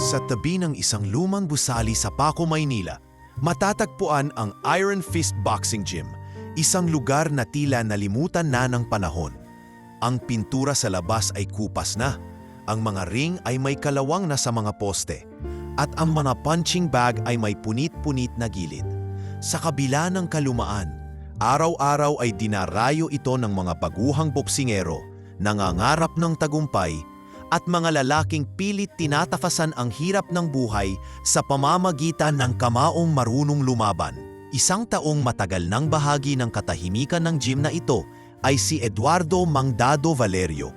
Sa tabi ng isang lumang gusali sa Paco, Maynila, matatagpuan ang Iron Fist Boxing Gym, isang lugar na tila nalimutan na ng panahon. Ang pintura sa labas ay kupas na, ang mga ring ay may kalawang na sa mga poste, at ang mga punching bag ay may punit-punit na gilid. Sa kabila ng kalumaan, araw-araw ay dinarayo ito ng mga baguhang boksingero, nangangarap ng tagumpay, at mga lalaking pilit tinatafasan ang hirap ng buhay sa pamamagitan ng kamaong marunong lumaban. Isang taong matagal nang bahagi ng katahimikan ng gym na ito ay si Eduardo Mangdado Valerio.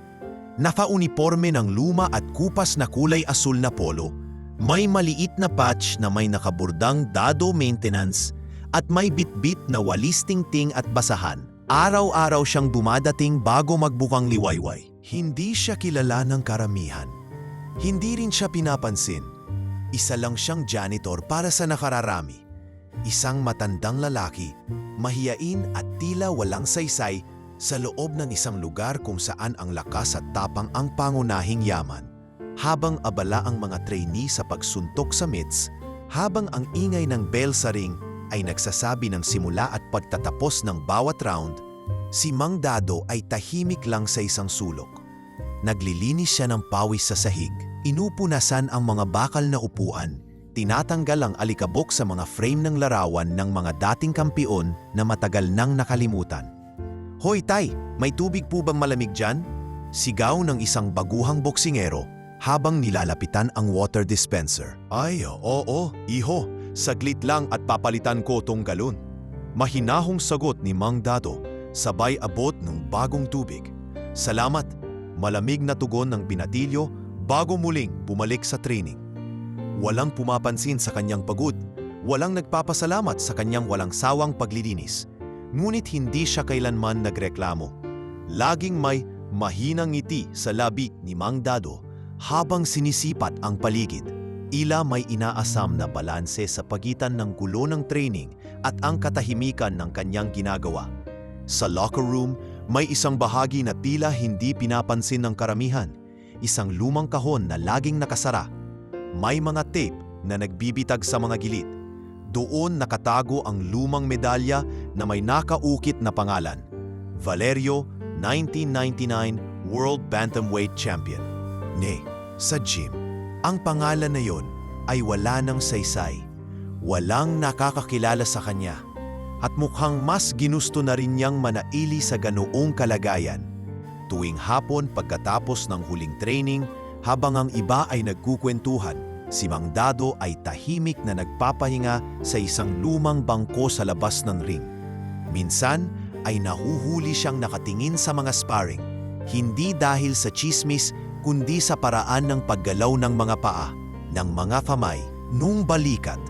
Naka-uniporme ng luma at kupas na kulay asul na polo, may maliit na patch na may nakaburdang Dado Maintenance at may bitbit na walis tingting at basahan. Araw-araw siyang dumadating bago magbukang liwayway. Hindi siya kilala ng karamihan. Hindi rin siya pinapansin. Isa lang siyang janitor para sa nakararami. Isang matandang lalaki, mahiyain at tila walang saysay sa loob ng isang lugar kung saan ang lakas at tapang ang pangunahing yaman. Habang abala ang mga trainee sa pagsuntok sa mitts, habang ang ingay ng bell sa ring ay nagsasabi ng simula at pagtatapos ng bawat round, si Mangdado ay tahimik lang sa isang sulok. Naglilinis siya ng pawis sa sahig, inupunasan ang mga bakal na upuan, tinatanggal ang alikabok sa mga frame ng larawan ng mga dating kampiyon na matagal nang nakalimutan. "Hoy tay, may tubig po bang malamig dyan?" Sigaw ng isang baguhang boksingero habang nilalapitan ang water dispenser. "Ay, oo, iho, saglit lang at papalitan ko tong galon." Mahinahong sagot ni Mangdado, sabay abot ng bagong tubig. "Salamat." Malamig na tugon ng binatilyo bago muling bumalik sa training. Walang pumapansin sa kanyang pagod, walang nagpapasalamat sa kanyang walang sawang paglilinis. Ngunit hindi siya kailanman nagreklamo. Laging may mahinang ngiti sa labi ni Mangdado habang sinisipat ang paligid. Ila may inaasam na balanse sa pagitan ng gulo ng training at ang katahimikan ng kanyang ginagawa. Sa locker room, may isang bahagi na tila hindi pinapansin ng karamihan. Isang lumang kahon na laging nakasara. May mga tape na nagbibitag sa mga gilid. Doon nakatago ang lumang medalya na may nakaukit na pangalan, Valerio, 1999 World Bantamweight Champion. Sa gym, ang pangalan na yon ay wala ng saysay. Walang nakakakilala sa kanya. At mukhang mas ginusto na rin niyang manaili sa ganoong kalagayan. Tuwing hapon pagkatapos ng huling training, habang ang iba ay nagkukwentuhan, si Mangdado ay tahimik na nagpapahinga sa isang lumang bangko sa labas ng ring. Minsan ay nahuhuli siyang nakatingin sa mga sparring, hindi dahil sa chismis kundi sa paraan ng paggalaw ng mga paa, ng mga kamay, nung balikat.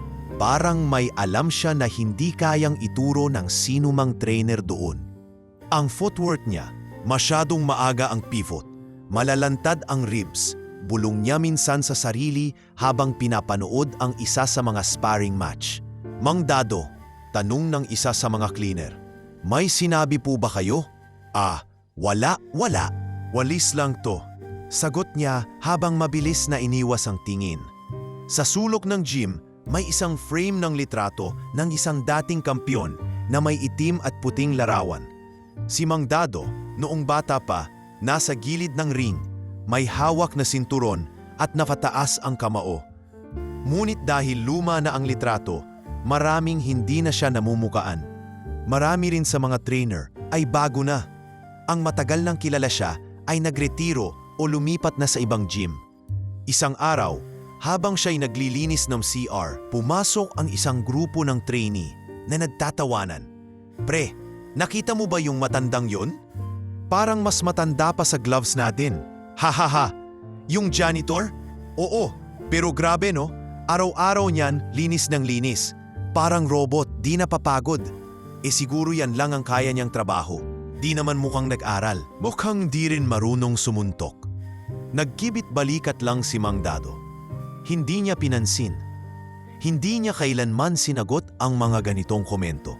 Parang may alam siya na hindi kayang ituro ng sinumang trainer doon. Ang footwork niya, masyadong maaga ang pivot, malalantad ang ribs, bulong niya minsan sa sarili habang pinapanood ang isa sa mga sparring match. "Mangdado," tanong ng isa sa mga cleaner, "may sinabi po ba kayo?" Wala. Walis lang to." Sagot niya habang mabilis na iniwas ang tingin. Sa sulok ng gym, may isang frame ng litrato ng isang dating kampiyon na may itim at puting larawan. Si Mangdado, noong bata pa, nasa gilid ng ring, may hawak na sinturon at nakataas ang kamao. Ngunit dahil luma na ang litrato, maraming hindi na siya namumukaan. Marami rin sa mga trainer ay bago na. Ang matagal nang kilala siya ay nagretiro o lumipat na sa ibang gym. Isang araw, habang siya'y naglilinis ng CR, pumasok ang isang grupo ng trainee na nagtatawanan. "Pre, nakita mo ba yung matandang yon? Parang mas matanda pa sa gloves natin." "Hahaha, yung janitor? Oo, pero grabe no, araw-araw niyan linis ng linis. Parang robot, di napapagod. Siguro yan lang ang kaya niyang trabaho. Di naman mukhang nag-aral. Mukhang di rin marunong sumuntok." Nagkibit balikat lang si Mangdado. Hindi niya pinansin. Hindi niya kailanman sinagot ang mga ganitong komento.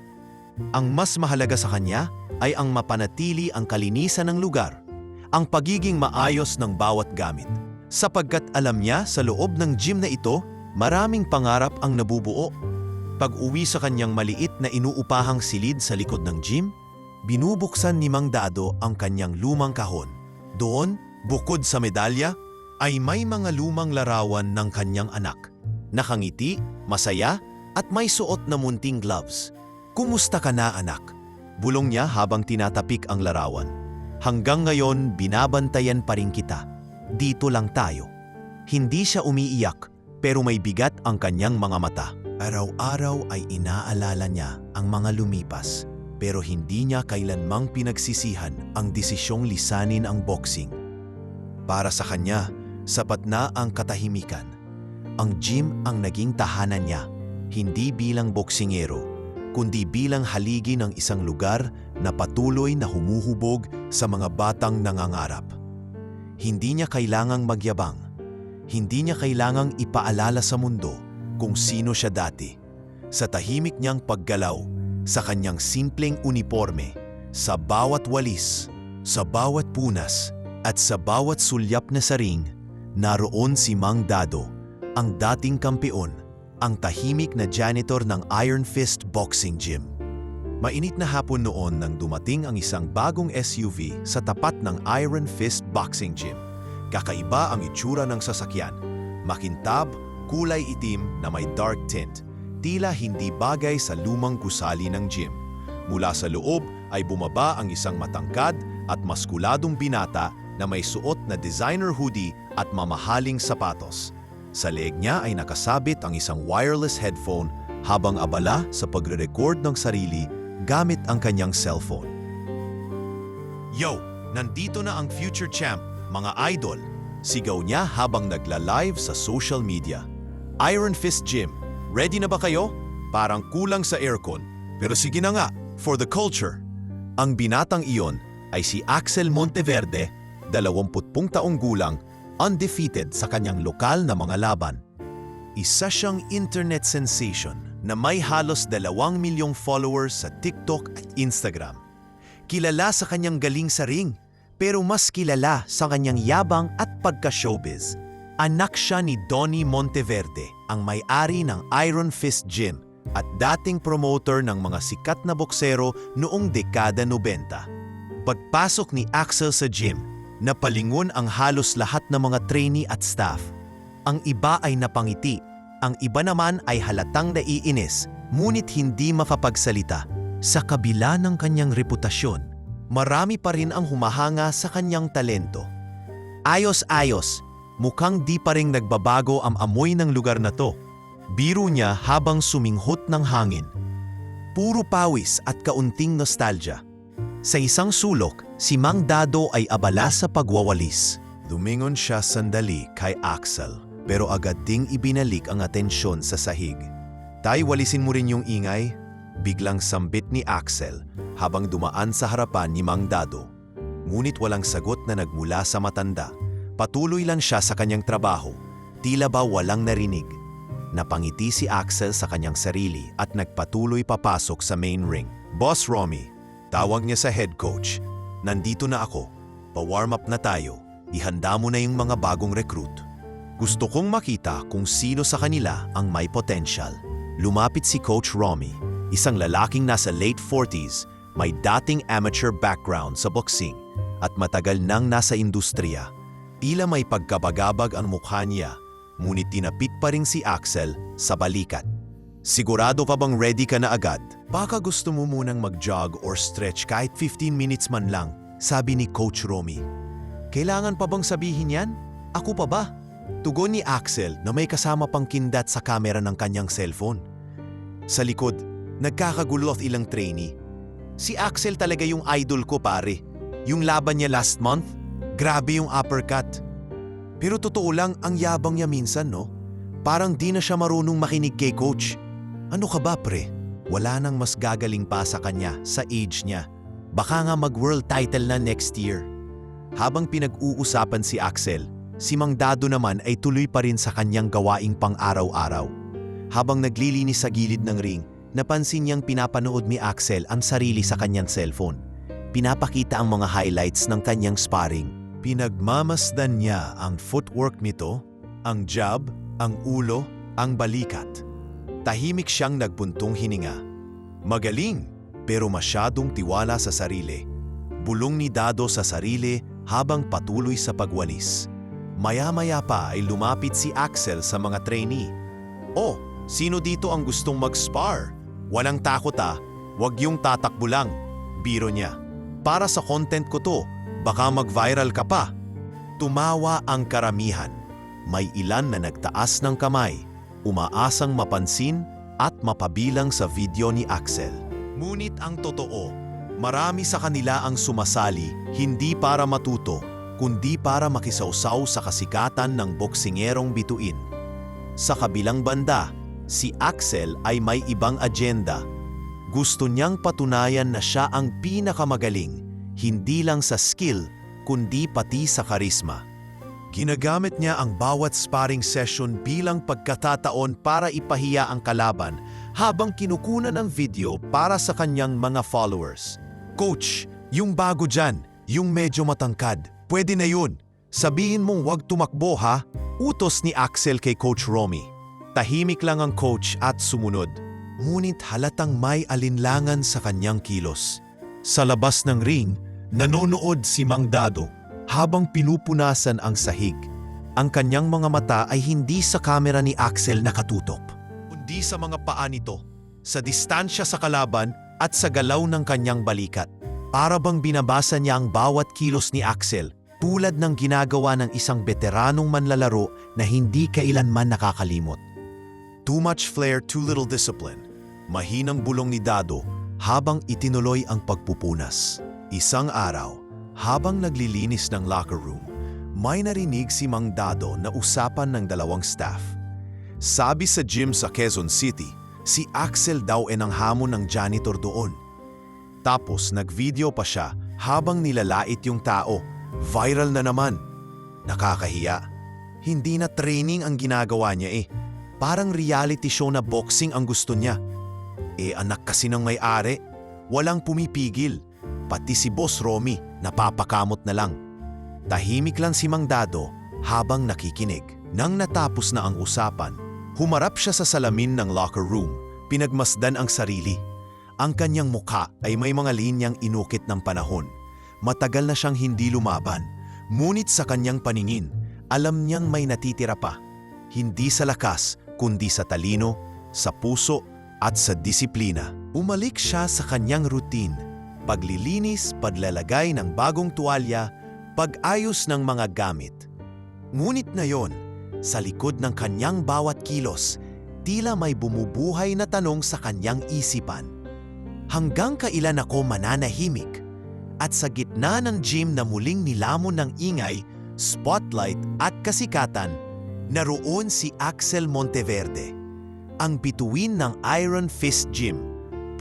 Ang mas mahalaga sa kanya ay ang mapanatili ang kalinisan ng lugar, ang pagiging maayos ng bawat gamit. sapagkat alam niya sa loob ng gym na ito, maraming pangarap ang nabubuo. Pag-uwi sa kanyang maliit na inuupahang silid sa likod ng gym, binubuksan ni Mang Dado ang kanyang lumang kahon. Doon, bukod sa medalya, ay may mga lumang larawan ng kanyang anak. Nakangiti, masaya, at may suot na munting gloves. "Kumusta ka na, anak?" bulong niya habang tinatapik ang larawan. "Hanggang ngayon, binabantayan pa rin kita. Dito lang tayo." Hindi siya umiiyak, pero may bigat ang kanyang mga mata. Araw-araw ay inaalala niya ang mga lumipas, pero hindi niya kailanmang pinagsisihan ang desisyong lisanin ang boxing. Para sa kanya, sapat na ang katahimikan. Ang gym ang naging tahanan niya, hindi bilang boksingero, kundi bilang haligi ng isang lugar na patuloy na humuhubog sa mga batang nangangarap. Hindi niya kailangang magyabang. Hindi niya kailangang ipaalala sa mundo kung sino siya dati. Sa tahimik niyang paggalaw, sa kanyang simpleng uniforme, sa bawat walis, sa bawat punas, at sa bawat sulyap na sa ring, naroon si Mang Dado, ang dating kampeon, ang tahimik na janitor ng Iron Fist Boxing Gym. Mainit na hapon noon nang dumating ang isang bagong SUV sa tapat ng Iron Fist Boxing Gym. Kakaiba ang itsura ng sasakyan. Makintab, kulay itim na may dark tint. Tila hindi bagay sa lumang gusali ng gym. Mula sa loob ay bumaba ang isang matangkad at maskuladong binata na may suot na designer hoodie at mamahaling sapatos. Sa leeg niya ay nakasabit ang isang wireless headphone habang abala sa pagre-record ng sarili gamit ang kanyang cellphone. "Yo, nandito na ang future champ, mga idol!" sigaw niya habang nagla-live sa social media. "Iron Fist Gym, ready na ba kayo? Parang kulang sa aircon. Pero sige na nga, for the culture." Ang binatang iyon ay si Axel Monteverde, 20 taong gulang, undefeated sa kanyang lokal na mga laban. Isa siyang internet sensation na may halos 2 milyong followers sa TikTok at Instagram. Kilala sa kanyang galing sa ring, pero mas kilala sa kanyang yabang at pagka-showbiz. Anak siya ni Donnie Monteverde, ang may-ari ng Iron Fist Gym at dating promoter ng mga sikat na boksero noong dekada 90. Pagpasok ni Axel sa gym, napalingon ang halos lahat ng mga trainee at staff. Ang iba ay napangiti, ang iba naman ay halatang naiinis, ngunit hindi mapapagsalita. Sa kabila ng kanyang reputasyon, marami pa rin ang humahanga sa kanyang talento. "Ayos-ayos, mukhang di pa rin nagbabago ang amoy ng lugar na to," biro niya habang suminghot ng hangin. Puro pawis at kaunting nostalgia. Sa isang sulok, si Mang Dado ay abala sa pagwawalis. Lumingon siya sandali kay Axel, pero agad ding ibinalik ang atensyon sa sahig. "Tay, walisin mo rin yung ingay," biglang sambit ni Axel habang dumaan sa harapan ni Mang Dado. Ngunit walang sagot na nagmula sa matanda. Patuloy lang siya sa kanyang trabaho, tila ba walang narinig. Napangiti si Axel sa kanyang sarili at nagpatuloy papasok sa main ring. "Boss Romy," tawag niya sa head coach, "nandito na ako. Pa-warm up na tayo. Ihanda mo na yung mga bagong recruit. Gusto kong makita kung sino sa kanila ang may potential." Lumapit si Coach Romy, isang lalaking nasa late 40s, may dating amateur background sa boxing at matagal nang nasa industriya. Tila may pagkabagabag ang mukha niya, ngunit tinapik pa rin si Axel sa balikat. "Sigurado ka bang ready ka na agad? Baka gusto mo munang mag-jog or stretch kahit 15 minutes man lang," sabi ni Coach Romy. "Kailangan pa bang sabihin yan? Ako pa ba?" Tugon ni Axel na may kasama pang kindat sa kamera ng kanyang cellphone. Sa likod, nagkakagulo at ilang trainee. "Si Axel talaga yung idol ko, pare. Yung laban niya last month, grabe yung uppercut. Pero totoo lang, ang yabang niya minsan, no? Parang di na siya marunong makinig kay coach. Ano ka ba, pre? Wala nang mas gagaling pa sa kanya sa age niya. Baka nga mag-world title na next year." Habang pinag-uusapan si Axel, si Mang Dado naman ay tuloy pa rin sa kanyang gawaing pang-araw-araw. Habang naglilinis sa gilid ng ring, napansin niyang pinapanood ni Axel ang sarili sa kanyang cellphone. Pinapakita ang mga highlights ng kanyang sparring. Pinagmamasdan niya ang footwork nito, ang jab, ang ulo, ang balikat. Tahimik siyang nagbuntong hininga. Magaling, pero masyadong tiwala sa sarili. Bulong ni Dado sa sarili habang patuloy sa pagwalis. Maya-maya pa ay lumapit si Axel sa mga trainee. "Oh, sino dito ang gustong mag-spar? Walang takot wag yung tatakbo lang," biro niya. "Para sa content ko to, baka mag-viral ka pa." Tumawa ang karamihan. May ilan na nagtaas ng kamay, umaasang mapansin at mapabilang sa video ni Axel. Ngunit ang totoo, marami sa kanila ang sumasali hindi para matuto, kundi para makisawsaw sa kasikatan ng boksingerong bituin. Sa kabilang banda, si Axel ay may ibang agenda. Gusto niyang patunayan na siya ang pinakamagaling, hindi lang sa skill, kundi pati sa karisma. Ginagamit niya ang bawat sparring session bilang pagkatataon para ipahiya ang kalaban habang kinukunan ang video para sa kanyang mga followers. "Coach, yung bago dyan, yung medyo matangkad, pwede na yun. Sabihin mong wag tumakbo ha?" Utos ni Axel kay Coach Romy. Tahimik lang ang coach at sumunod. Ngunit halatang may alinlangan sa kanyang kilos. Sa labas ng ring, nanonood si Mang Dado habang pinupunasan ang sahig. Ang kanyang mga mata ay hindi sa kamera ni Axel nakatutok, kundi sa mga paa nito, sa distansya sa kalaban at sa galaw ng kanyang balikat. Para bang binabasa niya ang bawat kilos ni Axel, tulad ng ginagawa ng isang veteranong manlalaro na hindi kailanman nakakalimot. Too much flair, too little discipline. Mahinang bulong ni Dado habang itinuloy ang pagpupunas. Isang araw, habang naglilinis ng locker room, may narinig si Mang Dado na usapan ng dalawang staff. Sabi sa gym sa Quezon City, si Axel daw ang hamon ng janitor doon. Tapos nag-video pa siya habang nilalait yung tao. Viral na naman. Nakakahiya. Hindi na training ang ginagawa niya Parang reality show na boxing ang gusto niya. Anak kasi ng may-ari, walang pumipigil. Pati si Boss Romy, napapakamot na lang. Tahimik lang si Mang Dado habang nakikinig. Nang natapos na ang usapan, humarap siya sa salamin ng locker room, pinagmasdan ang sarili. Ang kanyang mukha ay may mga linyang inukit ng panahon. Matagal na siyang hindi lumaban, ngunit sa kanyang paningin, alam niyang may natitira pa. Hindi sa lakas, kundi sa talino, sa puso, at sa disiplina. Umalik siya sa kanyang routine. Paglilinis, paglalagay ng bagong tuwalya, pag-ayos ng mga gamit. Ngunit ngayon, sa likod ng kanyang bawat kilos, tila may bumubuhay na tanong sa kanyang isipan. Hanggang kailan ako mananahimik? At sa gitna ng gym na muling nilamon ng ingay, spotlight at kasikatan, naroon si Axel Monteverde. Ang bituin ng Iron Fist Gym,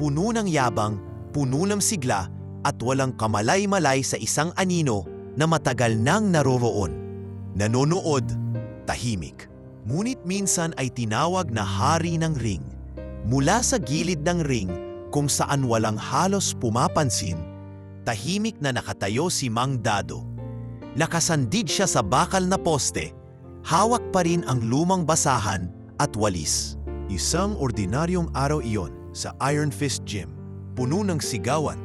puno ng yabang, puno ng sigla at walang kamalay-malay sa isang anino na matagal nang naroroon. Nanonood, tahimik. Ngunit minsan ay tinawag na hari ng ring. Mula sa gilid ng ring kung saan walang halos pumapansin, tahimik na nakatayo si Mang Dado. Nakasandig siya sa bakal na poste, hawak pa rin ang lumang basahan at walis. Isang ordinaryong araw iyon sa Iron Fist Gym, puno ng sigawan,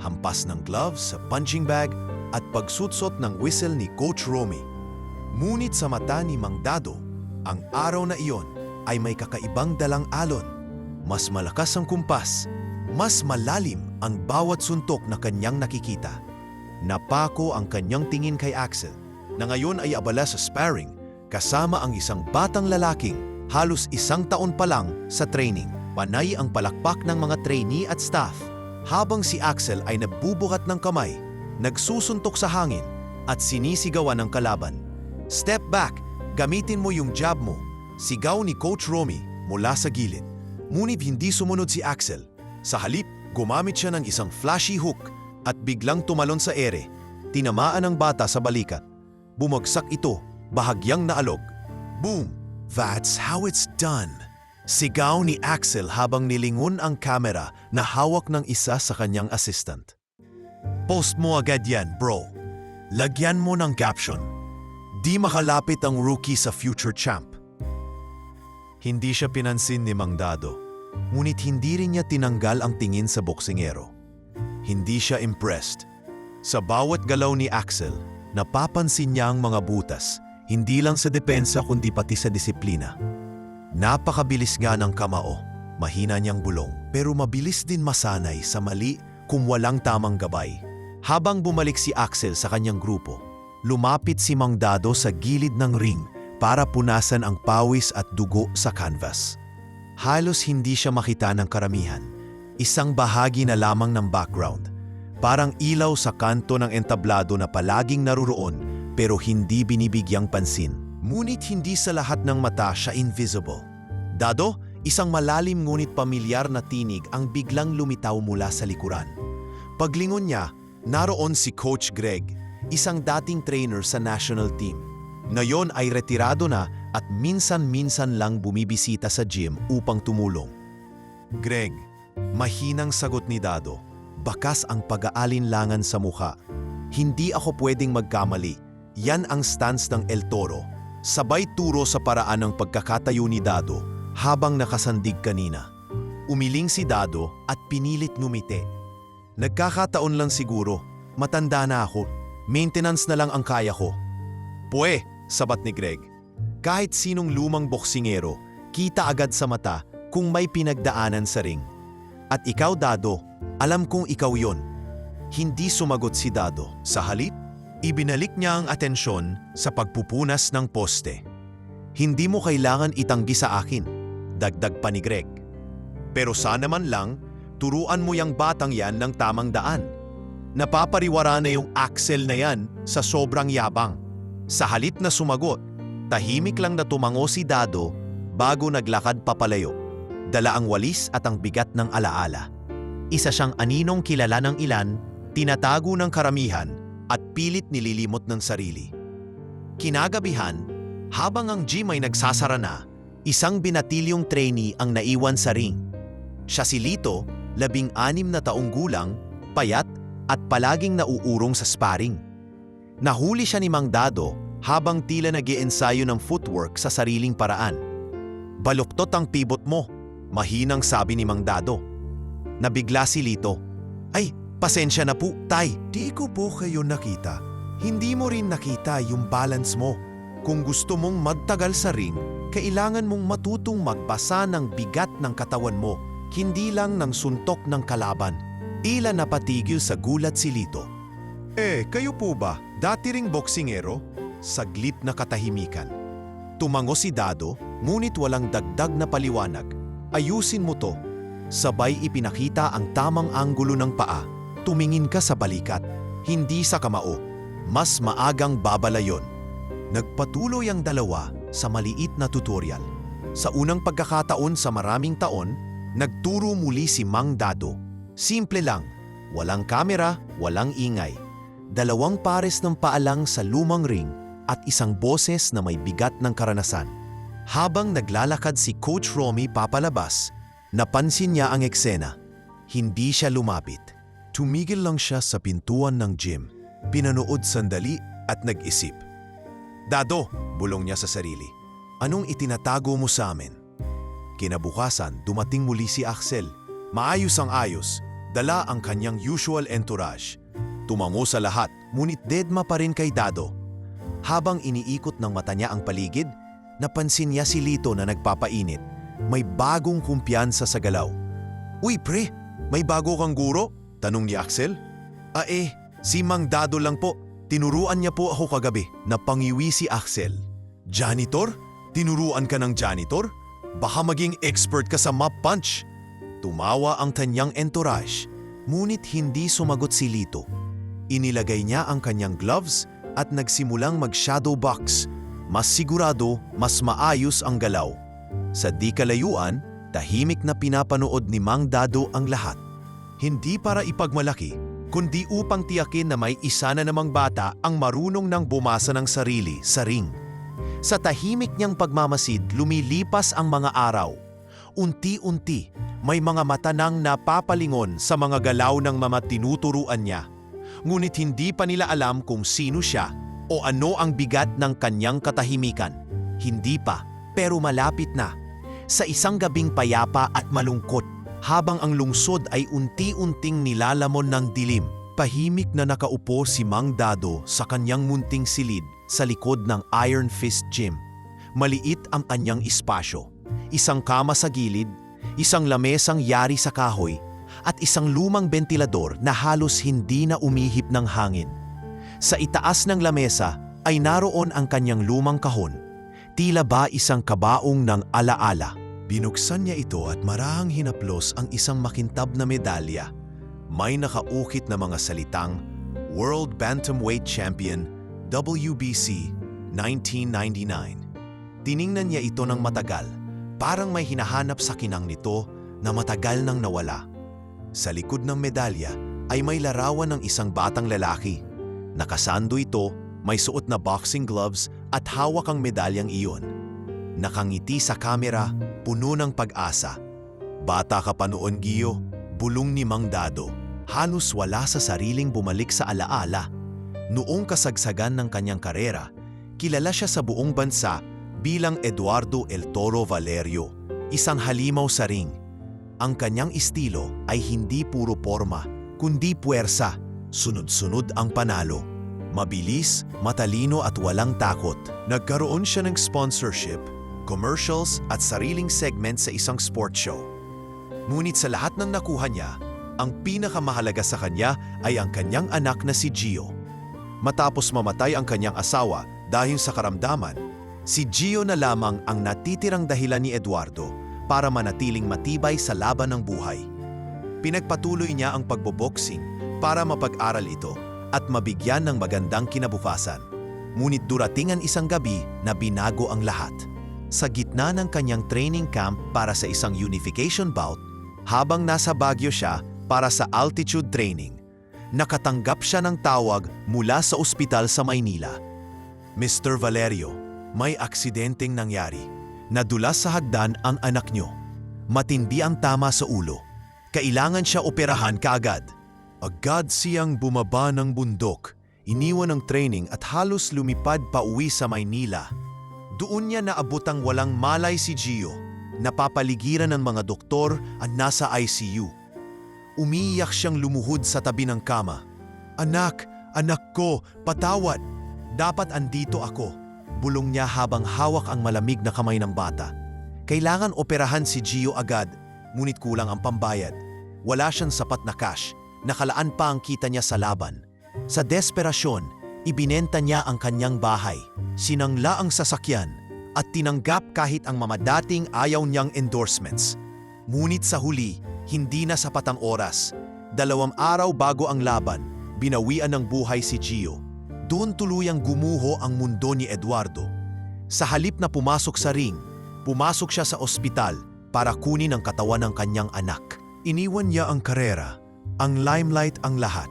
hampas ng gloves sa punching bag at pagsutsot ng whistle ni Coach Romy. Ngunit sa mata ni Mang Dado, ang araw na iyon ay may kakaibang dalang alon. Mas malakas ang kumpas, mas malalim ang bawat suntok na kanyang nakikita. Napako ang kanyang tingin kay Axel, na ngayon ay abala sa sparring kasama ang isang batang lalaking halos 1 taon pa lang sa training. Panay ang palakpak ng mga trainee at staff, habang si Axel ay nagbubukat ng kamay, nagsusuntok sa hangin, at sinisigawan ng kalaban. "Step back, gamitin mo yung jab mo," sigaw ni Coach Romy mula sa gilid. Ngunit hindi sumunod si Axel. Sa halip, gumamit siya ng isang flashy hook at biglang tumalon sa ere. Tinamaan ang bata sa balikat. Bumagsak ito, bahagyang naalog. Boom! "That's how it's done," sigaw ni Axel habang nilingon ang kamera na hawak ng isa sa kanyang assistant. "Post mo agad yan, bro." Lagyan mo ng caption. Di makalapit ang rookie sa future champ. Hindi siya pinansin ni Mang Dado, ngunit hindi rin niya tinanggal ang tingin sa boksingero. Hindi siya impressed. Sa bawat galaw ni Axel, napapansin niya ang mga butas, hindi lang sa depensa kundi pati sa disiplina. Napakabilis nga ng kamao, mahina niyang bulong, pero mabilis din masanay sa mali kung walang tamang gabay. Habang bumalik si Axel sa kanyang grupo, lumapit si Mang Dado sa gilid ng ring para punasan ang pawis at dugo sa canvas. Halos hindi siya makita ng karamihan. Isang bahagi na lamang ng background. Parang ilaw sa kanto ng entablado na palaging naruroon pero hindi binibigyang pansin. Ngunit hindi sa lahat ng mata siya invisible. Dado, isang malalim ngunit pamilyar na tinig ang biglang lumitaw mula sa likuran. Paglingon niya, naroon si Coach Greg, isang dating trainer sa national team. Ngayon ay retirado na at minsan-minsan lang bumibisita sa gym upang tumulong. Greg, mahinang sagot ni Dado, bakas ang pag-aalinlangan sa mukha. Hindi ako pwedeng magkamali. Yan ang stance ng El Toro. Sabay turo sa paraan ng pagkakatayo ni Dado habang nakasandig kanina. Umiling si Dado at pinilit ngumiti. Nagkakataon lang siguro, matanda na ako. Maintenance na lang ang kaya ko. Pwe, sabat ni Greg. Kahit sinong lumang boksingero, kita agad sa mata kung may pinagdaanan sa ring. At ikaw, Dado, alam kong ikaw yon. Hindi sumagot si Dado. Sa halip, ibinalik niya ang atensyon sa pagpupunas ng poste. Hindi mo kailangan itanggi sa akin, dagdag pa ni Greg. Pero sana man lang, turuan mo yang batang yan ng tamang daan. Napapariwara na yung Axel na yan sa sobrang yabang. Sa halip na sumagot, tahimik lang na tumango si Dado bago naglakad papalayo. Dala ang walis at ang bigat ng alaala. Isa siyang aninong kilala ng ilan, tinatago ng karamihan at pilit nililimot ng sarili. Kinagabihan, habang ang gym ay nagsasara na, isang binatilyong trainee ang naiwan sa ring. Siya si Lito, 16 na taong gulang, payat at palaging nauurong sa sparring. Nahuli siya ni Mang Dado habang tila nag-iensayo ng footwork sa sariling paraan. Baluktot ang pivot mo, mahinang sabi ni Mang Dado. Nabigla si Lito. Ay, pasensya na po, tay. Di ko po kayo nakita. Hindi mo rin nakita yung balance mo. Kung gusto mong magtagal sa ring, kailangan mong matutong magbasa ng bigat ng katawan mo, hindi lang ng suntok ng kalaban. Ila napatigil sa gulat si Lito. Kayo po ba? Dati ring boksingero? Saglit na katahimikan. Tumango si Dado, ngunit walang dagdag na paliwanag. Ayusin mo to. Sabay ipinakita ang tamang anggulo ng paa. Tumingin ka sa balikat, hindi sa kamao. Mas maagang babalayon. Nagpatuloy ang dalawa sa maliit na tutorial. Sa unang pagkakataon sa maraming taon, nagturo muli si Mang Dado. Simple lang, walang kamera, walang ingay. 2 pares ng paalang sa lumang ring at isang boses na may bigat ng karanasan. Habang naglalakad si Coach Romy papalabas, napansin niya ang eksena. Hindi siya lumapit. Tumigil lang siya sa pintuan ng gym, pinanood sandali at nag-isip. Dado, bulong niya sa sarili, anong itinatago mo sa amin? Kinabukasan, dumating muli si Axel. Maayos ang ayos, dala ang kanyang usual entourage. Tumango sa lahat, ngunit dedma pa rin kay Dado. Habang iniikot ng mata niya ang paligid, napansin niya si Lito na nagpapainit. May bagong kumpiyansa sa galaw. Uy pre, may bago kang guro? Tanong ni Axel. Si Mang Dado lang po. Tinuruan niya po ako kagabi. Napangiwi si Axel. Janitor? Tinuruan ka ng janitor? Baka maging expert ka sa mop punch. Tumawa ang kanyang entourage, ngunit hindi sumagot si Lito. Inilagay niya ang kanyang gloves at nagsimulang mag-shadow box. Mas sigurado, mas maayos ang galaw. Sa di kalayuan, tahimik na pinapanood ni Mang Dado ang lahat. Hindi para ipagmalaki, kundi upang tiyakin na may isa na namang bata ang marunong nang bumasa ng sarili sa ring. Sa tahimik niyang pagmamasid, lumilipas ang mga araw. Unti-unti, may mga mata nang napapalingon sa mga galaw ng mga tinuturuan niya. ngunit hindi pa nila alam kung sino siya o ano ang bigat ng kanyang katahimikan. Hindi pa, pero malapit na. Sa isang gabing payapa at malungkot, habang ang lungsod ay unti-unting nilalamon ng dilim, tahimik na nakaupo si Mang Dado sa kanyang munting silid sa likod ng Iron Fist Gym. Maliit ang kanyang espasyo. Isang kama sa gilid, isang lamesang yari sa kahoy, at isang lumang bentilador na halos hindi na umihip ng hangin. Sa itaas ng lamesa ay naroon ang kanyang lumang kahon. Tila ba isang kabaong ng alaala. Binuksan niya ito at marahang hinaplos ang isang makintab na medalya. May nakaukit na mga salitang World Bantamweight Champion WBC 1999. Tiningnan niya ito ng matagal, parang may hinahanap sa kinang nito na matagal nang nawala. Sa likod ng medalya ay may larawan ng isang batang lalaki. Nakasando ito, may suot na boxing gloves at hawak ang medalyang iyon. Nakangiti sa kamera, puno ng pag-asa. Bata ka pa noon, Gio, bulong ni Mang Dado. Halos wala sa sariling bumalik sa alaala. Noong kasagsagan ng kanyang karera, kilala siya sa buong bansa bilang Eduardo El Toro Valerio, isang halimaw sa ring. Ang kanyang estilo ay hindi puro porma, kundi puwersa, sunod-sunod ang panalo. Mabilis, matalino at walang takot. Nagkaroon siya ng sponsorship, commercials at sariling segment sa isang sport show. Ngunit sa lahat ng nakuha niya, ang pinakamahalaga sa kanya ay ang kanyang anak na si Gio. Matapos mamatay ang kanyang asawa dahil sa karamdaman, si Gio na lamang ang natitirang dahilan ni Eduardo para manatiling matibay sa laban ng buhay. Pinagpatuloy niya ang pagboboxing para mapag-aral ito at mabigyan ng magandang kinabukasan. Ngunit durating ang isang gabi na binago ang lahat. Sa gitna ng kanyang training camp para sa isang unification bout, habang nasa Baguio siya para sa altitude training, nakatanggap siya ng tawag mula sa ospital sa Maynila. Mr. Valerio, may aksidenteng nangyari. Nadulas sa hagdan ang anak niyo. Matindi ang tama sa ulo. Kailangan siya operahan kaagad. Agad siyang bumaba ng bundok, iniwan ang training at halos lumipad pa uwi sa Maynila. Doon niya naabot ang walang malay si Gio, napapaligiran ng mga doktor at nasa ICU. Umiiyak siyang lumuhod sa tabi ng kama. Anak, anak ko, patawad. Dapat andito ako, bulong niya habang hawak ang malamig na kamay ng bata. Kailangan operahan si Gio agad, ngunit kulang ang pambayad. Wala siyang sapat na cash, nakalaan pa ang kita niya sa laban. Sa desperasyon, ibinenta niya ang kanyang bahay, sinangla ang sasakyan, at tinanggap kahit ang mamadating ayaw niyang endorsements. Ngunit sa huli, hindi na sapat ang oras. 2 araw bago ang laban, binawian ng buhay si Gio. Doon tuluyang gumuho ang mundo ni Eduardo. Sa halip na pumasok sa ring, pumasok siya sa ospital para kunin ang katawan ng kanyang anak. Iniwan niya ang karera, ang limelight ang lahat.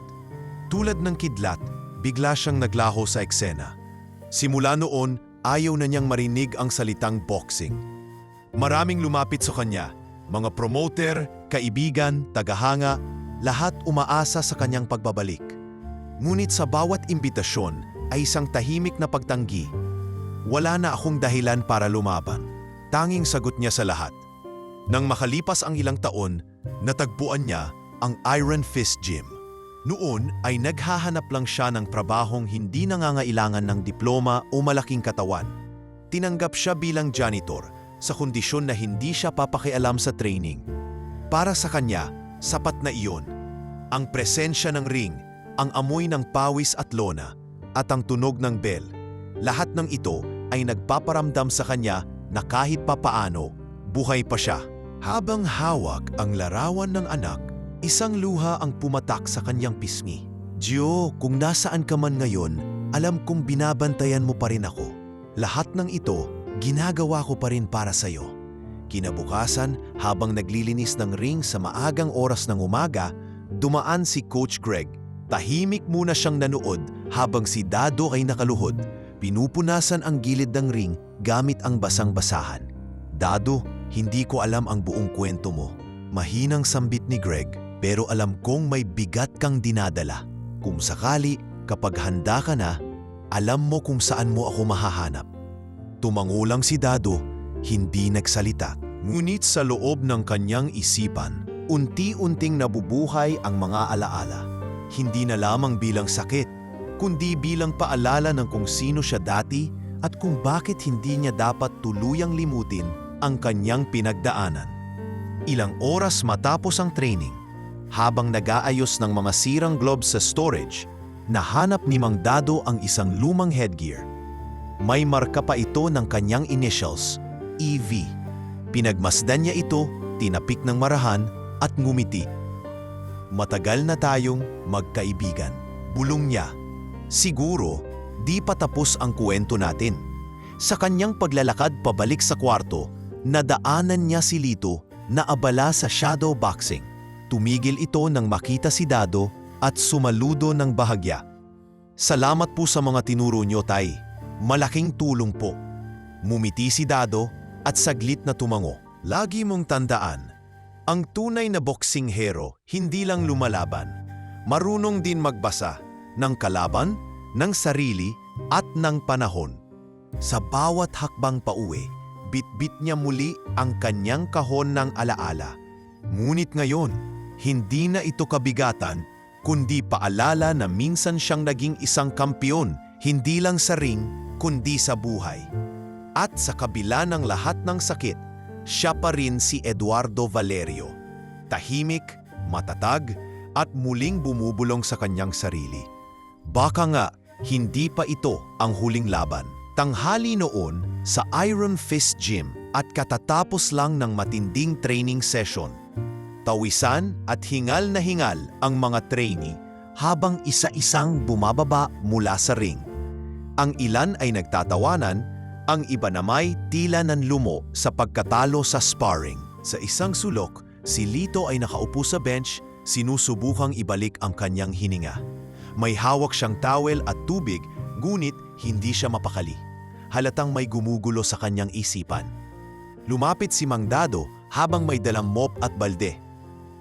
Tulad ng kidlat, bigla siyang naglaho sa eksena. Simula noon, ayaw na niyang marinig ang salitang boxing. Maraming lumapit sa kanya, mga promoter, kaibigan, tagahanga, lahat umaasa sa kanyang pagbabalik. Ngunit sa bawat imbitasyon ay isang tahimik na pagtanggi. Wala na akong dahilan para lumaban. Tanging sagot niya sa lahat. Nang makalipas ang ilang taon, natagpuan niya ang Iron Fist Gym. Noon ay naghahanap lang siya ng trabahong hindi nangangailangan ng diploma o malaking katawan. Tinanggap siya bilang janitor sa kondisyon na hindi siya papakialam sa training. Para sa kanya, sapat na iyon. Ang presensya ng ring, ang amoy ng pawis at lona, at ang tunog ng bell. Lahat ng ito ay nagpaparamdam sa kanya na kahit papaano, buhay pa siya. Habang hawak ang larawan ng anak, isang luha ang pumatak sa kanyang pisngi. Gio, kung nasaan ka man ngayon, alam kong binabantayan mo pa rin ako. Lahat ng ito, ginagawa ko pa rin para sa'yo. Kinabukasan, habang naglilinis ng ring sa maagang oras ng umaga, dumaan si Coach Greg. Tahimik muna siyang nanood habang si Dado ay nakaluhod. Pinupunasan ang gilid ng ring gamit ang basang-basahan. Dado, hindi ko alam ang buong kwento mo. Mahinang sambit ni Greg, pero alam kong may bigat kang dinadala. Kung sakali, kapag handa ka na, alam mo kung saan mo ako mahahanap. Tumango lang si Dado, hindi nagsalita. Ngunit sa loob ng kanyang isipan, unti-unting nabubuhay ang mga alaala. Hindi na lamang bilang sakit, kundi bilang paalala ng kung sino siya dati at kung bakit hindi niya dapat tuluyang limutin ang kanyang pinagdaanan. Ilang oras matapos ang training, habang nag-aayos ng mga sirang globes sa storage, nahanap ni Mang Dado ang isang lumang headgear. May marka pa ito ng kanyang initials, EV. Pinagmasdan niya ito, tinapik ng marahan at ngumiti. Matagal na tayong magkaibigan. Bulong niya. Siguro, di pa tapos ang kwento natin. Sa kanyang paglalakad pabalik sa kwarto, nadaanan niya si Lito na abala sa shadow boxing. Tumigil ito nang makita si Dado at sumaludo ng bahagya. Salamat po sa mga tinuro niyo, Tay. Malaking tulong po. Mumiti si Dado at saglit na tumango. Lagi mong tandaan, ang tunay na boxing hero hindi lang lumalaban. Marunong din magbasa ng kalaban, ng sarili at ng panahon. Sa bawat hakbang pauwi, bitbit niya muli ang kanyang kahon ng alaala. Ngunit ngayon, hindi na ito kabigatan, kundi paalala na minsan siyang naging isang kampiyon, hindi lang sa ring, kundi sa buhay. At sa kabila ng lahat ng sakit, siya pa rin si Eduardo Valerio. Tahimik, matatag, at muling bumubulong sa kanyang sarili. Baka nga, hindi pa ito ang huling laban. Tanghali noon sa Iron Fist Gym at katatapos lang ng matinding training session. Tawisan at hingal na hingal ang mga trainee habang isa-isang bumababa mula sa ring. Ang ilan ay nagtatawanan, ang iba namay tila nanlumo sa pagkatalo sa sparring. Sa isang sulok, si Lito ay nakaupo sa bench, sinusubukang ibalik ang kanyang hininga. May hawak siyang towel at tubig, ngunit hindi siya mapakali. Halatang may gumugulo sa kanyang isipan. Lumapit si Mang Dado habang may dalang mop at balde.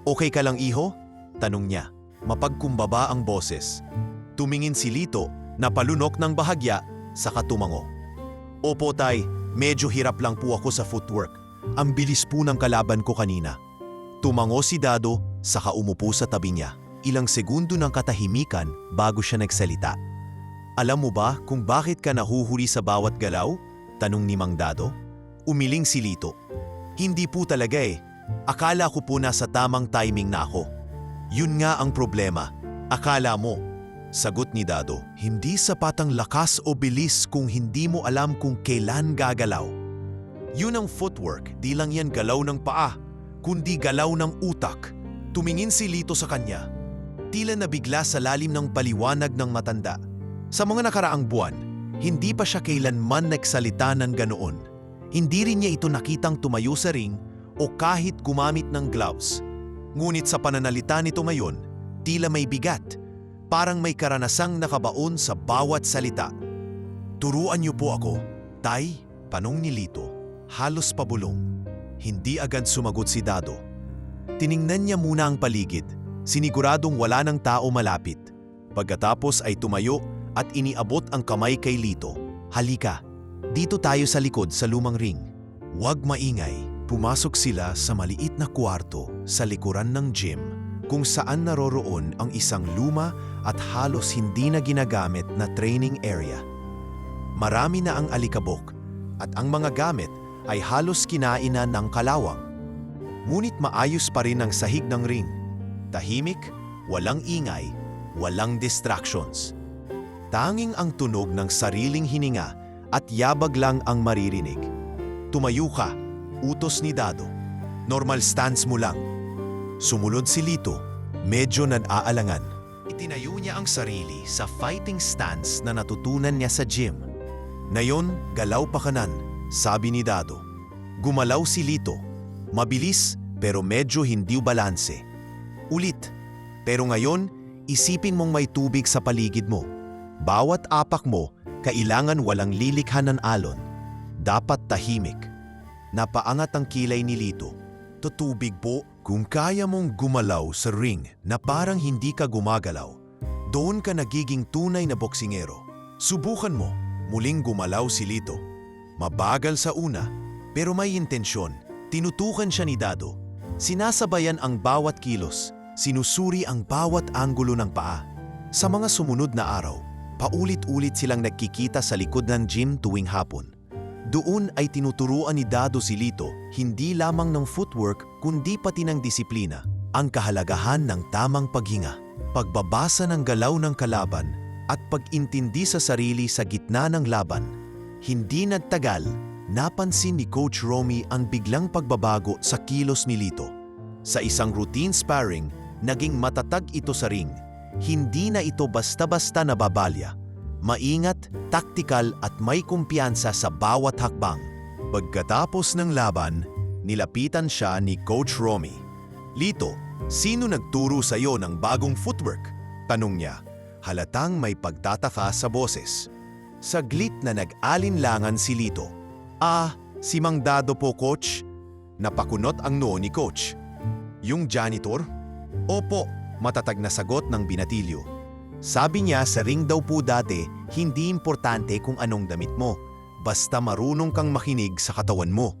"Okay ka lang, iho?" tanong niya. Mapagkumbaba ang boses. Tumingin si Lito, napalunok ng bahagya, saka tumango. "Opo, Tay, medyo hirap lang po ako sa footwork. Ang bilis po ng kalaban ko kanina." Tumango si Dado, saka umupo sa tabi niya. Ilang segundo ng katahimikan bago siya nagsalita. "Alam mo ba kung bakit ka nahuhuli sa bawat galaw?" tanong ni Mang Dado. Umiling si Lito. "Hindi po talaga eh. Akala ko po nasa tamang timing na ako." "Yun nga ang problema. Akala mo." Sagot ni Dado. "Hindi sapat ang lakas o bilis kung hindi mo alam kung kailan gagalaw. Yun ang footwork, di lang yan galaw ng paa, kundi galaw ng utak." Tumingin si Lito sa kanya. Tila nabigla sa lalim ng paliwanag ng matanda. Sa mga nakaraang buwan, hindi pa siya kailanman nagsalita ng ganoon. Hindi rin niya ito nakitang tumayo sa ring o kahit gumamit ng gloves. Ngunit sa pananalita nito ngayon, tila may bigat, parang may karanasang nakabaon sa bawat salita. "Turuan niyo po ako, Tay?" tanong ni Lito. Halos pabulong. Hindi agad sumagot si Dado. Tiningnan niya muna ang paligid, siniguradong wala ng tao malapit. Pagkatapos ay tumayo at iniabot ang kamay kay Lito. "Halika, dito tayo sa likod sa lumang ring." Huwag maingay. Pumasok sila sa maliit na kwarto sa likuran ng gym kung saan naroroon ang isang luma at halos hindi na ginagamit na training area. Marami na ang alikabok at ang mga gamit ay halos kinain na ng kalawang. Ngunit maayos pa rin ang sahig ng ring. Tahimik, walang ingay, walang distractions. Tanging ang tunog ng sariling hininga at yabag lang ang maririnig. "Tumayo ka," utos ni Dado. "Normal stance mo lang." Sumunod si Lito, medyo nag-aalangan. Itinayo niya ang sarili sa fighting stance na natutunan niya sa gym. "Ngayon, galaw pa kanan," sabi ni Dado. Gumalaw si Lito. Mabilis pero medyo hindi balanse. Ulit. Pero ngayon, isipin mong may tubig sa paligid mo. Bawat apak mo, kailangan walang lilikha ng alon. Dapat tahimik. Napaangat ang kilay ni Lito. "Tutubig po." Kung kaya mong gumalaw sa ring na parang hindi ka gumagalaw, Doon ka nagiging tunay na boksingero. Subukan mo, muling gumalaw si Lito. Mabagal sa una, pero may intensyon. Tinutukan siya ni Dado. Sinasabayan ang bawat kilos, sinusuri ang bawat anggulo ng paa. Sa mga sumunod na araw, paulit-ulit silang nagkikita sa likod ng gym tuwing hapon. Doon ay tinuturuan ni Dado si Lito hindi lamang ng footwork kundi pati ng disiplina, ang kahalagahan ng tamang paghinga, pagbabasa ng galaw ng kalaban at pag-intindi sa sarili sa gitna ng laban. Hindi nagtagal, napansin ni Coach Romy ang biglang pagbabago sa kilos ni Lito. Sa isang routine sparring, naging matatag ito sa ring. Hindi na ito basta-basta nababalya. Maingat, taktikal at may kumpiyansa sa bawat hakbang. Pagkatapos ng laban, nilapitan siya ni Coach Romy. Lito, sino nagturo sa iyo ng bagong footwork? Tanong niya, halatang may pagtataka sa boses. Saglit na nag-alinlangan si Lito. Si Mang Dado po, Coach. Napakunot ang noo ni Coach. Yung janitor? Opo, matatag na sagot ng binatilyo. Sabi niya sa ring daw po dati, hindi importante kung anong damit mo, basta marunong kang makinig sa katawan mo.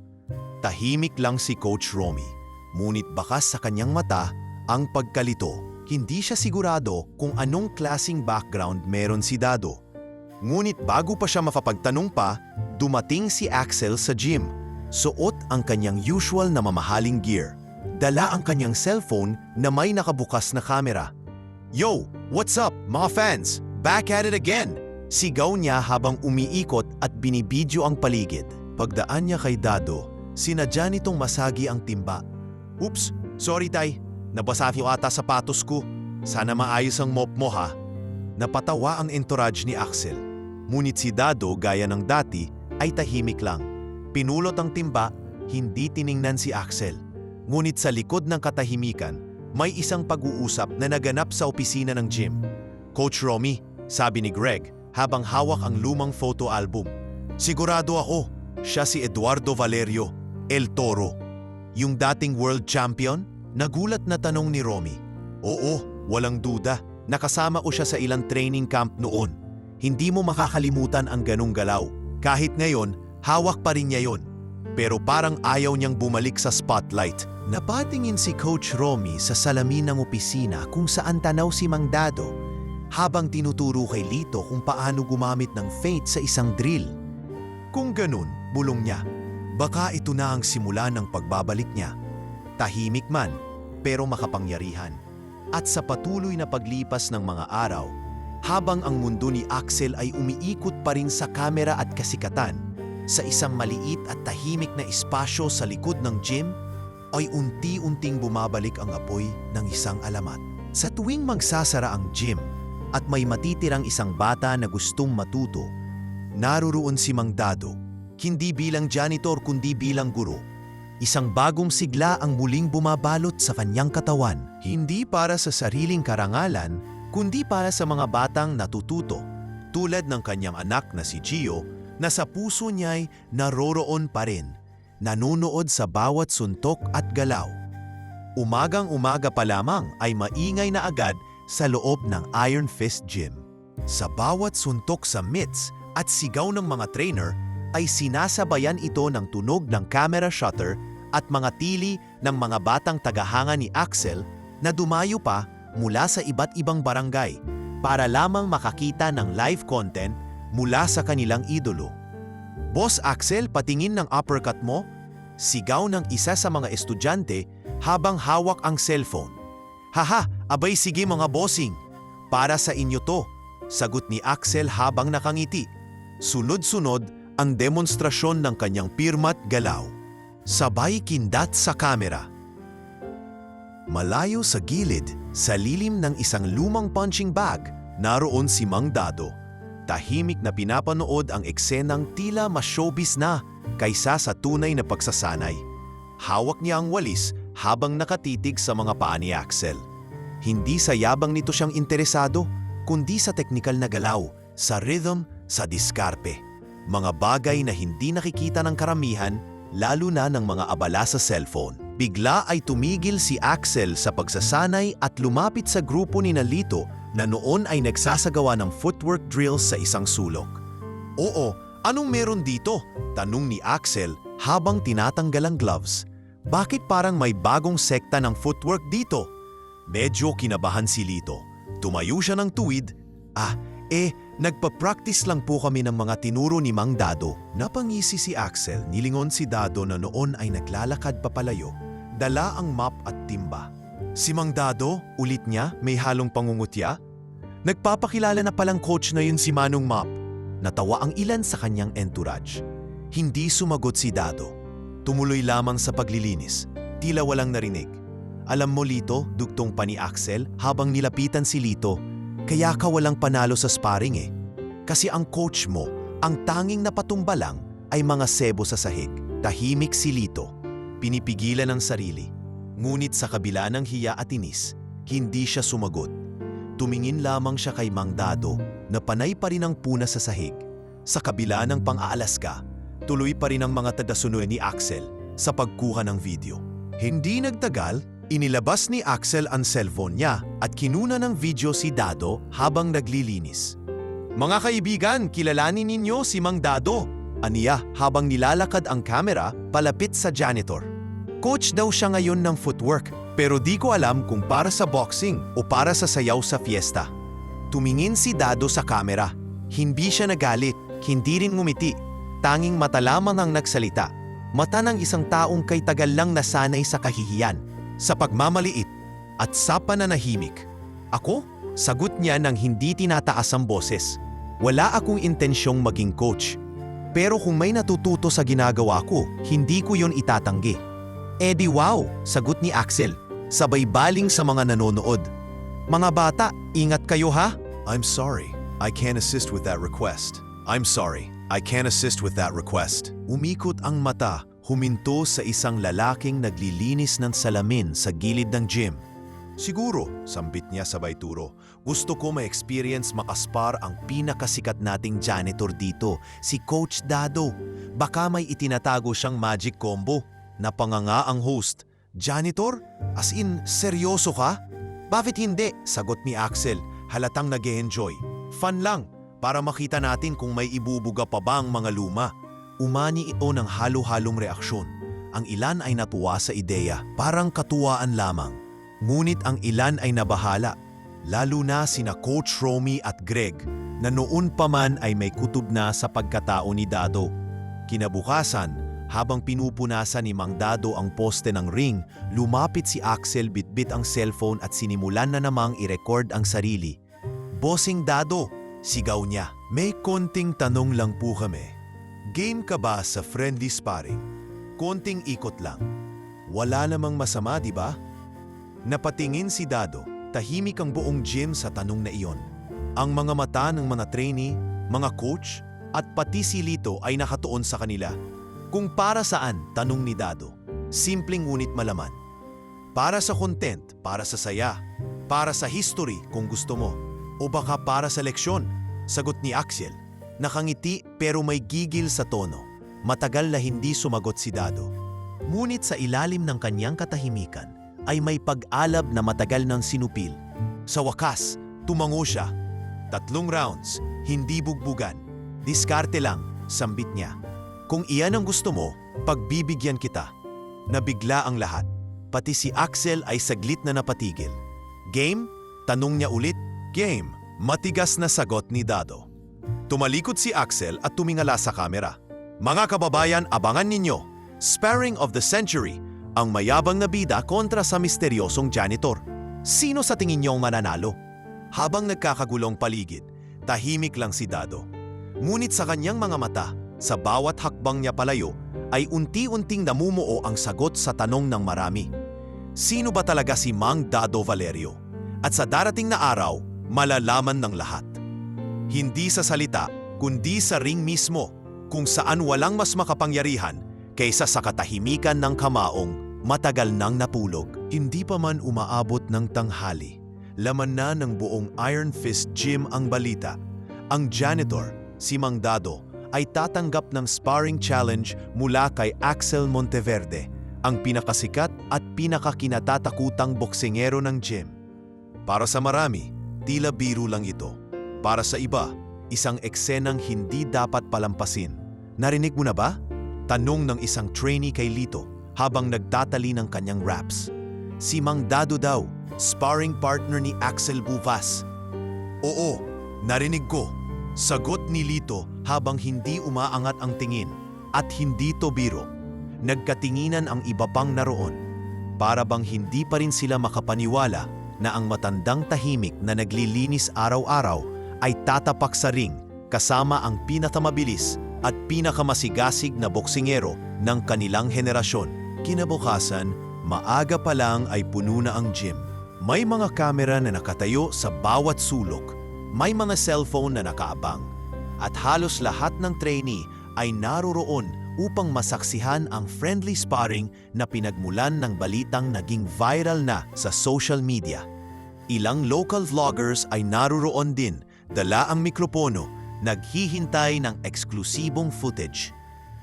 Tahimik lang si Coach Romy, ngunit bakas sa kanyang mata ang pagkalito. Hindi siya sigurado kung anong klasing background meron si Dado. Ngunit bago pa siya mapapagtanong pa, dumating si Axel sa gym. Suot ang kanyang usual na mamahaling gear. Dala ang kanyang cellphone na may nakabukas na kamera. Yo, what's up mga fans? Back at it again! Sigaw niya habang umiikot at binibidyo ang paligid. Pagdaan niya kay Dado, sinadya nitong masagi ang timba. Oops, sorry tay, nabasa yung ata sapatos ko. Sana maayos ang mop mo ha. Napatawa ang entourage ni Axel. Ngunit si Dado gaya ng dati ay tahimik lang. Pinulot ang timba, hindi tiningnan si Axel. Ngunit sa likod ng katahimikan, may isang pag-uusap na naganap sa opisina ng gym. Coach Romy, sabi ni Greg habang hawak ang lumang photo album. Sigurado ako, siya si Eduardo Valerio, El Toro. Yung dating world champion? Nagulat na tanong ni Romy. Oo, walang duda. Nakasama ko siya sa ilang training camp noon. Hindi mo makakalimutan ang ganung galaw. Kahit ngayon, hawak pa rin niya yon. Pero parang ayaw niyang bumalik sa spotlight. Napatingin si Coach Romy sa salamin ng opisina kung saan tanaw si Mang Dado habang tinuturo kay Lito kung paano gumamit ng feint sa isang drill. Kung ganun, bulong niya, baka ito na ang simula ng pagbabalik niya. Tahimik man, pero makapangyarihan. At sa patuloy na paglipas ng mga araw, habang ang mundo ni Axel ay umiikot pa rin sa kamera at kasikatan, sa isang maliit at tahimik na espasyo sa likod ng gym, ay unti-unting bumabalik ang apoy ng isang alamat. Sa tuwing magsasara ang gym at may matitirang isang bata na gustong matuto, naruroon si Mang Dado, hindi bilang janitor kundi bilang guro. Isang bagong sigla ang muling bumabalot sa kanyang katawan, hindi para sa sariling karangalan, kundi para sa mga batang natututo, tulad ng kanyang anak na si Gio, na sa puso niya'y naroroon pa rin, nanonood sa bawat suntok at galaw. Umagang-umaga pa lamang ay maingay na agad sa loob ng Iron Fist Gym. Sa bawat suntok sa mitts at sigaw ng mga trainer ay sinasabayan ito ng tunog ng camera shutter at mga tili ng mga batang tagahanga ni Axel na dumayo pa mula sa iba't ibang barangay para lamang makakita ng live content mula sa kanilang idolo. Boss Axel, patingin ng uppercut mo? Sigaw ng isa sa mga estudyante habang hawak ang cellphone. Haha, abay sige mga bossing. Para sa inyo to, sagot ni Axel habang nakangiti. Sunod-sunod ang demonstrasyon ng kanyang pirmat galaw. Sabay kindat sa kamera. Malayo sa gilid, sa lilim ng isang lumang punching bag, naroon si Mang Dado. Tahimik na pinapanood ang eksenang tila mas showbiz na kaysa sa tunay na pagsasanay. Hawak niya ang walis habang nakatitig sa mga paa ni Axel. Hindi sa yabang nito siyang interesado, kundi sa teknikal na galaw, sa rhythm, sa diskarpe. Mga bagay na hindi nakikita ng karamihan, lalo na ng mga abala sa cellphone. Bigla ay tumigil si Axel sa pagsasanay at lumapit sa grupo ni Lito na noon ay nagsasagawa ng footwork drills sa isang sulok. Oo, anong meron dito? Tanong ni Axel habang tinatanggal ang gloves. Bakit parang may bagong sekta ng footwork dito? Medyo kinabahan si Lito. Tumayo siya ng tuwid. Nagpa-practice lang po kami ng mga tinuro ni Mang Dado. Napangisi si Axel, nilingon si Dado na noon ay naglalakad papalayo. Dala ang map at timba. Si Mang Dado, ulit niya, may halong pangungutya? Nagpapakilala na palang coach na yun si Manong Mop. Natawa ang ilan sa kanyang entourage. Hindi sumagot si Dado. Tumuloy lamang sa paglilinis. Tila walang narinig. Alam mo Lito, dugtong pa ni Axel habang nilapitan si Lito. Kaya ka walang panalo sa sparring eh. Kasi ang coach mo, ang tanging napatumba lang ay mga sebo sa sahig. Tahimik si Lito. Pinipigilan ang sarili. Ngunit sa kabila ng hiya at inis, hindi siya sumagot. Tumingin lamang siya kay Mang Dado na panay pa rin ang puna sa sahig. Sa kabila ng pang-aalaska, tuloy pa rin ang mga tagasunod ni Axel sa pagkuha ng video. Hindi nagtagal, inilabas ni Axel ang cellphone niya at kinuna ng video si Dado habang naglilinis. Mga kaibigan, kilalanin ninyo si Mang Dado, aniya habang nilalakad ang kamera palapit sa janitor. Coach daw siya ngayon ng footwork pero di ko alam kung para sa boxing o para sa sayaw sa fiesta. Tumingin si Dado sa kamera. Hindi siya nagalit, hindi rin ngumiti. Tanging mata lamang ang nagsalita. Mata ng isang taong kay tagal lang nasanay sa kahihiyan, sa pagmamaliit at sa pananahimik. Ako? Sagot niya nang hindi tinataas ang boses. Wala akong intensyong maging coach. Pero kung may natututo sa ginagawa ko, hindi ko yon itatanggi. Di wow, sagot ni Axel, sabay baling sa mga nanonood. Mga bata, ingat kayo ha? I'm sorry, I can't assist with that request. I'm sorry, I can't assist with that request. Umikot ang mata, huminto sa isang lalaking naglilinis ng salamin sa gilid ng gym. Siguro, sambit niya sabay turo, gusto ko ma-experience makaspar ang pinakasikat nating janitor dito, si Coach Dado. Baka may itinatago siyang magic combo. Napanganga ang host. Janitor? As in, seryoso ka? Bakit hindi? Sagot ni Axel, halatang nag-e-enjoy. Fun lang, para makita natin kung may ibubuga pa ba ang mga luma. Umani ito ng halo-halong reaksyon. Ang ilan ay natuwa sa ideya, parang katuwaan lamang. Ngunit ang ilan ay nabahala, lalo na sina Coach Romy at Greg, na noon pa man ay may kutob na sa pagkatao ni Dado. Kinabukasan, habang pinupunasan ni Mang Dado ang poste ng ring, lumapit si Axel bitbit ang cellphone at sinimulan na namang i-record ang sarili. Bossing Dado, sigaw niya. May konting tanong lang po kami. Game ka ba sa friendly sparring? Konting ikot lang. Wala namang masama, di ba? Napatingin si Dado, tahimik ang buong gym sa tanong na iyon. Ang mga mata ng mga trainee, mga coach, at pati si Lito ay nakatuon sa kanila. Kung para saan, tanong ni Dado. Simpleng ngunit malaman. Para sa content, para sa saya, para sa history kung gusto mo, o baka para sa leksyon, sagot ni Axel. Nakangiti pero may gigil sa tono. Matagal na hindi sumagot si Dado. Ngunit sa ilalim ng kanyang katahimikan, ay may pag-alab na matagal ng sinupil. Sa wakas, tumango siya. 3 rounds, hindi bugbugan. Diskarte lang, sambit niya. Kung iyan ang gusto mo, pagbibigyan kita. Nabigla ang lahat. Pati si Axel ay saglit na napatigil. Game? Tanong niya ulit. Game. Matigas na sagot ni Dado. Tumalikod si Axel at tumingala sa kamera. Mga kababayan, abangan ninyo. Sparring of the Century. Ang mayabang na bida kontra sa misteryosong janitor. Sino sa tingin niyo ang mananalo? Habang nagkakagulong paligid, tahimik lang si Dado. Ngunit sa kanyang mga mata, sa bawat hakbang niya palayo, ay unti-unting namumuo ang sagot sa tanong ng marami. Sino ba talaga si Mang Dado Valerio? At sa darating na araw, malalaman ng lahat. Hindi sa salita, kundi sa ring mismo, kung saan walang mas makapangyarihan kaysa sa katahimikan ng kamaong matagal nang napulog. Hindi pa man umaabot ng tanghali, laman na ng buong Iron Fist Gym ang balita. Ang janitor, si Mang Dado, ay tatanggap ng sparring challenge mula kay Axel Monteverde, ang pinakasikat at pinakakinatatakutang boksingero ng gym. Para sa marami, Tila biro lang ito. Para sa iba, isang eksenang hindi dapat palampasin. Narinig mo na ba? Tanong ng isang trainee kay Lito habang nagtatali ng kanyang raps. Si Mang Dado daw, sparring partner ni Axel Buvas. Oo, narinig ko. Sagot ni Lito habang hindi umaangat ang tingin. At hindi to biro. Nagkatinginan ang iba pang naroon. Para bang hindi pa rin sila makapaniwala na ang matandang tahimik na naglilinis araw-araw ay tatapak sa ring kasama ang pinakamabilis at pinakamasigasig na boksingero ng kanilang henerasyon. Kinabukasan, maaga pa lang ay puno na ang gym. May mga kamera na nakatayo sa bawat sulok. May mga cellphone na nakaabang. At halos lahat ng trainee ay naroroon upang masaksihan ang friendly sparring na pinagmulan ng balitang naging viral na sa social media. Ilang local vloggers ay naroroon din, dala ang mikropono, naghihintay ng eksklusibong footage.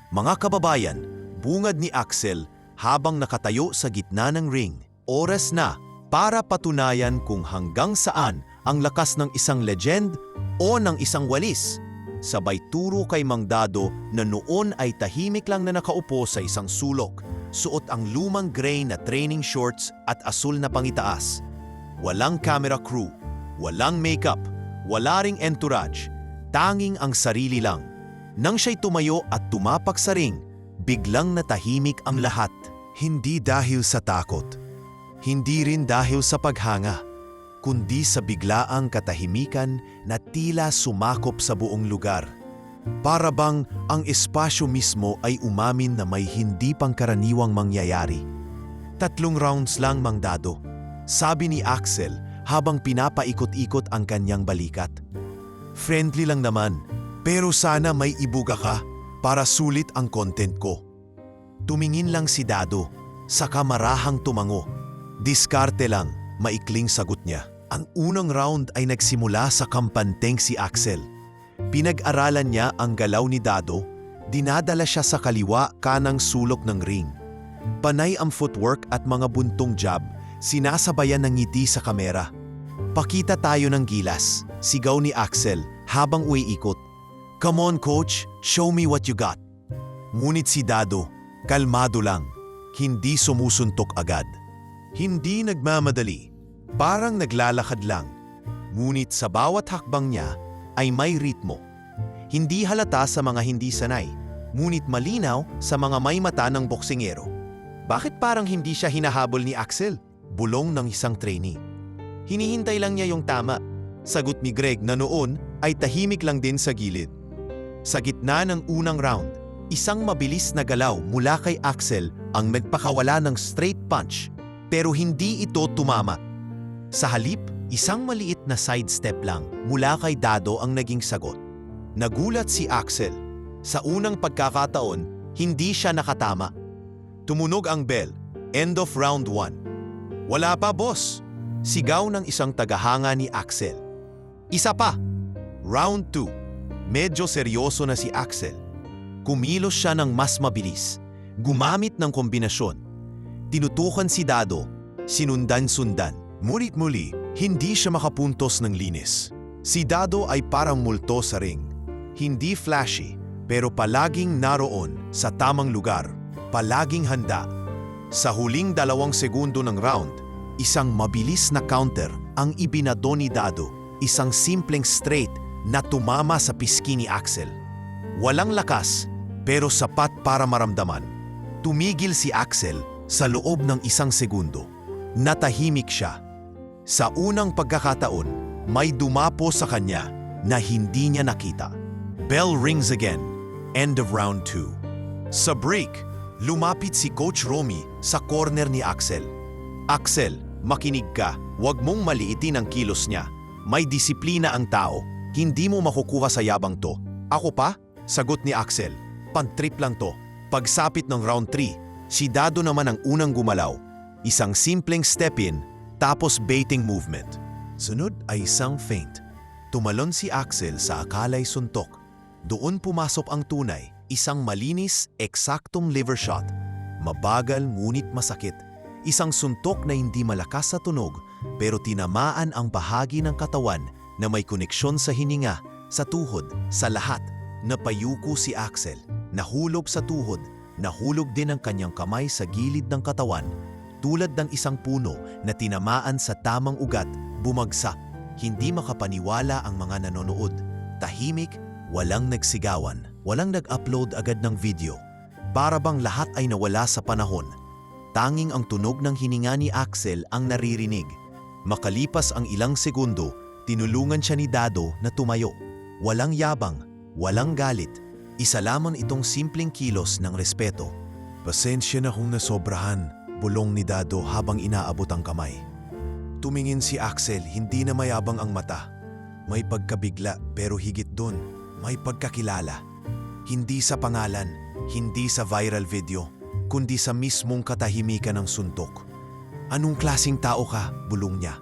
Mga kababayan, bungad ni Axel habang nakatayo sa gitna ng ring. Oras na para patunayan kung hanggang saan ang lakas ng isang legend o ng isang walis. Sabay turo kay Mang Dado na noon ay tahimik lang na nakaupo sa isang sulok, suot ang lumang gray na training shorts at asul na pangitaas. Walang camera crew, walang makeup, wala ring entourage, tanging ang sarili lang. Nang siya'y tumayo at tumapak sa ring, biglang natahimik ang lahat. Hindi dahil sa takot, hindi rin dahil sa paghanga, kundi sa biglaang katahimikan na tila sumakop sa buong lugar. Para bang ang espasyo mismo ay umamin na may hindi pangkaraniwang mangyayari. 3 rounds lang, Mang Dado, sabi ni Axel habang pinapaikot-ikot ang kanyang balikat. Friendly lang naman, pero sana may ibuga ka para sulit ang content ko. Tumingin lang si Dado, saka marahang tumango. Diskarte lang, maikling sagot niya. Ang unang round ay nagsimula sa kampanteng si Axel. Pinag-aralan niya ang galaw ni Dado, dinadala siya sa kaliwa kanang sulok ng ring. Panay ang footwork at mga buntong jab, sinasabayan ng ngiti sa kamera. Pakita tayo ng gilas, sigaw ni Axel habang uiikot. Come on coach, show me what you got. Ngunit si Dado, kalmado lang, hindi sumusuntok agad. Hindi nagmamadali, parang naglalakad lang. Ngunit sa bawat hakbang niya ay may ritmo. Hindi halata sa mga hindi sanay, ngunit malinaw sa mga may mata ng boksingero. Bakit parang hindi siya hinahabol ni Axel? Bulong ng isang trainee. Hinihintay lang niya yung tama. Sagot ni Greg na noon ay tahimik lang din sa gilid. Sa gitna ng unang round, isang mabilis na galaw mula kay Axel ang nagpakawala ng straight punch, pero hindi ito tumama. Sa halip, isang maliit na sidestep lang mula kay Dado ang naging sagot. Nagulat si Axel. Sa unang pagkakataon, hindi siya nakatama. Tumunog ang bell. End of round 1. Wala pa, boss. Sigaw ng isang tagahanga ni Axel. Isa pa. Round 2. Medyo seryoso na si Axel. Kumilos siya ng mas mabilis. Gumamit ng kombinasyon. Tinutukan si Dado. Sinundan-sundan. Ngunit muli, hindi siya makapuntos ng linis. Si Dado ay parang multo sa ring. Hindi flashy, pero palaging naroon sa tamang lugar. Palaging handa. Sa huling 2 segundo ng round, isang mabilis na counter ang ibinado ni Dado. Isang simpleng straight na tumama sa pisngi ni Axel. Walang lakas, pero sapat para maramdaman. Tumigil si Axel sa loob ng 1 segundo. Natahimik siya. Sa unang pagkakataon, may dumapo sa kanya na hindi niya nakita. Bell rings again. End of round 2. Sa break, lumapit si Coach Romy sa corner ni Axel. Axel, makinig ka. Huwag mong maliitin ang kilos niya. May disiplina ang tao. Hindi mo makukuha sa yabang to. Ako pa? Sagot ni Axel. Pang-trip lang to. Pagsapit ng round 3, si Dado naman ang unang gumalaw. Isang simpleng step-in, tapos baiting movement. Sunod ay isang feint. Tumalon si Axel sa akalay suntok. Doon pumasok ang tunay, isang malinis, eksaktong liver shot. Mabagal ngunit masakit. Isang suntok na hindi malakas sa tunog, pero tinamaan ang bahagi ng katawan na may koneksyon sa hininga, sa tuhod, sa lahat. Napayuko si Axel, nahulog sa tuhod, nahulog din ang kanyang kamay sa gilid ng katawan. Tulad ng isang puno na tinamaan sa tamang ugat, bumagsak. Hindi makapaniwala ang mga nanonood. Tahimik, walang nagsigawan, walang nag-upload agad ng video. Para bang lahat ay nawala sa panahon. Tanging ang tunog ng hininga ni Axel ang naririnig. Makalipas ang ilang segundo, tinulungan siya ni Dado na tumayo. Walang yabang, walang galit. Isa lamang itong simpleng kilos ng respeto. Pasensya na kung nasobrahan, bulong ni Dado habang inaabot ang kamay. Tumingin si Axel, hindi na mayabang ang mata. May pagkabigla pero higit dun, may pagkakilala. Hindi sa pangalan, hindi sa viral video, kundi sa mismong katahimikan ng suntok. Anong klasing tao ka? Bulong niya.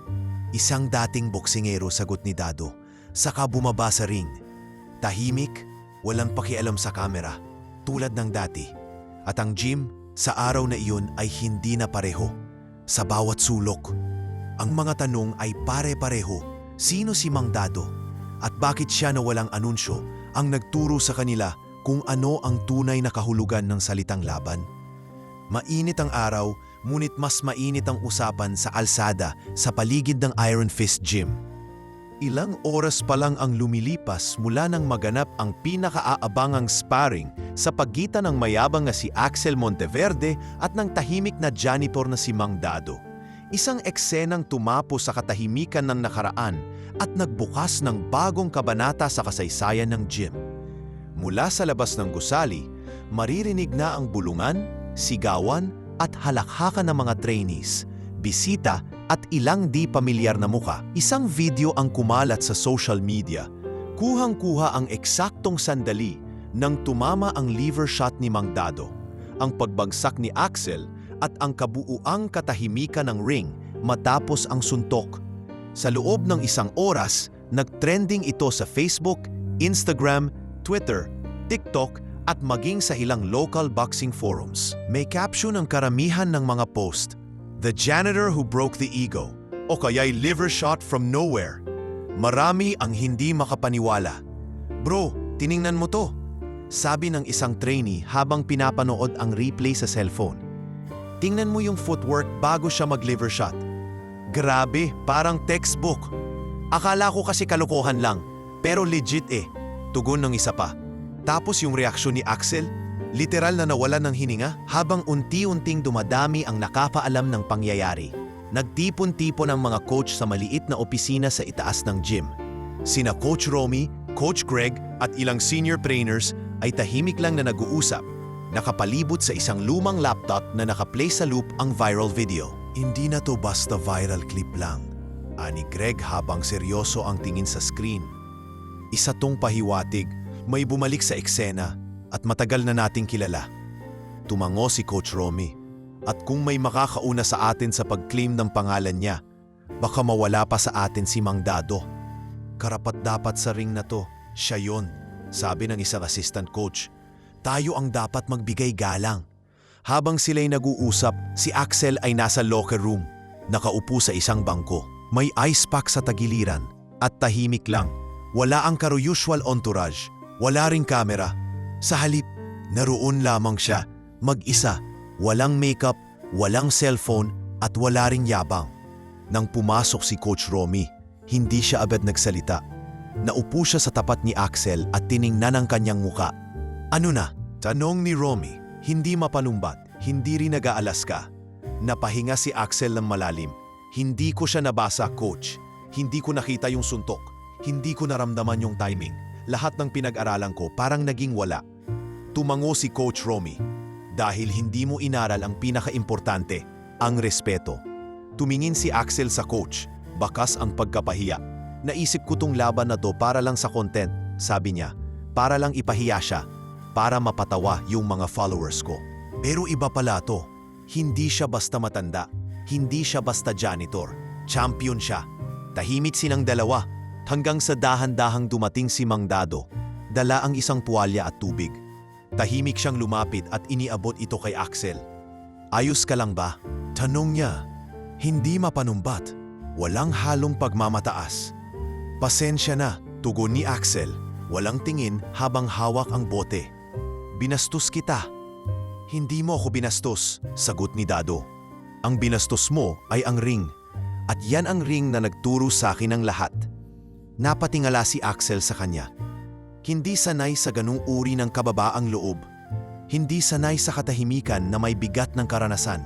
Isang dating boksingero, sagot ni Dado. Saka bumaba sa ring. Tahimik, walang pakialam sa kamera, tulad ng dati. At ang gym, sa araw na iyon ay hindi na pareho. Sa bawat sulok, ang mga tanong ay pare-pareho. Sino si Mang Dado? At bakit siya na walang anunsyo ang nagturo sa kanila kung ano ang tunay na kahulugan ng salitang laban? Mainit ang araw, ngunit mas mainit ang usapan sa alsada sa paligid ng Iron Fist Gym. Ilang oras pa lang ang lumilipas mula nang maganap ang pinakaabangang sparring sa pagitan ng mayabang na si Axel Monteverde at ng tahimik na janitor na si Mang Dado. Isang eksenang tumapo sa katahimikan ng nakaraan at nagbukas ng bagong kabanata sa kasaysayan ng gym. Mula sa labas ng gusali, maririnig na ang bulungan, sigawan at halakhakan ng mga trainees, bisita at ilang di pamilyar na muka. Isang video ang kumalat sa social media. Kuhang-kuha ang eksaktong sandali nang tumama ang liver shot ni Mang Dado, ang pagbagsak ni Axel at ang kabuuang katahimikan ng ring matapos ang suntok. Sa loob ng isang oras, nagtrending ito sa Facebook, Instagram, Twitter, TikTok at maging sa ilang local boxing forums. May caption ang karamihan ng mga post, "The janitor who broke the ego," o kaya'y "liver shot from nowhere." Marami ang hindi makapaniwala. "Bro, tiningnan mo to," sabi ng isang trainee habang pinapanood ang replay sa cellphone. "Tingnan mo yung footwork bago siya mag-liver shot. Grabe, parang textbook. Akala ko kasi kalokohan lang, pero legit eh," tugon ng isa pa. Tapos yung reaksyon ni Axel, literal na nawalan ng hininga habang unti-unting dumadami ang nakapaalam ng pangyayari. Nagtipon-tipon ang mga coach sa maliit na opisina sa itaas ng gym. Sina Coach Romy, Coach Greg at ilang senior trainers ay tahimik lang na nag-uusap, nakapalibot sa isang lumang laptop na nakaplay sa loop ang viral video. "Hindi na to basta viral clip lang," ani Greg habang seryoso ang tingin sa screen. "Isa tong pahiwatig, may bumalik sa eksena at matagal na nating kilala." Tumango si Coach Romy. "At kung may makakauna sa atin sa pag-claim ng pangalan niya, baka mawala pa sa atin si Mang Dado. Karapat-dapat sa ring na to, siya yon," sabi ng isang assistant coach. "Tayo ang dapat magbigay galang." Habang sila'y nag-uusap, si Axel ay nasa locker room, nakaupo sa isang bangko. May ice pack sa tagiliran at tahimik lang. Wala ang usual entourage. Wala ring kamera. Sa halip, naroon lamang siya, mag-isa, walang makeup, walang cellphone at wala ring yabang. Nang pumasok si Coach Romy, hindi siya agad nagsalita. Naupo siya sa tapat ni Axel at tiningnan ang kanyang muka. "Ano na?" tanong ni Romy. Hindi mapalumbat, hindi rin nag-aalaska. Napahinga si Axel ng malalim. "Hindi ko siya nabasa, Coach. Hindi ko nakita yung suntok. Hindi ko naramdaman yung timing. Lahat ng pinag-aralan ko parang naging wala." Tumango si Coach Romy. "Dahil hindi mo inaral ang pinaka-importante, ang respeto." Tumingin si Axel sa coach, bakas ang pagkapahiya. "Naisip ko tong laban na to para lang sa content," sabi niya. "Para lang ipahiya siya, para mapatawa yung mga followers ko. Pero iba pala to. Hindi siya basta matanda, hindi siya basta janitor. Champion siya." Tahimik silang dalawa, hanggang sa dahan-dahang dumating si Mang Dado. Dala ang isang tuwalya at tubig. Tahimik siyang lumapit at iniabot ito kay Axel. "Ayos ka lang ba?" tanong niya. Hindi mapanumbat. walang halong pagmamataas. Pasensya na, tugon ni Axel, walang tingin habang hawak ang bote. Binastos kita. Hindi mo ako binastos, sagot ni Dado. Ang binastos mo ay ang ring. At yan ang ring na nagturo sa akin ng lahat. Napatingala si Axel sa kanya. Hindi sanay sa ganung uri ng kababaang loob. Hindi sanay sa katahimikan na may bigat ng karanasan.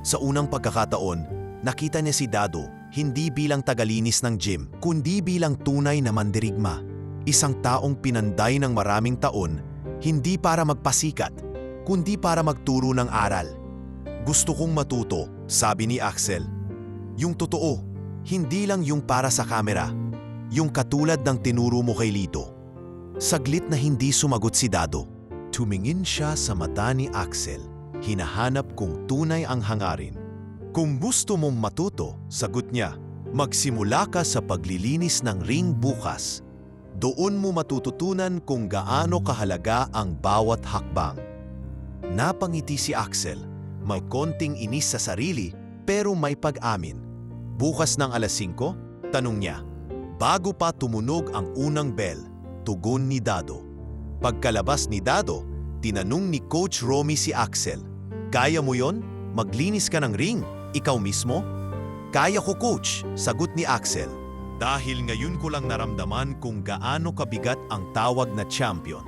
Sa unang pagkakataon, nakita niya si Dado hindi bilang tagalinis ng gym, kundi bilang tunay na mandirigma. Isang taong pinanday ng maraming taon, hindi para magpasikat, kundi para magturo ng aral. Gusto kong matuto, sabi ni Axel. Yung totoo, hindi lang yung para sa kamera, yung katulad ng tinuro mo kay Lito. Saglit na hindi sumagot si Dado. Tumingin siya sa mata ni Axel, hinahanap kung tunay ang hangarin. Kung gusto mong matuto, sagot niya, magsimula ka sa paglilinis ng ring bukas. Doon mo matututunan kung gaano kahalaga ang bawat hakbang. Napangiti si Axel, may konting inis sa sarili pero may pag-amin. Bukas ng alas 5, tanong niya. Bago pa tumunog ang unang bell, tugon ni Dado. Pagkalabas ni Dado, tinanong ni Coach Romy si Axel, kaya mo yon? Maglinis ka ng ring? Ikaw mismo? Kaya ko, Coach, sagot ni Axel. Dahil ngayon ko lang naramdaman kung gaano kabigat ang tawag na champion.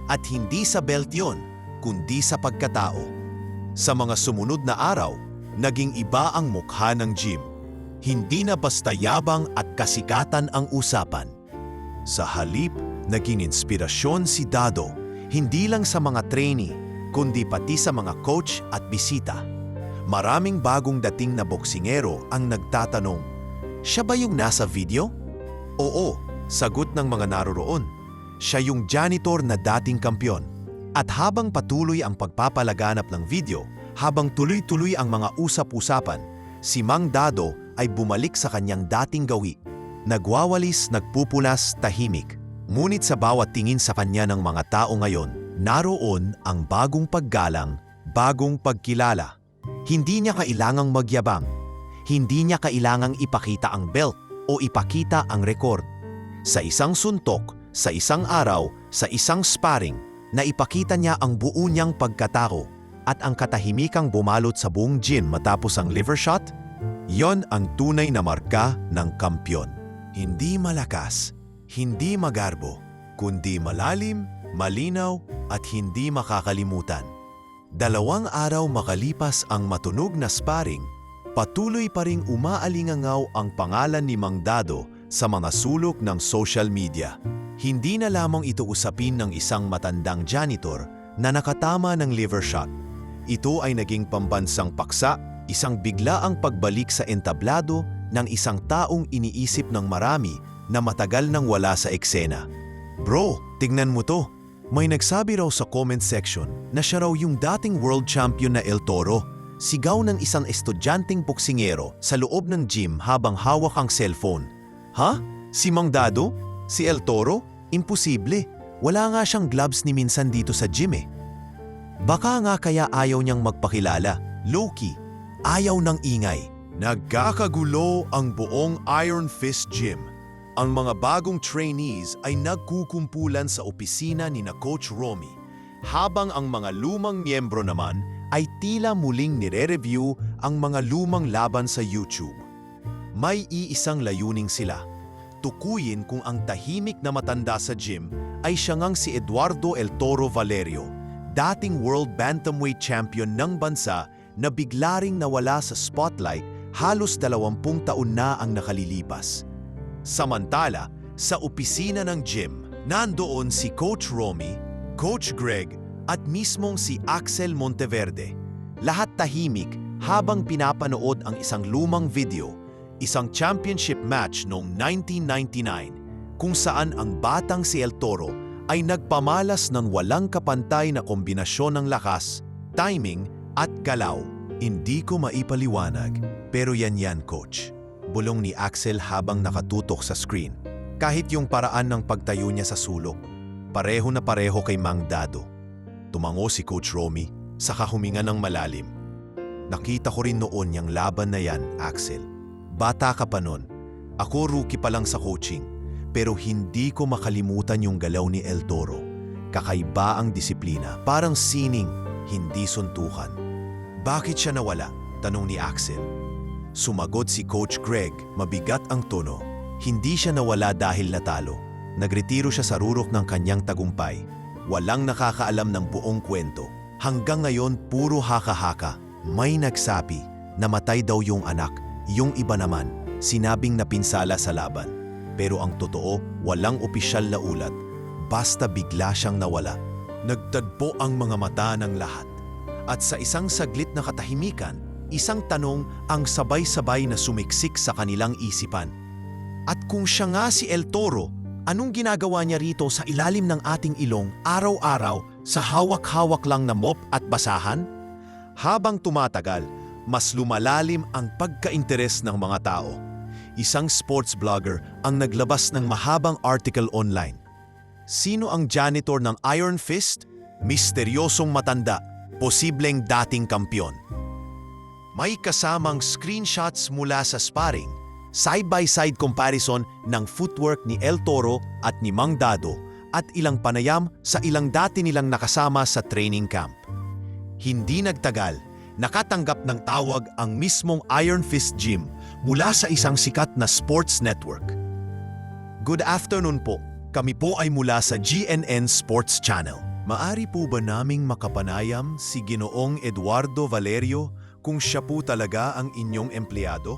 At hindi sa belt yon, kundi sa pagkatao. Sa mga sumunod na araw, naging iba ang mukha ng gym. Hindi na basta yabang at kasikatan ang usapan. Sa halip, naging inspirasyon si Dado, hindi lang sa mga trainee, kundi pati sa mga coach at bisita. Maraming bagong dating na boksingero ang nagtatanong, siya ba yung nasa video? Oo, sagot ng mga naroroon. Siya yung janitor na dating kampyon. At habang patuloy ang pagpapalaganap ng video, habang tuloy-tuloy ang mga usap-usapan, si Mang Dado ay bumalik sa kanyang dating gawi. Nagwawalis, nagpupulas, tahimik. Ngunit sa bawat tingin sa kanya ng mga tao ngayon, naroon ang bagong paggalang, bagong pagkilala. Hindi niya kailangang magyabang. Hindi niya kailangang ipakita ang belt o ipakita ang record. Sa isang suntok, sa isang araw, sa isang sparring, na ipakita niya ang buo niyang pagkatao at ang katahimikang bumalot sa buong gym matapos ang liver shot, yon ang tunay na marka ng kampyon. Hindi malakas, hindi magarbo, kundi malalim, malinaw at hindi makakalimutan. 2 araw makalipas ang matunog na sparring, patuloy pa ring umaalingangaw ang pangalan ni Mang Dado sa mga sulok ng social media. Hindi na lamang ito usapin ng isang matandang janitor na nakatama ng liver shot. Ito ay naging pambansang paksa, isang biglaang pagbalik sa entablado ng isang taong iniisip ng marami na matagal nang wala sa eksena. Bro, tignan mo to. May nagsabi raw sa comment section na siya raw yung dating world champion na El Toro. Sigaw ng isang estudyanteng boksingero sa loob ng gym habang hawak ang cellphone. Ha? Si Mang Dado? Si El Toro? Imposible. Wala nga siyang gloves ni minsan dito sa gym eh. Baka nga kaya ayaw niyang magpakilala. Low-key. Ayaw ng ingay. Nagkakagulo ang buong Iron Fist Gym. Ang mga bagong trainees ay nagkukumpulan sa opisina ni na Coach Romy, habang ang mga lumang miyembro naman ay tila muling nire-review ang mga lumang laban sa YouTube. May iisang layuning sila, tukuyin kung ang tahimik na matanda sa gym ay siya ngang si Eduardo El Toro Valerio, dating World Bantamweight Champion ng bansa na bigla ring nawala sa spotlight halos 20 taon na ang nakalilipas. Samantala, sa opisina ng gym, nandoon si Coach Romy, Coach Greg at mismong si Axel Monteverde. Lahat tahimik habang pinapanood ang isang lumang video, isang championship match noong 1999 kung saan ang batang si El Toro ay nagpamalas ng walang kapantay na kombinasyon ng lakas, timing at galaw. Hindi ko maipaliwanag, pero yan, Coach. Bulong ni Axel habang nakatutok sa screen. Kahit yung paraan ng pagtayo niya sa sulok, pareho na pareho kay Mang Dado. Tumango si Coach Romy, saka huminga ng malalim. Nakita ko rin noon yung laban na yan, Axel. Bata ka pa nun. Ako rookie pa lang sa coaching. Pero hindi ko makalimutan yung galaw ni El Toro. Kakaiba ang disiplina, parang sining, hindi suntukan. Bakit siya nawala? Tanong ni Axel. Sumagot si Coach Greg, mabigat ang tono. Hindi siya nawala dahil natalo. Nagretiro siya sa rurok ng kanyang tagumpay. Walang nakakaalam ng buong kwento. Hanggang ngayon, puro haka-haka. May nagsabi, namatay daw yung anak. Yung iba naman, sinabing napinsala sa laban. Pero ang totoo, walang opisyal na ulat. Basta bigla siyang nawala. Nagtadpo ang mga mata ng lahat. At sa isang saglit na katahimikan, isang tanong ang sabay-sabay na sumiksik sa kanilang isipan. At kung siya nga si El Toro, anong ginagawa niya rito sa ilalim ng ating ilong araw-araw sa hawak-hawak lang na mop at basahan? Habang tumatagal, mas lumalalim ang pagka-interes ng mga tao. Isang sports blogger ang naglabas ng mahabang article online. Sino ang janitor ng Iron Fist? Misteryosong matanda, posibleng dating kampyon. May kasamang screenshots mula sa sparring, side-by-side comparison ng footwork ni El Toro at ni Mang Dado at ilang panayam sa ilang dati nilang nakasama sa training camp. Hindi nagtagal, nakatanggap ng tawag ang mismong Iron Fist Gym mula sa isang sikat na sports network. Good afternoon po. Kami po ay mula sa GNN Sports Channel. Maari po ba naming makapanayam si Ginoong Eduardo Valerio kung siya po talaga ang inyong empleyado?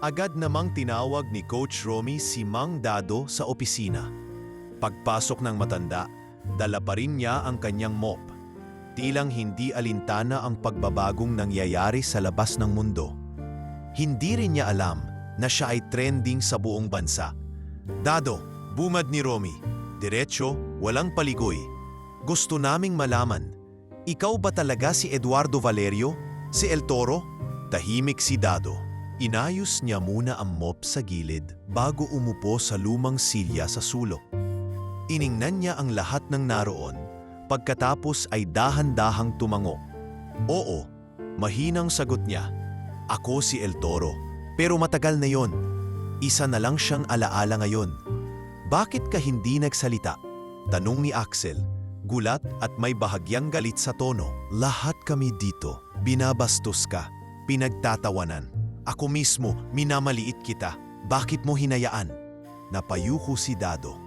Agad namang tinawag ni Coach Romy si Mang Dado sa opisina. Pagpasok ng matanda, dala pa rin niya ang kanyang mop. Tilang hindi alintana ang pagbabagong nangyayari sa labas ng mundo. Hindi rin niya alam na siya ay trending sa buong bansa. Dado, bumad ni Romy. Diretso, walang paligoy. Gusto naming malaman, ikaw ba talaga si Eduardo Valerio? Si El Toro? Tahimik si Dado. Inayos niya muna ang mop sa gilid bago umupo sa lumang silya sa sulok. Iningnan niya ang lahat ng naroon, pagkatapos ay dahan-dahang tumango. Oo, mahinang sagot niya. Ako si El Toro, pero matagal na yon. Isa na lang siyang alaala ngayon. Bakit ka hindi nagsalita? Tanong ni Axel, gulat at may bahagyang galit sa tono. Lahat kami dito, binabastos ka, pinagtatawanan. Ako mismo, minamaliit kita. Bakit mo hinayaan? Napayuko si Dado.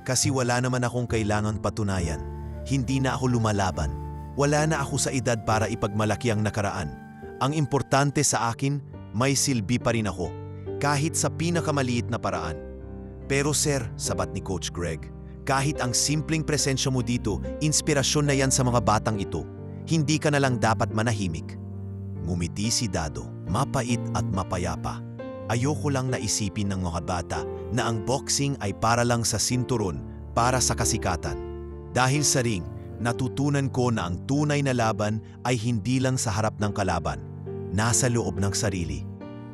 Kasi wala naman akong kailangan patunayan. Hindi na ako lumalaban. Wala na ako sa edad para ipagmalaki ang nakaraan. Ang importante sa akin, may silbi pa rin ako, kahit sa pinakamaliit na paraan. Pero sir, sabat ni Coach Greg, kahit ang simpleng presensya mo dito, inspirasyon na yan sa mga batang ito. Hindi ka na lang dapat manahimik. Ngumiti si Dado, mapait at mapayapa. Ayoko lang naisipin ng mga bata na ang boxing ay para lang sa sinturon, para sa kasikatan. Dahil sa ring, natutunan ko na ang tunay na laban ay hindi lang sa harap ng kalaban, nasa loob ng sarili.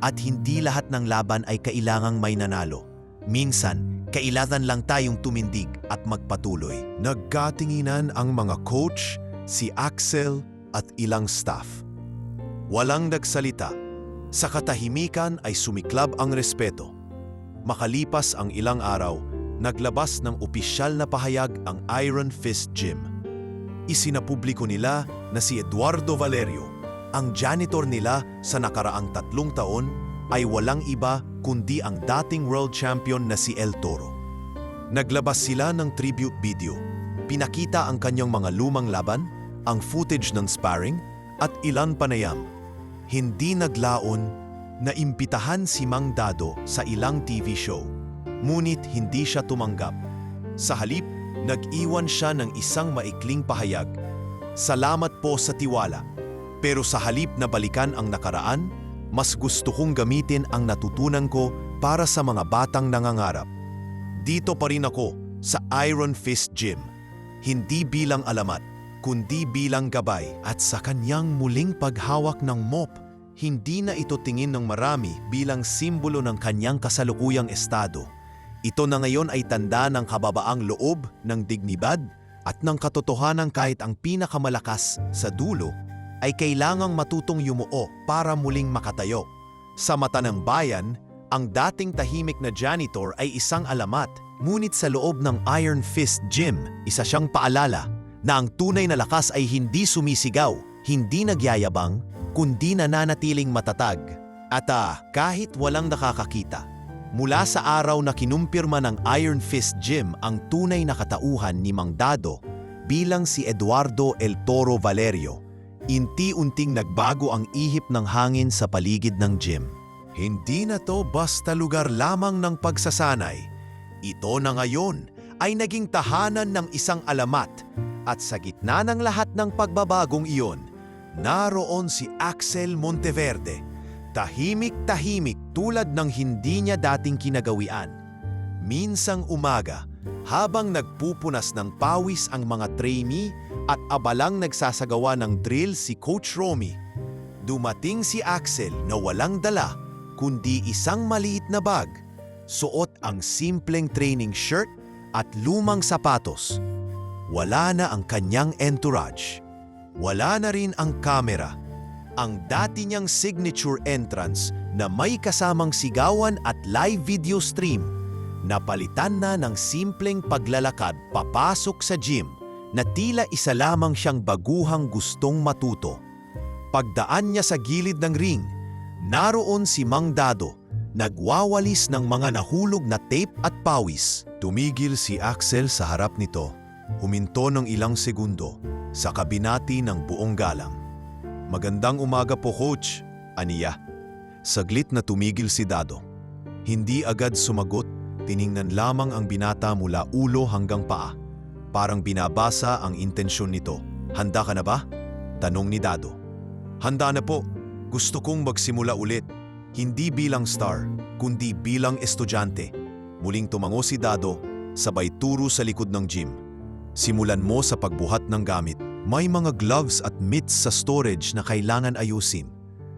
At hindi lahat ng laban ay kailangang may nanalo. Minsan, kailangan lang tayong tumindig at magpatuloy. Nagkatinginan ang mga coach, si Axel at ilang staff. Walang nagsalita. Sa katahimikan ay sumiklab ang respeto. Makalipas ang ilang araw, naglabas ng opisyal na pahayag ang Iron Fist Gym. Isinapubliko nila na si Eduardo Valerio, ang janitor nila sa nakaraang 3 taon, ay walang iba kundi ang dating world champion na si El Toro. Naglabas sila ng tribute video. Pinakita ang kanyang mga lumang laban, ang footage ng sparring, at ilan panayam. Hindi naglaon na imbitahan si Mang Dado sa ilang TV show. Ngunit hindi siya tumanggap. Sa halip, nag-iwan siya ng isang maikling pahayag. Salamat po sa tiwala. Pero sa halip na balikan ang nakaraan, mas gusto kong gamitin ang natutunan ko para sa mga batang nangangarap. Dito pa rin ako sa Iron Fist Gym. Hindi bilang alamat, kundi bilang gabay. At sa kanyang muling paghawak ng mop, hindi na ito tingin ng marami bilang simbolo ng kanyang kasalukuyang estado. Ito na ngayon ay tanda ng kababaang loob, ng dignidad, at ng katotohanan kahit ang pinakamalakas sa dulo ay kailangang matutong yumuo para muling makatayo. Sa mata ng bayan, ang dating tahimik na janitor ay isang alamat, ngunit sa loob ng Iron Fist Gym, isa siyang paalala na ang tunay na lakas ay hindi sumisigaw, hindi nagyayabang, kundi nananatiling matatag. At kahit walang nakakakita, mula sa araw na kinumpirma ng Iron Fist Gym ang tunay na katauhan ni Mang Dado bilang si Eduardo El Toro Valerio, unti-unting nagbago ang ihip ng hangin sa paligid ng gym. Hindi na to basta lugar lamang ng pagsasanay. Ito na ngayon ay naging tahanan ng isang alamat, at sa gitna ng lahat ng pagbabagong iyon, naroon si Axel Monteverde, tahimik-tahimik tulad ng hindi niya dating kinagawian. Minsang umaga, habang nagpupunas ng pawis ang mga trainee at abalang nagsasagawa ng drill si Coach Romy, dumating si Axel na walang dala kundi isang maliit na bag, suot ang simpleng training shirt at lumang sapatos. Wala na ang kanyang entourage. Wala na rin ang kamera. Ang dati niyang signature entrance na may kasamang sigawan at live video stream, napalitan na ng simpleng paglalakad papasok sa gym na tila isa lamang siyang baguhang gustong matuto. Pagdaan niya sa gilid ng ring, naroon si Mang Dado, nagwawalis ng mga nahulog na tape at pawis. Tumigil si Axel sa harap nito, huminto ng ilang segundo, sa kabinati ng buong galang. "Magandang umaga po, Coach," aniya. Saglit na tumigil si Dado. Hindi agad sumagot, tiningnan lamang ang binata mula ulo hanggang paa. Parang binabasa ang intensyon nito. "Handa ka na ba?" tanong ni Dado. "Handa na po. Gusto kong magsimula ulit. Hindi bilang star, kundi bilang estudyante." Muling tumango si Dado, sabay turo sa likod ng gym. "Simulan mo sa pagbuhat ng gamit. May mga gloves at mitts sa storage na kailangan ayusin.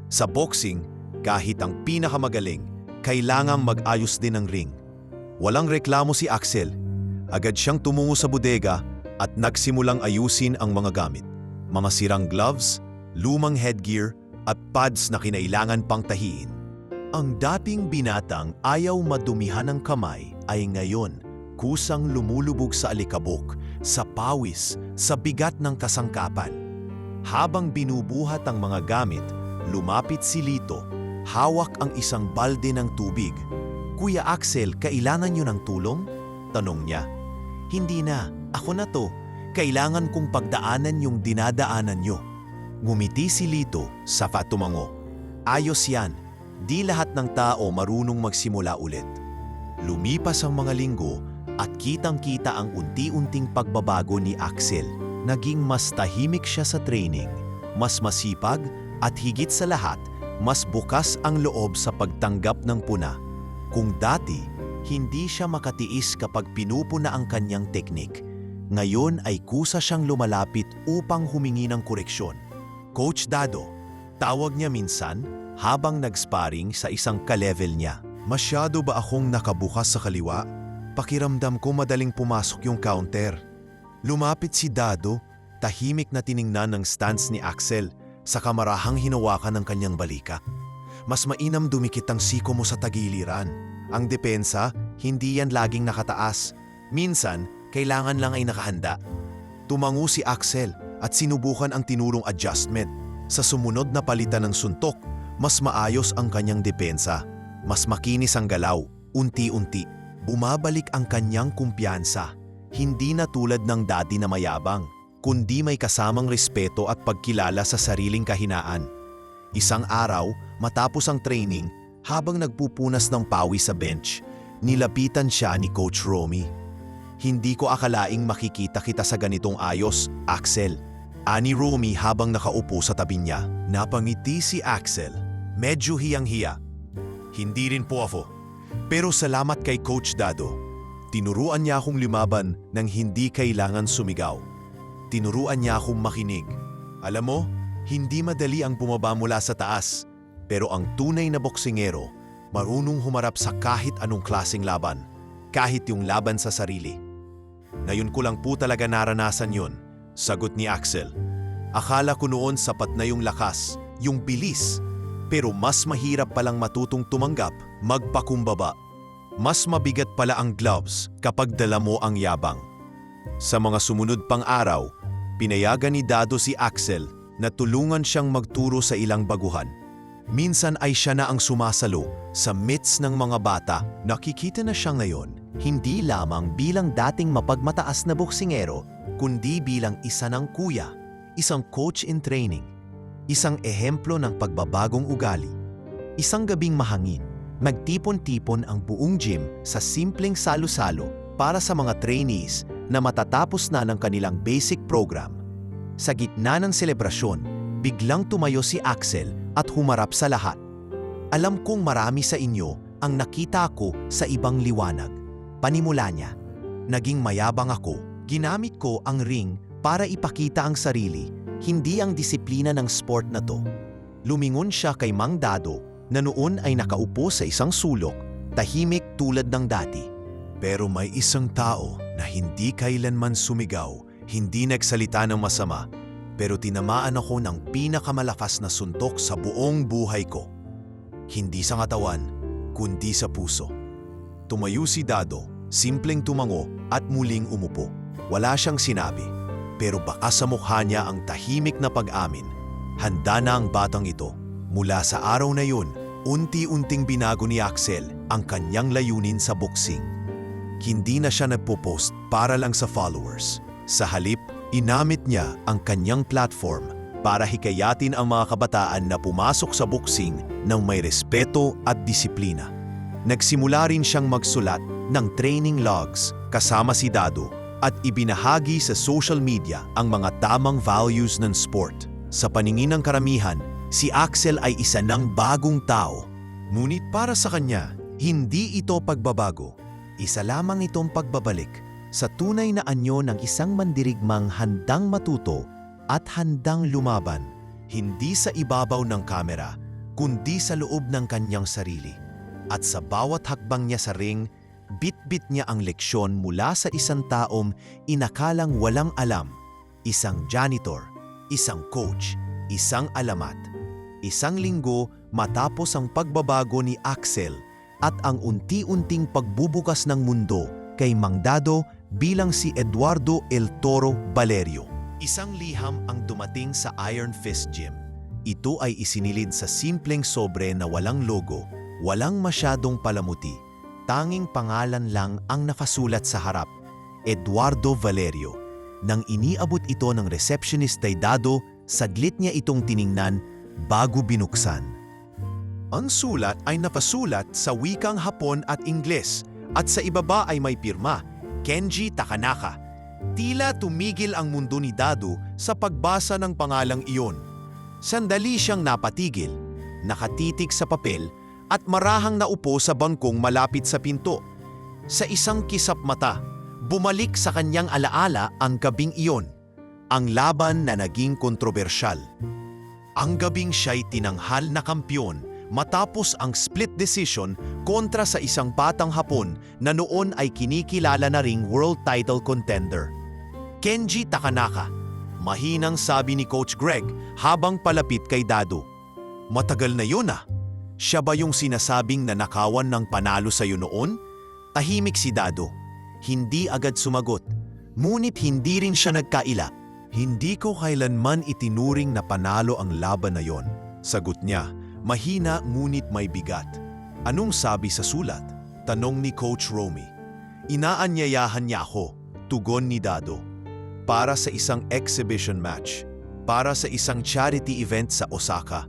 Sa boxing, kahit ang pinakamagaling, kailangang mag-ayos din ng ring." Walang reklamo si Axel. Agad siyang tumungo sa bodega at nagsimulang ayusin ang mga gamit. Mga sirang gloves, lumang headgear, at pads na kinailangan pang tahiin. Ang dating binatang ayaw madumihan ng kamay ay ngayon kusang lumulubog sa alikabok, sa pawis, sa bigat ng kasangkapan. Habang binubuhat ang mga gamit, lumapit si Lito, hawak ang isang balde ng tubig. "Kuya Axel, kailangan niyo ng tulong?" tanong niya. "Hindi na, ako na to. Kailangan kong pagdaanan yung dinadaanan niyo." Ngumiti si Lito, saka tumango. "Ayos yan, di lahat ng tao marunong magsimula ulit." Lumipas ang mga linggo at kitang-kita ang unti-unting pagbabago ni Axel. Naging mas tahimik siya sa training, mas masipag at higit sa lahat, mas bukas ang loob sa pagtanggap ng puna. Kung dati, hindi siya makatiis kapag pinupuna ang kanyang teknik, ngayon ay kusa siyang lumalapit upang humingi ng koreksyon. "Coach Dado," tawag niya minsan habang nag-sparring sa isang ka-level niya. "Masyado ba akong nakabukas sa kaliwa? Pakiramdam ko madaling pumasok yung counter." Lumapit si Dado, tahimik na tiningnan ng stance ni Axel, sa kamarahang hinawakan ng kanyang balika. "Mas mainam dumikit ang siko mo sa tagiliran. Ang depensa, hindi yan laging nakataas. Minsan, kailangan lang ay nakahanda." Tumango si Axel at sinubukan ang tinurong adjustment. Sa sumunod na palitan ng suntok, mas maayos ang kanyang depensa. Mas makinis ang galaw, unti-unti. Bumabalik ang kanyang kumpiyansa. Hindi na tulad ng dati na mayabang, kundi may kasamang respeto at pagkilala sa sariling kahinaan. Isang araw, matapos ang training, habang nagpupunas ng pawis sa bench, nilapitan siya ni Coach Romy. "Hindi ko akalaing makikita kita sa ganitong ayos, Axel," ani Romy habang nakaupo sa tabi niya. Napangiti si Axel, medyo hiyang-hiya. "Hindi rin po ako. Pero salamat kay Coach Dado. Tinuruan niya akong lumaban nang hindi kailangan sumigaw. Tinuruan niya akong makinig. Alam mo, hindi madali ang bumaba mula sa taas, pero ang tunay na boksingero, marunong humarap sa kahit anong klaseng laban, kahit yung laban sa sarili." "Ngayon ko lang po talaga naranasan yon," sagot ni Axel. "Akala ko noon sapat na yung lakas, yung bilis. Pero mas mahirap palang matutong tumanggap, magpakumbaba. Mas mabigat pala ang gloves kapag dala mo ang yabang. Sa mga sumunod pang araw, pinayagan ni Dado si Axel na tulungan siyang magturo sa ilang baguhan. Minsan ay siya na ang sumasalo sa midst ng mga bata. Nakikita na siya ngayon, hindi lamang bilang dating mapagmataas na boksingero, kundi bilang isa ng kuya, isang coach in training, isang ehemplo ng pagbabagong ugali. Isang gabing mahangin, magtipon-tipon ang buong gym sa simpleng salo-salo para sa mga trainees na matatapos na ng kanilang basic program. Sa gitna ng selebrasyon, biglang tumayo si Axel at humarap sa lahat. Alam kong marami sa inyo ang nakita ko sa ibang liwanag. Panimula niya, naging mayabang ako, ginamit ko ang ring para ipakita ang sarili, hindi ang disiplina ng sport na to. Lumingon siya kay Mang Dado na noon ay nakaupo sa isang sulok, tahimik tulad ng dati. Pero may isang tao na hindi kailanman sumigaw, hindi nagsalita ng masama, pero tinamaan ako ng pinakamalakas na suntok sa buong buhay ko. Hindi sa katawan, kundi sa puso. Tumayo si Dado, simpleng tumango at muling umupo. Wala siyang sinabi, pero baka sa mukha niya ang tahimik na pag-amin. Handa na ang batang ito. Mula sa araw na yun, unti-unting binago ni Axel ang kanyang layunin sa boxing. Hindi na siya nagpo-post para lang sa followers. Sa halip, inamit niya ang kanyang platform para hikayatin ang mga kabataan na pumasok sa boxing ng may respeto at disiplina. Nagsimula rin siyang magsulat ng training logs kasama si Dado at ibinahagi sa social media ang mga tamang values ng sport. Sa paningin ng karamihan, si Axel ay isa ng bagong tao. Ngunit para sa kanya, hindi ito pagbabago. Isa lamang itong pagbabalik sa tunay na anyo ng isang mandirigmang handang matuto at handang lumaban, hindi sa ibabaw ng kamera, kundi sa loob ng kanyang sarili. At sa bawat hakbang niya sa ring, bit-bit niya ang leksyon mula sa isang taong inakalang walang alam, isang janitor, isang coach, isang alamat. Isang linggo matapos ang pagbabago ni Axel at ang unti-unting pagbubukas ng mundo kay Mang Dado bilang si Eduardo El Toro Valerio. Isang liham ang dumating sa Iron Fist Gym. Ito ay isinilid sa simpleng sobre na walang logo, walang masyadong palamuti. Tanging pangalan lang ang nakasulat sa harap, Eduardo Valerio. Nang iniabot ito ng receptionist kay Dado, saglit niya itong tiningnan bago binuksan. Ang sulat ay napasulat sa wikang Hapon at Ingles at sa ibaba ay may pirma, Kenji Takanaka. Tila tumigil ang mundo ni Dado sa pagbasa ng pangalang iyon. Sandali siyang napatigil, nakatitig sa papel at marahang naupo sa bangkong malapit sa pinto. Sa isang kisap mata, bumalik sa kanyang alaala ang gabing iyon, ang laban na naging kontrobersyal. Ang gabing siya'y tinanghal na kampyon matapos ang split decision kontra sa isang batang Hapon na noon ay kinikilala na ring world title contender. Kenji Takanaka, mahinang sabi ni Coach Greg habang palapit kay Dado. Matagal na yun ah. Siya ba yung sinasabing nanakawan ng panalo sa'yo noon? Tahimik si Dado. Hindi agad sumagot. Ngunit hindi rin siya nagkaila. Hindi ko kailanman itinuring na panalo ang laban na yon. Sagot niya, mahina ngunit may bigat. Anong sabi sa sulat? Tanong ni Coach Romy. Inaanyayahan niya ako, tugon ni Dado. Para sa isang exhibition match. Para sa isang charity event sa Osaka.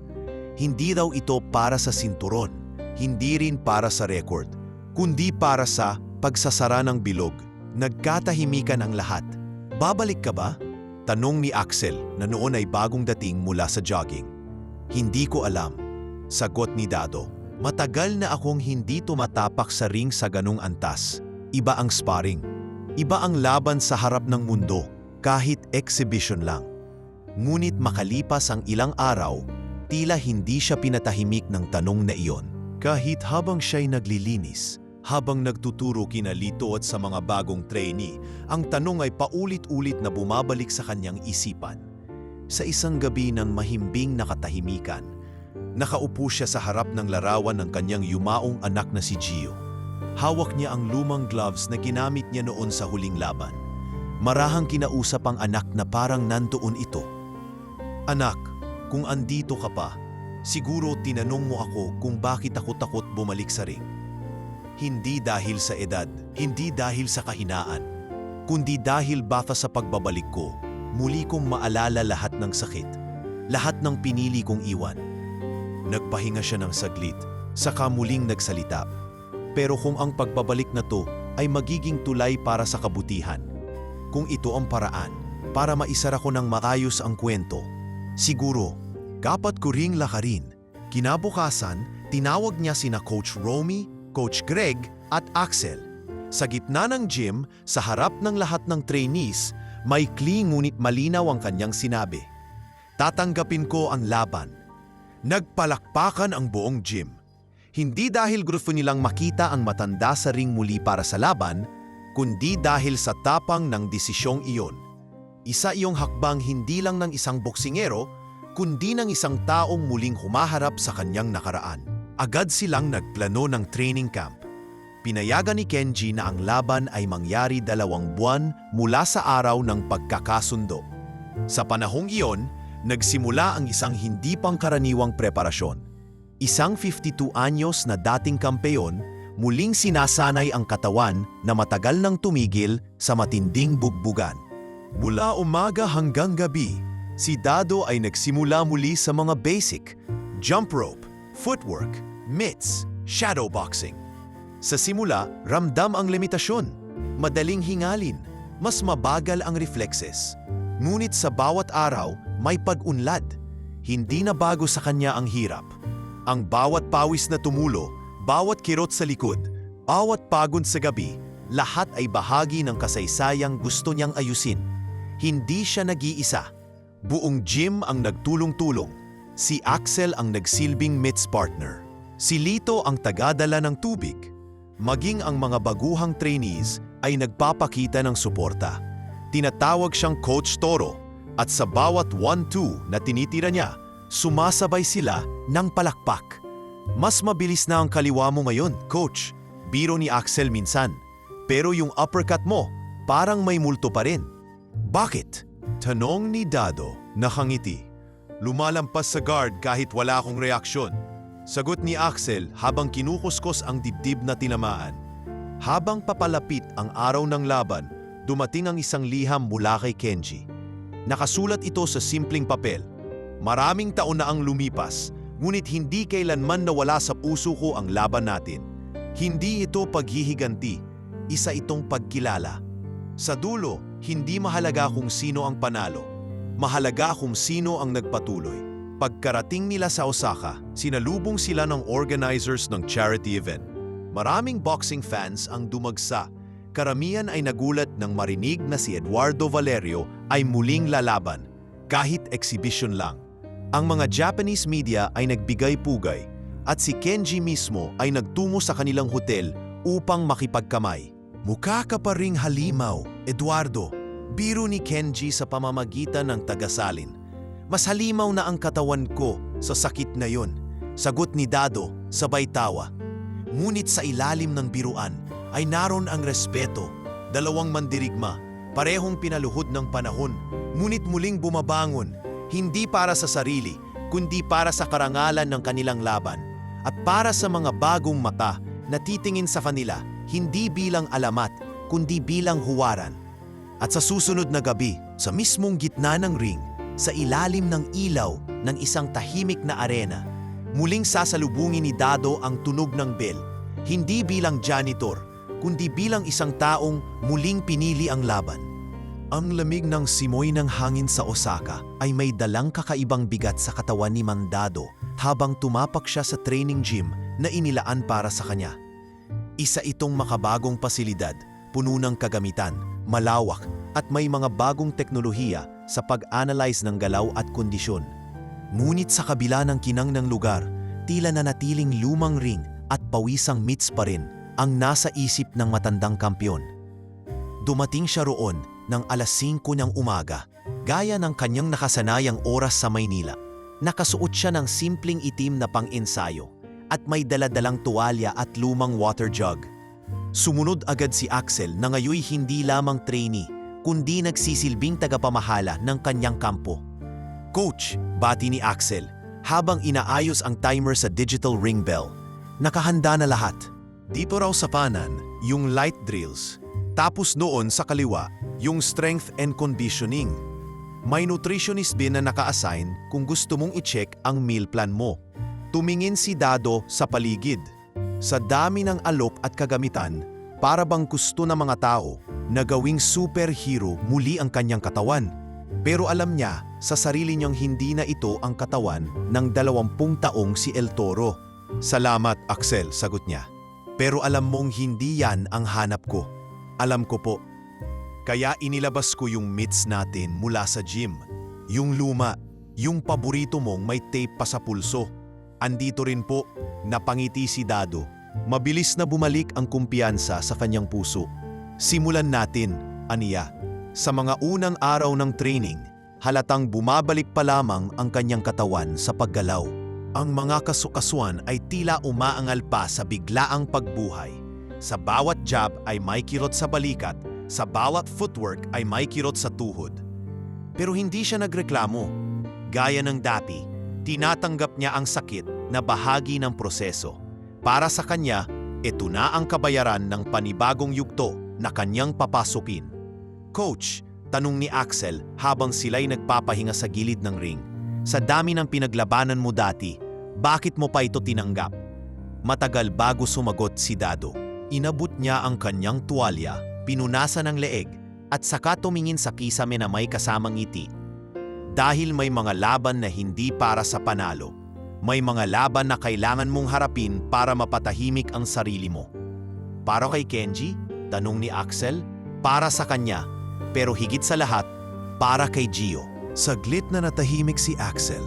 Hindi raw ito para sa sinturon, hindi rin para sa record, kundi para sa pagsasara ng bilog. Nagkatahimikan ang lahat. Babalik ka ba? Tanong ni Axel na noon ay bagong dating mula sa jogging. Hindi ko alam. Sagot ni Dado. Matagal na akong hindi tumatapak sa ring sa ganung antas. Iba ang sparring. Iba ang laban sa harap ng mundo, kahit exhibition lang. Ngunit makalipas ang ilang araw, tila hindi siya pinatahimik ng tanong na iyon. Kahit habang siya'y naglilinis, habang nagtuturo kina Lito at sa mga bagong trainee, ang tanong ay paulit-ulit na bumabalik sa kanyang isipan. Sa isang gabi ng mahimbing na katahimikan, Nakaupo siya sa harap ng larawan ng kanyang yumaong anak na si Gio. Hawak niya ang lumang gloves na ginamit niya noon sa huling laban. Marahang kinausap ang anak na parang nandoon ito. "Anak, kung andito ka pa, siguro tinanong mo ako kung bakit ako takot bumalik sa ring. Hindi dahil sa edad, hindi dahil sa kahinaan, kundi dahil baka sa pagbabalik ko, muli kong maalala lahat ng sakit, lahat ng pinili kong iwan." Nagpahinga siya ng saglit, saka muling nagsalita. "Pero kung ang pagbabalik na to ay magiging tulay para sa kabutihan, kung ito ang paraan para maisara ko ng maayos ang kwento, siguro, dapat ko ring lakarin." Kinabukasan, tinawag niya sina Coach Romy, Coach Greg at Axel. Sa gitna ng gym, sa harap ng lahat ng trainees, may ngunit malinaw ang kanyang sinabi. "Tatanggapin ko ang laban." Nagpalakpakan ang buong gym. Hindi dahil gusto nilang makita ang matanda sa ring muli para sa laban, kundi dahil sa tapang ng desisyong iyon. Isa iyong hakbang hindi lang ng isang boksingero, kundi ng isang taong muling humaharap sa kanyang nakaraan. Agad silang nagplano ng training camp. Pinayagan ni Kenji na ang laban ay mangyari 2 buwan mula sa araw ng pagkakasundo. Sa panahong iyon, nagsimula ang isang hindi pangkaraniwang preparasyon. Isang 52 anyos na dating kampeon, muling sinasanay ang katawan na matagal nang tumigil sa matinding bugbugan. Mula umaga hanggang gabi, si Dado ay nagsimula muli sa mga basic, jump rope, footwork, mitts, shadow boxing. Sa simula, ramdam ang limitasyon, madaling hingalin, mas mabagal ang reflexes. Ngunit sa bawat araw, may pag-unlad. Hindi na bago sa kanya ang hirap. Ang bawat pawis na tumulo, bawat kirot sa likod, bawat pagod sa gabi, lahat ay bahagi ng kasaysayang gusto niyang ayusin. Hindi siya nag-iisa. Buong gym ang nagtulong-tulong. Si Axel ang nagsilbing mitts partner. Si Lito ang tagadala ng tubig. Maging ang mga baguhang trainees ay nagpapakita ng suporta. Tinatawag siyang Coach Toro at sa bawat 1-2 na tinitira niya, sumasabay sila ng palakpak. "Mas mabilis na ang kaliwa mo ngayon, Coach," biro ni Axel minsan. "Pero yung uppercut mo, parang may multo pa rin." "Bakit?" tanong ni Dado, nakangiti. "Lumalampas sa guard kahit wala akong reaksyon," sagot ni Axel habang kinukuskos ang dibdib na tinamaan. Habang papalapit ang araw ng laban, dumating ang isang liham mula kay Kenji. Nakasulat ito sa simpleng papel. "Maraming taon na ang lumipas, ngunit hindi kailanman nawala sa puso ko ang laban natin. Hindi ito paghihiganti, isa itong pagkilala. Sa dulo, hindi mahalaga kung sino ang panalo. Mahalaga kung sino ang nagpatuloy." Pagkarating nila sa Osaka, sinalubong sila ng organizers ng charity event. Maraming boxing fans ang dumagsa. Karamihan ay nagulat nang marinig na si Eduardo Valerio ay muling lalaban, kahit exhibition lang. Ang mga Japanese media ay nagbigay pugay at si Kenji mismo ay nagtungo sa kanilang hotel upang makipagkamay. "Mukha ka pa ring halimaw, Eduardo," biro ni Kenji sa pamamagitan ng tagasalin. "Mas halimaw na ang katawan ko sa sakit na yon," sagot ni Dado sabay tawa. Ngunit sa ilalim ng biruan ay naroon ang respeto. Dalawang mandirigma, parehong pinaluhod ng panahon, ngunit muling bumabangon, hindi para sa sarili, kundi para sa karangalan ng kanilang laban, at para sa mga bagong mata na titingin sa kanila, hindi bilang alamat, kundi bilang huwaran. At sa susunod na gabi, sa mismong gitna ng ring, sa ilalim ng ilaw ng isang tahimik na arena, muling sasalubungin ni Dado ang tunog ng bell, hindi bilang janitor, kundi bilang isang taong muling pinili ang laban. Ang lamig ng simoy ng hangin sa Osaka ay may dalang kakaibang bigat sa katawan ni Mang Dado habang tumapak siya sa training gym na inilaan para sa kanya. Isa itong makabagong pasilidad, puno ng kagamitan, malawak at may mga bagong teknolohiya sa pag-analyze ng galaw at kondisyon. Ngunit sa kabila ng kinang ng lugar, tila nanatiling lumang ring at pawisang mitts pa rin ang nasa isip ng matandang kampyon. Dumating siya roon ng 5:00 ng umaga, gaya ng kanyang nakasanayang oras sa Maynila. Nakasuot siya ng simpleng itim na pang-ensayo at may daladalang tuwalya at lumang water jug. Sumunod agad si Axel na ngayoy hindi lamang trainee, kundi nagsisilbing tagapamahala ng kanyang kampo. "Coach," bati ni Axel, habang inaayos ang timer sa digital ring bell. Nakahanda na lahat. Dito raw sa kanan, yung light drills. Tapos noon sa kaliwa, yung strength and conditioning. May nutritionist din na naka-assign kung gusto mong i-check ang meal plan mo. Tumingin si Dado sa paligid. Sa dami ng alok at kagamitan, para bang gusto ng mga tao na gawing superhero muli ang kanyang katawan. Pero alam niya sa sarili niyang hindi na ito ang katawan ng 20 taong si El Toro. "Salamat, Axel," sagot niya. "Pero alam mong hindi yan ang hanap ko." "Alam ko po. Kaya inilabas ko yung mitts natin mula sa gym. Yung luma, yung paborito mong may tape pa sa pulso. Andito rin po," napangiti si Dado. Mabilis na bumalik ang kumpiyansa sa kanyang puso. "Simulan natin," aniya. Sa mga unang araw ng training, halatang bumabalik pa lamang ang kanyang katawan sa paggalaw. Ang mga kasukasuan ay tila umaangal pa sa biglaang pagbuhay. Sa bawat jab ay may kirot sa balikat, sa bawat footwork ay may kirot sa tuhod. Pero hindi siya nagreklamo. Gaya ng dati, tinatanggap niya ang sakit na bahagi ng proseso. Para sa kanya, ito na ang kabayaran ng panibagong yugto na kanyang papasukin. "Coach," tanong ni Axel habang sila'y nagpapahinga sa gilid ng ring, "sa dami ng pinaglabanan mo dati, bakit mo pa ito tinanggap?" Matagal bago sumagot si Dado. Inabot niya ang kanyang tuwalya, pinunasan ng leeg, at saka tumingin sa kisame na may kasamang ngiti. Dahil may mga laban na hindi para sa panalo, may mga laban na kailangan mong harapin para mapatahimik ang sarili mo. "Para kay Kenji?" tanong ni Axel. "Para sa kanya, pero higit sa lahat, para kay Gio." Saglit na natahimik si Axel.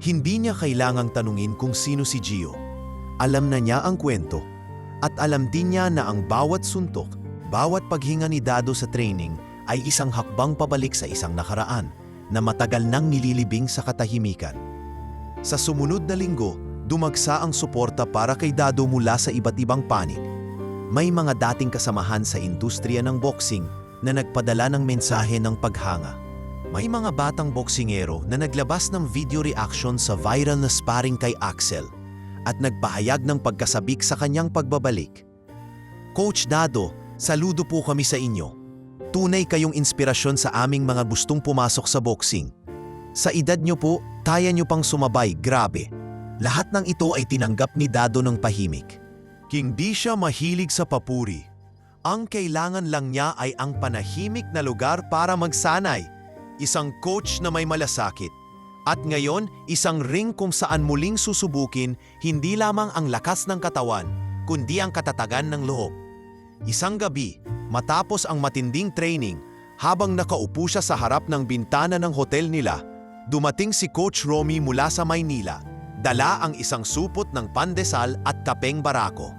Hindi niya kailangang tanungin kung sino si Gio. Alam na niya ang kwento, at alam din niya na ang bawat suntok, bawat paghinga ni Dado sa training ay isang hakbang pabalik sa isang nakaraan na matagal nang nililibing sa katahimikan. Sa sumunod na linggo, dumagsa ang suporta para kay Dado mula sa iba't ibang panig. May mga dating kasamahan sa industriya ng boxing na nagpadala ng mensahe ng paghanga. May mga batang boksingero na naglabas ng video reaction sa viral na sparring kay Axel at nagpahayag ng pagkasabik sa kanyang pagbabalik. "Coach Dado, saludo po kami sa inyo. Tunay kayong inspirasyon sa aming mga gustong pumasok sa boxing. Sa edad niyo po, kaya niyo pang sumabay, grabe." Lahat ng ito ay tinanggap ni Dado ng pahimik. Hindi siya mahilig sa papuri. Ang kailangan lang niya ay ang panahimik na lugar para magsanay. Isang coach na may malasakit. At ngayon, isang ring kung saan muling susubukin hindi lamang ang lakas ng katawan, kundi ang katatagan ng loob. Isang gabi, matapos ang matinding training, habang nakaupo siya sa harap ng bintana ng hotel nila, dumating si Coach Romy mula sa Maynila. Dala ang isang supot ng pandesal at kapeng barako.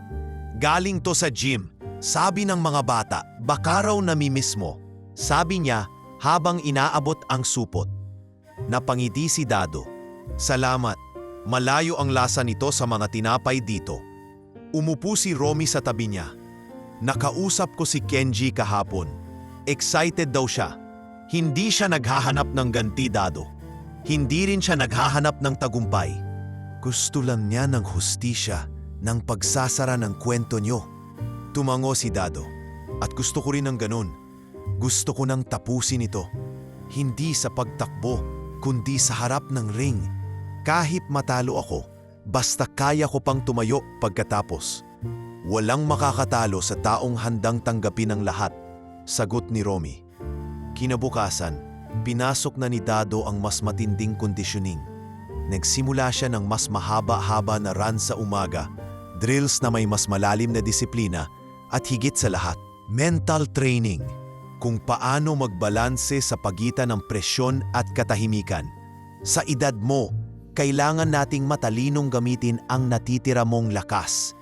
"Galing to sa gym," sabi ng mga bata, "baka raw namimiss mo," sabi niya habang inaabot ang supot. Napangiti si Dado. "Salamat, malayo ang lasa nito sa mga tinapay dito." Umupo si Romy sa tabi niya. "Nakausap ko si Kenji kahapon. Excited daw siya. Hindi siya naghahanap ng ganti, Dado. Hindi rin siya naghahanap ng tagumpay. Gusto lang niya ng hustisya, ng pagsasara ng kwento niyo." Tumango si Dado. "At gusto ko rin ng ganun. Gusto ko nang tapusin ito. Hindi sa pagtakbo, kundi sa harap ng ring. Kahit matalo ako, basta kaya ko pang tumayo pagkatapos. Walang makakatalo sa taong handang tanggapin ang lahat," sagot ni Romy. Kinabukasan, pinasok na ni Dado ang mas matinding conditioning. Nagsimula siya ng mas mahaba-haba na run sa umaga, drills na may mas malalim na disiplina, at higit sa lahat, mental training. Kung paano magbalanse sa pagitan ng presyon at katahimikan. Sa edad mo, kailangan nating matalinong gamitin ang natitira mong lakas,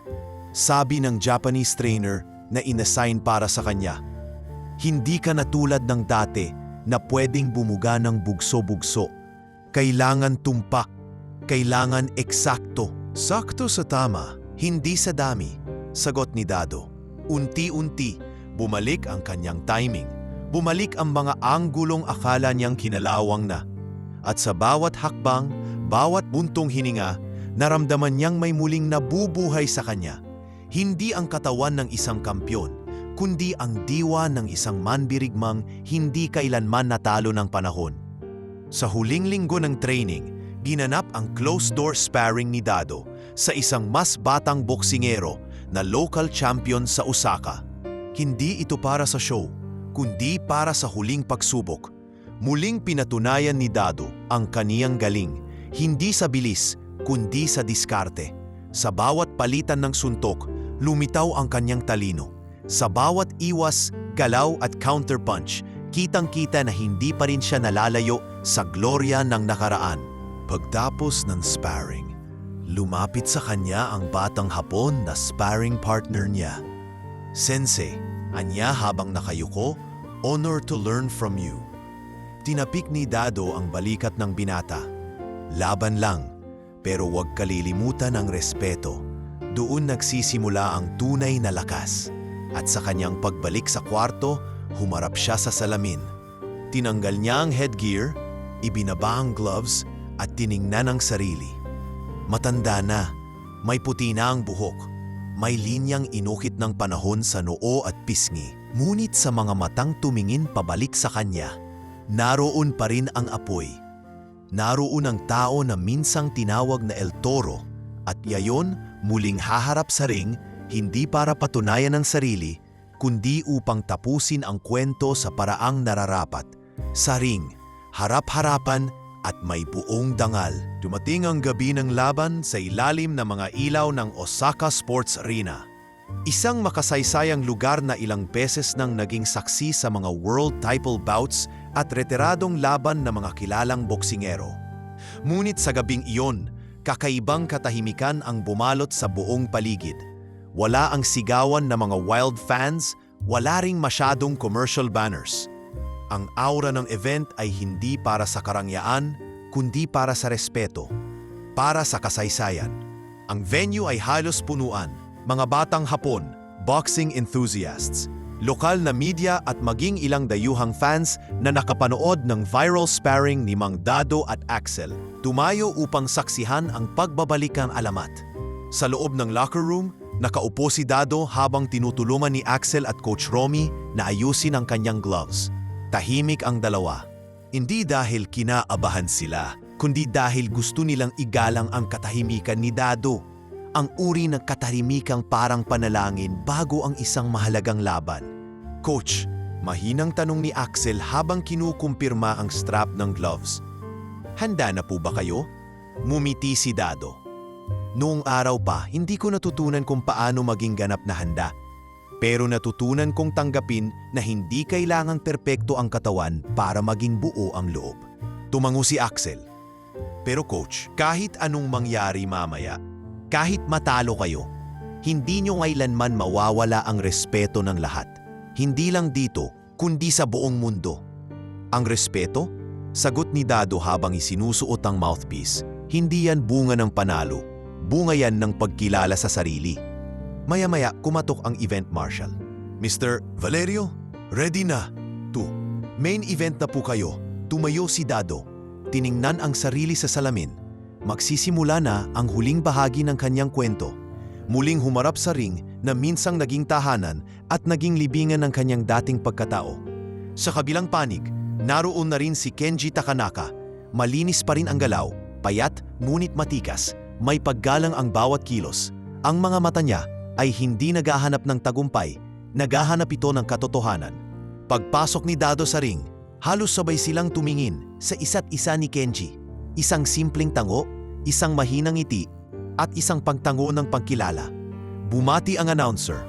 sabi ng Japanese trainer na inassign para sa kanya. Hindi ka na tulad ng dati na pwedeng bumuga ng bugso-bugso. Kailangan tumpak, Kailangan eksakto. Sakto sa tama, hindi sa dami. Sagot ni Dado. Unti-unti, bumalik ang kanyang timing. Bumalik ang mga anggulong akala niyang kinalawang na. At sa bawat hakbang, bawat buntong hininga, naramdaman niyang may muling nabubuhay sa kanya. Hindi ang katawan ng isang kampyon, kundi ang diwa ng isang manbirigmang hindi kailanman natalo ng panahon. Sa huling linggo ng training, ginanap ang closed-door sparring ni Dado sa isang mas batang boksingero na local champion sa Osaka. Hindi ito para sa show, kundi para sa huling pagsubok. Muling pinatunayan ni Dado ang kaniyang galing, hindi sa bilis, kundi sa diskarte. Sa bawat palitan ng suntok, lumitaw ang kanyang talino. Sa bawat iwas, galaw at counterpunch, kitang-kita na hindi pa rin siya nalalayo sa glorya ng nakaraan. Pagtapos ng sparring, lumapit sa kanya ang batang Hapon na sparring partner niya. Sensei, anya habang nakayuko, honor to learn from you. Tinapik ni Dado ang balikat ng binata. Laban lang, pero huwag kalilimutan ang respeto. Doon nagsisimula ang tunay na lakas. At sa kanyang pagbalik sa kwarto, humarap siya sa salamin. Tinanggal niya ang headgear, ibinaba ang gloves, at tiningnan ang sarili. Matanda na, may puti na ang buhok, may linyang inukit ng panahon sa noo at pisngi. Ngunit sa mga matang tumingin pabalik sa kanya, naroon pa rin ang apoy. Naroon ang tao na minsang tinawag na El Toro at yayon muling haharap sa ring hindi para patunayan ang sarili, kundi upang tapusin ang kwento sa paraang nararapat. Sa ring, harap-harapan at may buong dangal. Dumating ang gabi ng laban sa ilalim ng mga ilaw ng Osaka Sports Arena. Isang makasaysayang lugar na ilang beses nang naging saksi sa mga world title bouts at retiradong laban ng mga kilalang boksingero. Ngunit sa gabing iyon, kakaibang katahimikan ang bumalot sa buong paligid. Wala ang sigawan ng mga wild fans, wala ring masyadong commercial banners. Ang aura ng event ay hindi para sa karangyaan, kundi para sa respeto, para sa kasaysayan. Ang venue ay halos punuan, mga batang Hapon, boxing enthusiasts, lokal na media at maging ilang dayuhang fans na nakapanood ng viral sparring ni Mang Dado at Axel, tumayo upang saksihan ang pagbabalik ng alamat. Sa loob ng locker room, nakaupo si Dado habang tinutulungan ni Axel at Coach Romy na ayusin ang kanyang gloves. Tahimik ang dalawa. Hindi dahil kinaabahan sila, kundi dahil gusto nilang igalang ang katahimikan ni Dado. Ang uri ng katahimikang parang panalangin bago ang isang mahalagang laban. Coach, mahinang tanong ni Axel habang kinukumpirma ang strap ng gloves. Handa na po ba kayo? Mumiti si Dado. Noong araw pa, hindi ko natutunan kung paano maging ganap na handa. Pero natutunan kong tanggapin na hindi kailangang perpekto ang katawan para maging buo ang loob. Tumango si Axel. Pero coach, kahit anong mangyari mamaya, kahit matalo kayo, hindi nyo kailanman mawawala ang respeto ng lahat. Hindi lang dito, kundi sa buong mundo. Ang respeto? Sagot ni Dado habang isinusuot ang mouthpiece. Hindi yan bunga ng panalo. Bunga yan ng pagkilala sa sarili. Maya-maya kumatok ang event marshal. Mr. Valerio, ready na. Main event na po kayo. Tumayo si Dado. Tiningnan ang sarili sa salamin. Magsisimula na ang huling bahagi ng kanyang kwento. Muling humarap sa ring na minsang naging tahanan at naging libingan ng kanyang dating pagkatao. Sa kabilang panig, naroon na rin si Kenji Takanaka. Malinis pa rin ang galaw, payat ngunit matikas. May paggalang ang bawat kilos. Ang mga mata niya ay hindi naghahanap ng tagumpay, naghahanap ito ng katotohanan. Pagpasok ni Dado sa ring, halos sabay silang tumingin sa isa't isa ni Kenji. Isang simpleng tango, isang mahinang ngiti, at isang pagtango ng pagkilala. Bumati ang announcer.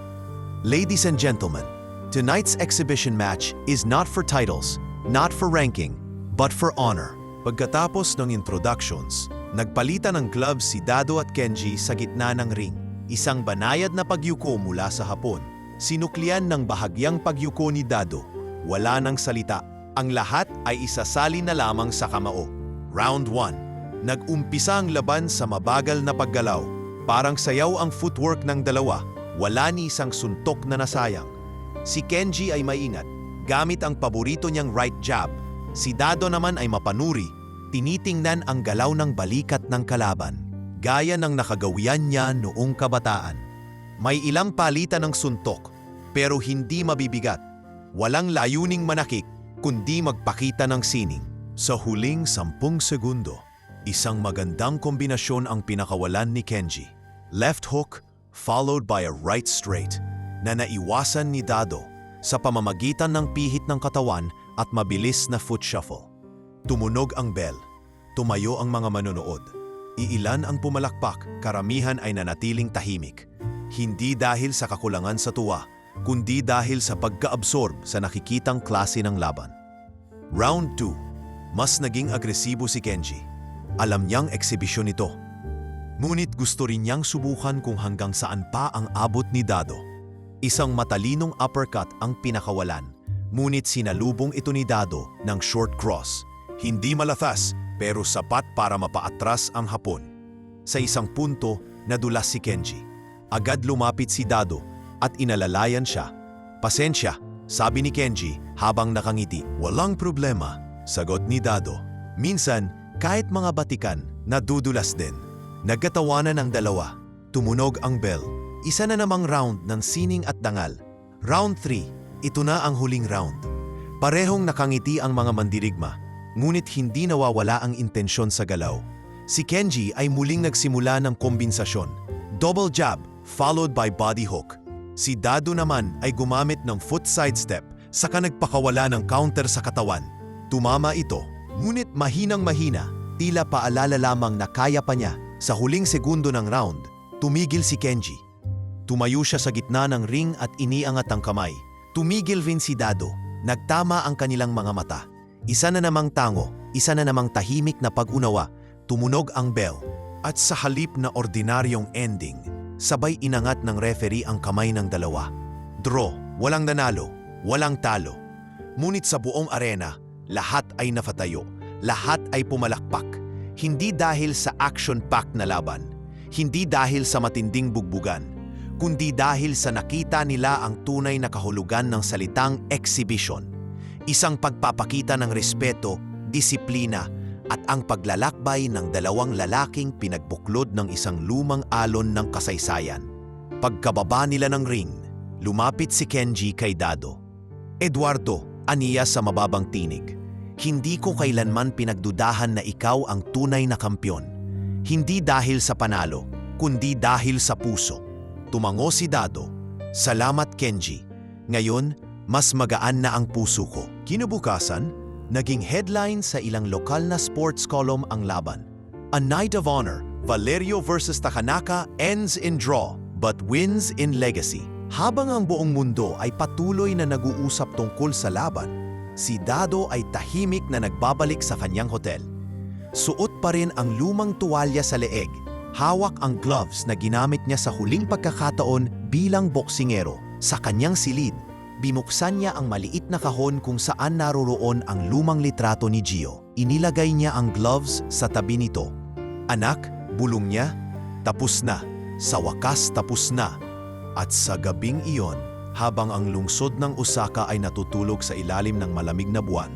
Ladies and gentlemen, tonight's exhibition match is not for titles, not for ranking, but for honor. Pagkatapos ng introductions, nagpalitan ng gloves si Dado at Kenji sa gitna ng ring. Isang banayad na pagyuko mula sa Hapon. Sinuklian ng bahagyang pagyuko ni Dado. Wala nang salita. Ang lahat ay isasali na lamang sa kamao. Round 1. Nag-umpisa ang laban sa mabagal na paggalaw. Parang sayaw ang footwork ng dalawa, wala ni isang suntok na nasayang. Si Kenji ay maingat, gamit ang paborito niyang right jab. Si Dado naman ay mapanuri, tinitingnan ang galaw ng balikat ng kalaban, gaya ng nakagawian niya noong kabataan. May ilang palitan ng suntok, pero hindi mabibigat. Walang layuning manakik, kundi magpakita ng sining. Sa huling 10 segundo, isang magandang kombinasyon ang pinakawalan ni Kenji. Left hook, followed by a right straight, na naiwasan ni Dado sa pamamagitan ng pihit ng katawan at mabilis na foot shuffle. Tumunog ang bell. Tumayo ang mga manonood. Iilan ang pumalakpak, karamihan ay nanatiling tahimik. Hindi dahil sa kakulangan sa tuwa, kundi dahil sa pagka-absorb sa nakikitang klase ng laban. Round 2. Mas naging agresibo si Kenji. Alam niyang eksibisyon ito. Ngunit gusto rin niyang subukan kung hanggang saan pa ang abot ni Dado. Isang matalinong uppercut ang pinakawalan, ngunit sinalubong ito ni Dado ng short cross. Hindi malakas, pero sapat para mapaatras ang Hapon. Sa isang punto, nadulas si Kenji. Agad lumapit si Dado at inalalayan siya. "Pasensya," sabi ni Kenji habang nakangiti. "Walang problema," sagot ni Dado. Minsan, kahit mga batikan, nadudulas din. Nagkatawanan ang dalawa. Tumunog ang bell. Isa na namang round ng sining at dangal. Round 3. Ito na ang huling round. Parehong nakangiti ang mga mandirigma, ngunit hindi nawawala ang intensyon sa galaw. Si Kenji ay muling nagsimula ng kombinasyon. Double jab, followed by body hook. Si Dado naman ay gumamit ng foot sidestep, saka nagpakawala ng counter sa katawan. Tumama ito, ngunit mahinang-mahina, tila paalala lamang na kaya pa niya. Sa huling segundo ng round, tumigil si Kenji. Tumayo siya sa gitna ng ring at iniangat ang kamay. Tumigil rin si Dado. Nagtama ang kanilang mga mata. Isa na namang tango, isa na namang tahimik na pag-unawa. Tumunog ang bell. At sa halip na ordinaryong ending, sabay inangat ng referee ang kamay ng dalawa. Draw, walang nanalo, walang talo. Ngunit sa buong arena, lahat ay napatayo, lahat ay pumalakpak. Hindi dahil sa action-packed na laban, hindi dahil sa matinding bugbugan, kundi dahil sa nakita nila ang tunay na kahulugan ng salitang exhibition. Isang pagpapakita ng respeto, disiplina, at ang paglalakbay ng dalawang lalaking pinagbuklod ng isang lumang alon ng kasaysayan. Pagkababa nila ng ring, lumapit si Kenji kay Dado. "Eduardo," aniya sa mababang tinig, "hindi ko kailanman pinagdudahan na ikaw ang tunay na kampyon. Hindi dahil sa panalo, kundi dahil sa puso." Tumango si Dado. "Salamat, Kenji. Ngayon, mas magaan na ang puso ko." Kinabukasan, naging headline sa ilang lokal na sports column ang laban. "A Night of Honor, Valerio versus Takanaka ends in draw but wins in legacy." Habang ang buong mundo ay patuloy na nag-uusap tungkol sa laban, si Dado ay tahimik na nagbabalik sa kanyang hotel. Suot pa rin ang lumang tuwalya sa leeg, hawak ang gloves na ginamit niya sa huling pagkakataon bilang boksingero. Sa kanyang silid, binuksan niya ang maliit na kahon kung saan naroroon ang lumang litrato ni Gio. Inilagay niya ang gloves sa tabi nito. "Anak," bulong niya, "tapos na. Sa wakas tapos na." At sa gabing iyon, habang ang lungsod ng Osaka ay natutulog sa ilalim ng malamig na buwan,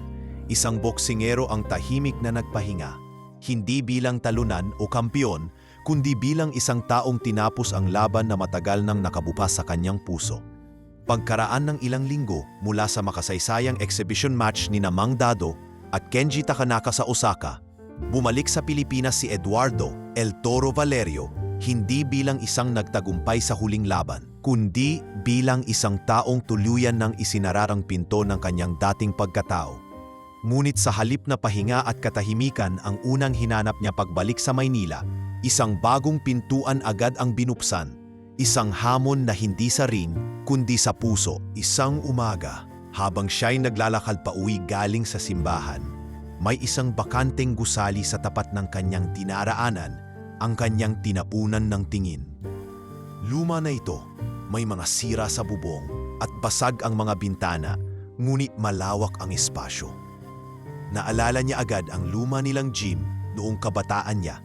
isang boksingero ang tahimik na nagpahinga. Hindi bilang talunan o kampiyon, kundi bilang isang taong tinapos ang laban na matagal nang nakabukas sa kanyang puso. Pagkaraan ng ilang linggo mula sa makasaysayang exhibition match ni Mang Dado at Kenji Takanaka sa Osaka, bumalik sa Pilipinas si Eduardo "El Toro" Valerio, hindi bilang isang nagtagumpay sa huling laban, kundi bilang isang taong tuluyan ng isinararang pinto ng kanyang dating pagkatao. Ngunit sa halip na pahinga at katahimikan ang unang hinanap niya pagbalik sa Maynila, isang bagong pintuan agad ang binuksan. Isang hamon na hindi sa ring, kundi sa puso. Isang umaga, habang siya'y naglalakad pauwi galing sa simbahan, may isang bakanteng gusali sa tapat ng kanyang dinaraanan, ang kanyang tinapunan ng tingin. Luma na ito, may mga sira sa bubong at basag ang mga bintana, ngunit malawak ang espasyo. Naalala niya agad ang luma nilang gym noong kabataan niya.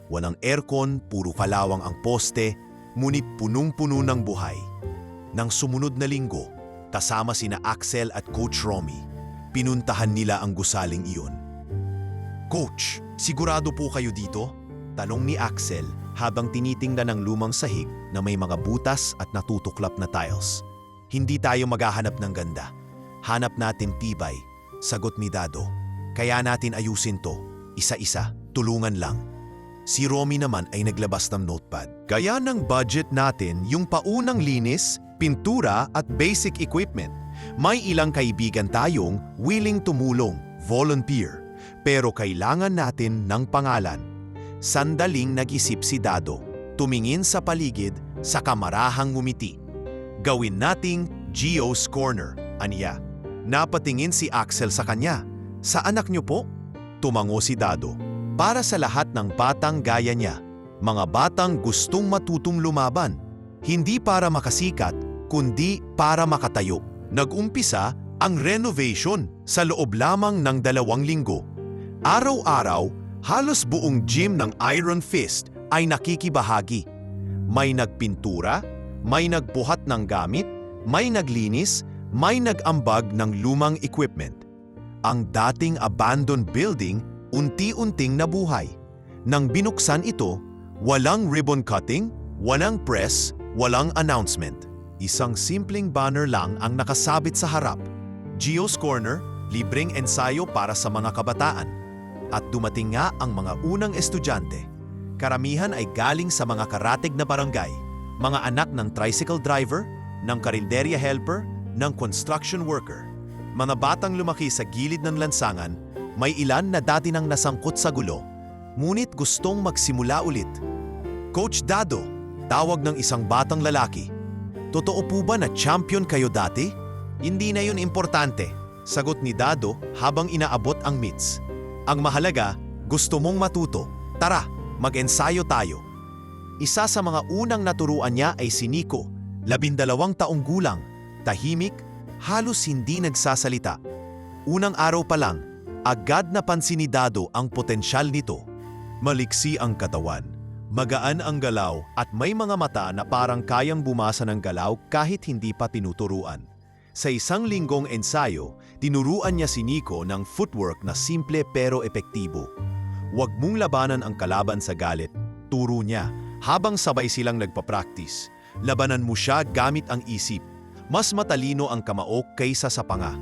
Walang aircon, puro kalawang ang poste, ngunit punong-puno ng buhay. Nang sumunod na linggo, kasama sina Axel at Coach Romy, pinuntahan nila ang gusaling iyon. "Coach, sigurado po kayo dito?" tanong ni Axel habang tinitingnan ang lumang sahig na may mga butas at natutuklap na tiles. "Hindi tayo maghahanap ng ganda. Hanap natin tibay," sagot ni Dado. "Kaya natin ayusin to, isa-isa, tulungan lang." Si Romy naman ay naglabas ng notepad. "Gaya ng budget natin yung paunang linis, pintura at basic equipment. May ilang kaibigan tayong willing tumulong, volunteer. Pero kailangan natin ng pangalan." Sandaling nag-isip si Dado. Tumingin sa paligid, sa kamarahang ngumiti. "Gawin nating Gio's Corner," aniya. Napatingin si Axel sa kanya. "Sa anak niyo po?" Tumango si Dado. "Para sa lahat ng batang gaya niya. Mga batang gustong matutong lumaban. Hindi para makasikat, kundi para makatayo." Nag-umpisa ang renovation sa loob lamang ng 2 linggo. Araw-araw, halos buong gym ng Iron Fist ay nakikibahagi. May nagpintura, may nagbuhat ng gamit, may naglinis, may nag-ambag ng lumang equipment. Ang dating abandoned building unti-unting nabuhay. Nang binuksan ito, walang ribbon cutting, walang press, walang announcement. Isang simpleng banner lang ang nakasabit sa harap. "Gio's Corner, libreng ensayo para sa mga kabataan." At dumating nga ang mga unang estudyante. Karamihan ay galing sa mga karatig na barangay, mga anak ng tricycle driver, ng karinderya helper, ng construction worker. Mga batang lumaki sa gilid ng lansangan, may ilan na dati nang nasangkot sa gulo, ngunit gustong magsimula ulit. "Coach Dado," tawag ng isang batang lalaki. "Totoo po ba na champion kayo dati?" "Hindi na yun importante," sagot ni Dado habang inaabot ang mitts. "Ang mahalaga, gusto mong matuto. Tara, mag-ensayo tayo." Isa sa mga unang naturuan niya ay si Nico, 12 taong gulang, tahimik, halos hindi nagsasalita. Unang araw pa lang, agad napansin ni Dado ang potensyal nito. Maliksi ang katawan, magaan ang galaw at may mga mata na parang kayang bumasa ng galaw kahit hindi pa tinuturuan. Sa isang linggong ensayo, tinuruan niya si Nico ng footwork na simple pero epektibo. "Huwag mong labanan ang kalaban sa galit," turo niya habang sabay silang nagpa-practice. "Labanan mo siya gamit ang isip. Mas matalino ang kamao kaysa sa panga."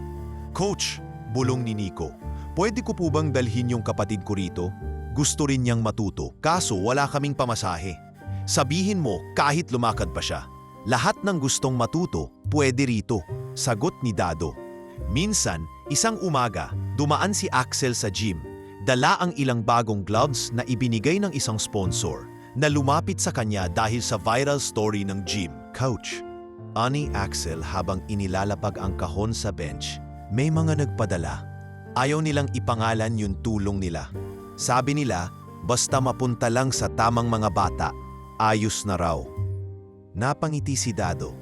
"Coach," bulong ni Nico, "pwede ko po bang dalhin yung kapatid ko rito? Gusto rin niyang matuto, kaso wala kaming pamasahe." "Sabihin mo kahit lumakad pa siya. Lahat ng gustong matuto, pwede rito," sagot ni Dado. Minsan, isang umaga, dumaan si Axel sa gym. Dala ang ilang bagong gloves na ibinigay ng isang sponsor na lumapit sa kanya dahil sa viral story ng gym. "Coach," ani Axel habang inilalapag ang kahon sa bench. "May mga nagpadala. Ayaw nilang ipangalan yung tulong nila. Sabi nila, basta mapunta lang sa tamang mga bata, ayos na raw." Napangiti si Dado.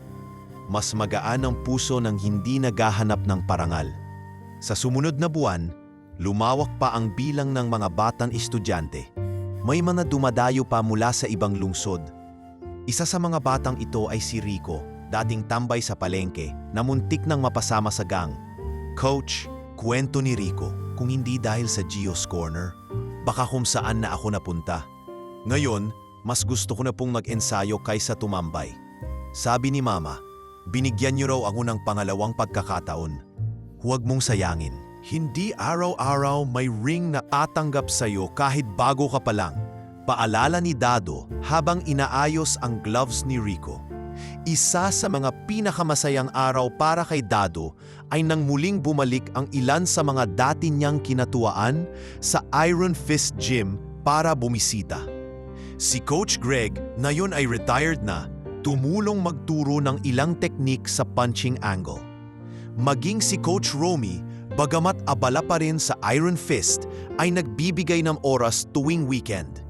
Mas magaan ang puso ng hindi naghahanap ng parangal. Sa sumunod na buwan, lumawak pa ang bilang ng mga batang estudyante. May mga dumadayo pa mula sa ibang lungsod. Isa sa mga batang ito ay si Rico, dating tambay sa palengke na muntik nang mapasama sa gang. "Coach," kwento ni Rico, "kung hindi dahil sa Gio's Corner, baka kung saan na ako napunta. Ngayon, mas gusto ko na pong mag-ensayo kaysa tumambay. Sabi ni Mama, binigyan niyo raw ako ng pangalawang pagkakataon. Huwag mong sayangin. Hindi araw-araw may ring na tatanggap sa'yo kahit bago ka pa lang." Paalala ni Dado habang inaayos ang gloves ni Rico. Isa sa mga pinakamasayang araw para kay Dado ay nang muling bumalik ang ilan sa mga dati niyang kinatuwaan sa Iron Fist Gym para bumisita. Si Coach Greg, na yun ay retired na, tumulong magturo ng ilang teknik sa punching angle. Maging si Coach Romy, bagamat abala pa rin sa Iron Fist, ay nagbibigay ng oras tuwing weekend.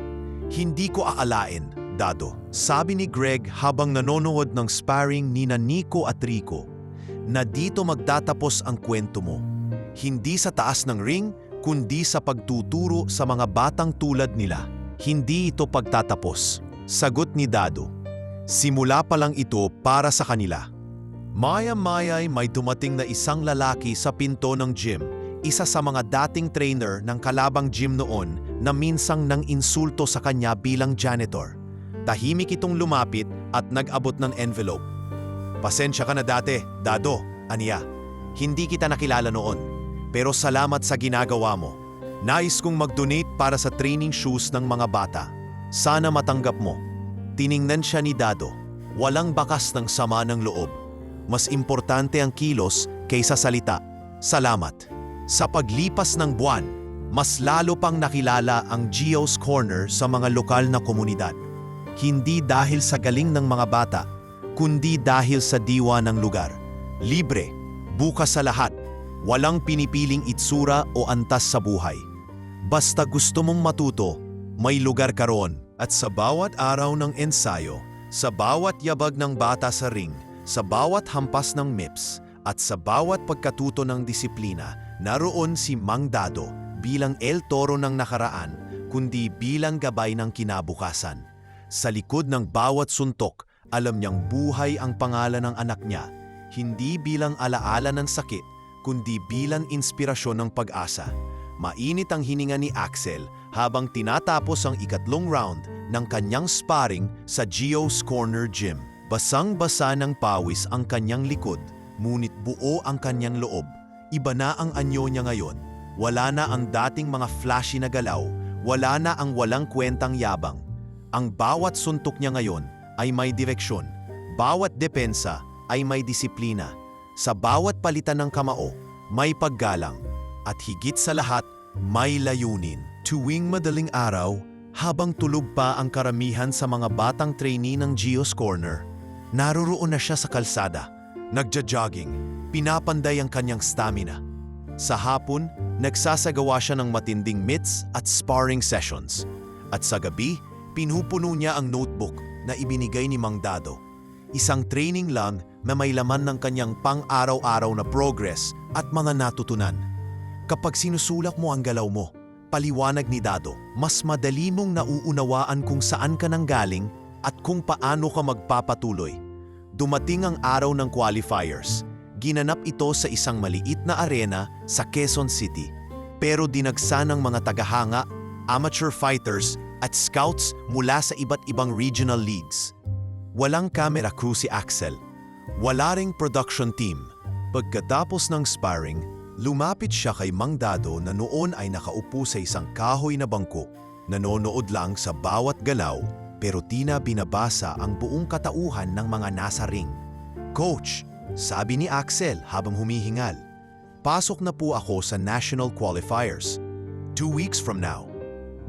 "Hindi ko aalain, Dado," sabi ni Greg habang nanonood ng sparring nina Nico at Rico, "na dito magtatapos ang kwento mo. Hindi sa taas ng ring, kundi sa pagtuturo sa mga batang tulad nila. Hindi ito pagtatapos. Sagot ni Dado. Simula pa lang ito para sa kanila. Maya-maya ay may dumating na isang lalaki sa pinto ng gym, isa sa mga dating trainer ng kalabang gym noon na minsang nang insulto sa kanya bilang janitor. Tahimik itong lumapit at nag-abot ng envelope. Pasensya ka na dati, Dado, aniya. Hindi kita nakilala noon, pero salamat sa ginagawa mo. Nais kong mag-donate para sa training shoes ng mga bata. Sana matanggap mo. Tiningnan siya ni Dado. Walang bakas ng sama ng loob. Mas importante ang kilos kaysa salita. Salamat. Sa paglipas ng buwan, mas lalo pang nakilala ang Gio's Corner sa mga lokal na komunidad. Hindi dahil sa galing ng mga bata, kundi dahil sa diwa ng lugar. Libre, bukas sa lahat, walang pinipiling itsura o antas sa buhay. Basta gusto mong matuto, may lugar ka roon. At sa bawat araw ng ensayo, sa bawat yabag ng bata sa ring, sa bawat hampas ng MIPS, at sa bawat pagkatuto ng disiplina, naroon si Mang Dado bilang El Toro ng nakaraan, kundi bilang gabay ng kinabukasan. Sa likod ng bawat suntok, alam niyang buhay ang pangalan ng anak niya, hindi bilang alaala ng sakit, kundi bilang inspirasyon ng pag-asa. Mainit ang hininga ni Axel habang tinatapos ang ikatlong round ng kanyang sparring sa Gio's Corner Gym. Basang-basa ng pawis ang kanyang likod, ngunit buo ang kanyang loob. Iba na ang anyo niya ngayon. Wala na ang dating mga flashy na galaw, wala na ang walang kwentang yabang. Ang bawat suntok niya ngayon ay may direksyon. Bawat depensa ay may disiplina. Sa bawat palitan ng kamao, may paggalang. At higit sa lahat, may layunin. Tuwing madaling araw, habang tulog pa ang karamihan sa mga batang trainee ng Gio's Corner, naroroon na siya sa kalsada, nagja-jogging, pinapanday ang kanyang stamina. Sa hapon, nagsasagawa siya ng matinding mitts at sparring sessions. At sa gabi, pinupuno niya ang notebook na ibinigay ni Mang Dado. Isang training lang na may laman ng kanyang pang-araw-araw na progress at mga natutunan. Kapag sinusulak mo ang galaw mo, paliwanag ni Dado, mas madali mong nauunawaan kung saan ka nanggaling at kung paano ka magpapatuloy. Dumating ang araw ng qualifiers. Ginanap ito sa isang maliit na arena sa Quezon City. Pero dinagsa ng mga tagahanga, amateur fighters at scouts mula sa iba't ibang regional leagues. Walang camera crew si Axel. Wala ring production team. Pagkatapos ng sparring, lumapit siya kay Mang Dado na noon ay nakaupo sa isang kahoy na bangko, nanonood lang sa bawat galaw pero tina binabasa ang buong katauhan ng mga nasa ring. Coach, sabi ni Axel habang humihingal, pasok na po ako sa national qualifiers. 2 weeks from now.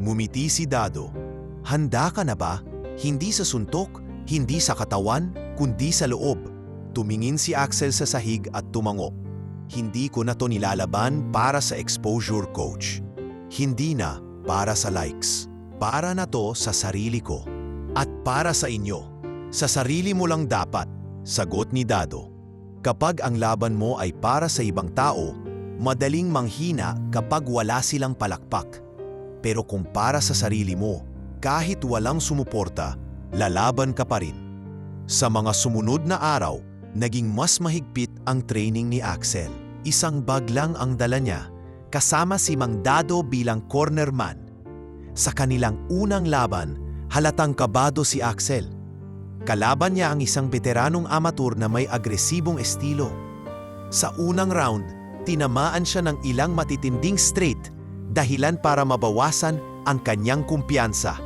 Ngumiti si Dado. Handa ka na ba? Hindi sa suntok, hindi sa katawan, kundi sa loob. Tumingin si Axel sa sahig at tumango. Hindi ko na to nilalaban para sa exposure, coach. Hindi na para sa likes. Para na to sa sarili ko. At para sa inyo. Sa sarili mo lang dapat, sagot ni Dado. Kapag ang laban mo ay para sa ibang tao, madaling manghina kapag wala silang palakpak. Pero kung para sa sarili mo, kahit walang sumuporta, lalaban ka pa rin. Sa mga sumunod na araw, naging mas mahigpit ang training ni Axel. Isang bag lang ang dala niya, kasama si Mang Dado bilang cornerman. Sa kanilang unang laban, halatang kabado si Axel. Kalaban niya ang isang veteranong amateur na may agresibong estilo. Sa unang round, tinamaan siya ng ilang matitinding straight, dahilan para mabawasan ang kanyang kumpiyansa.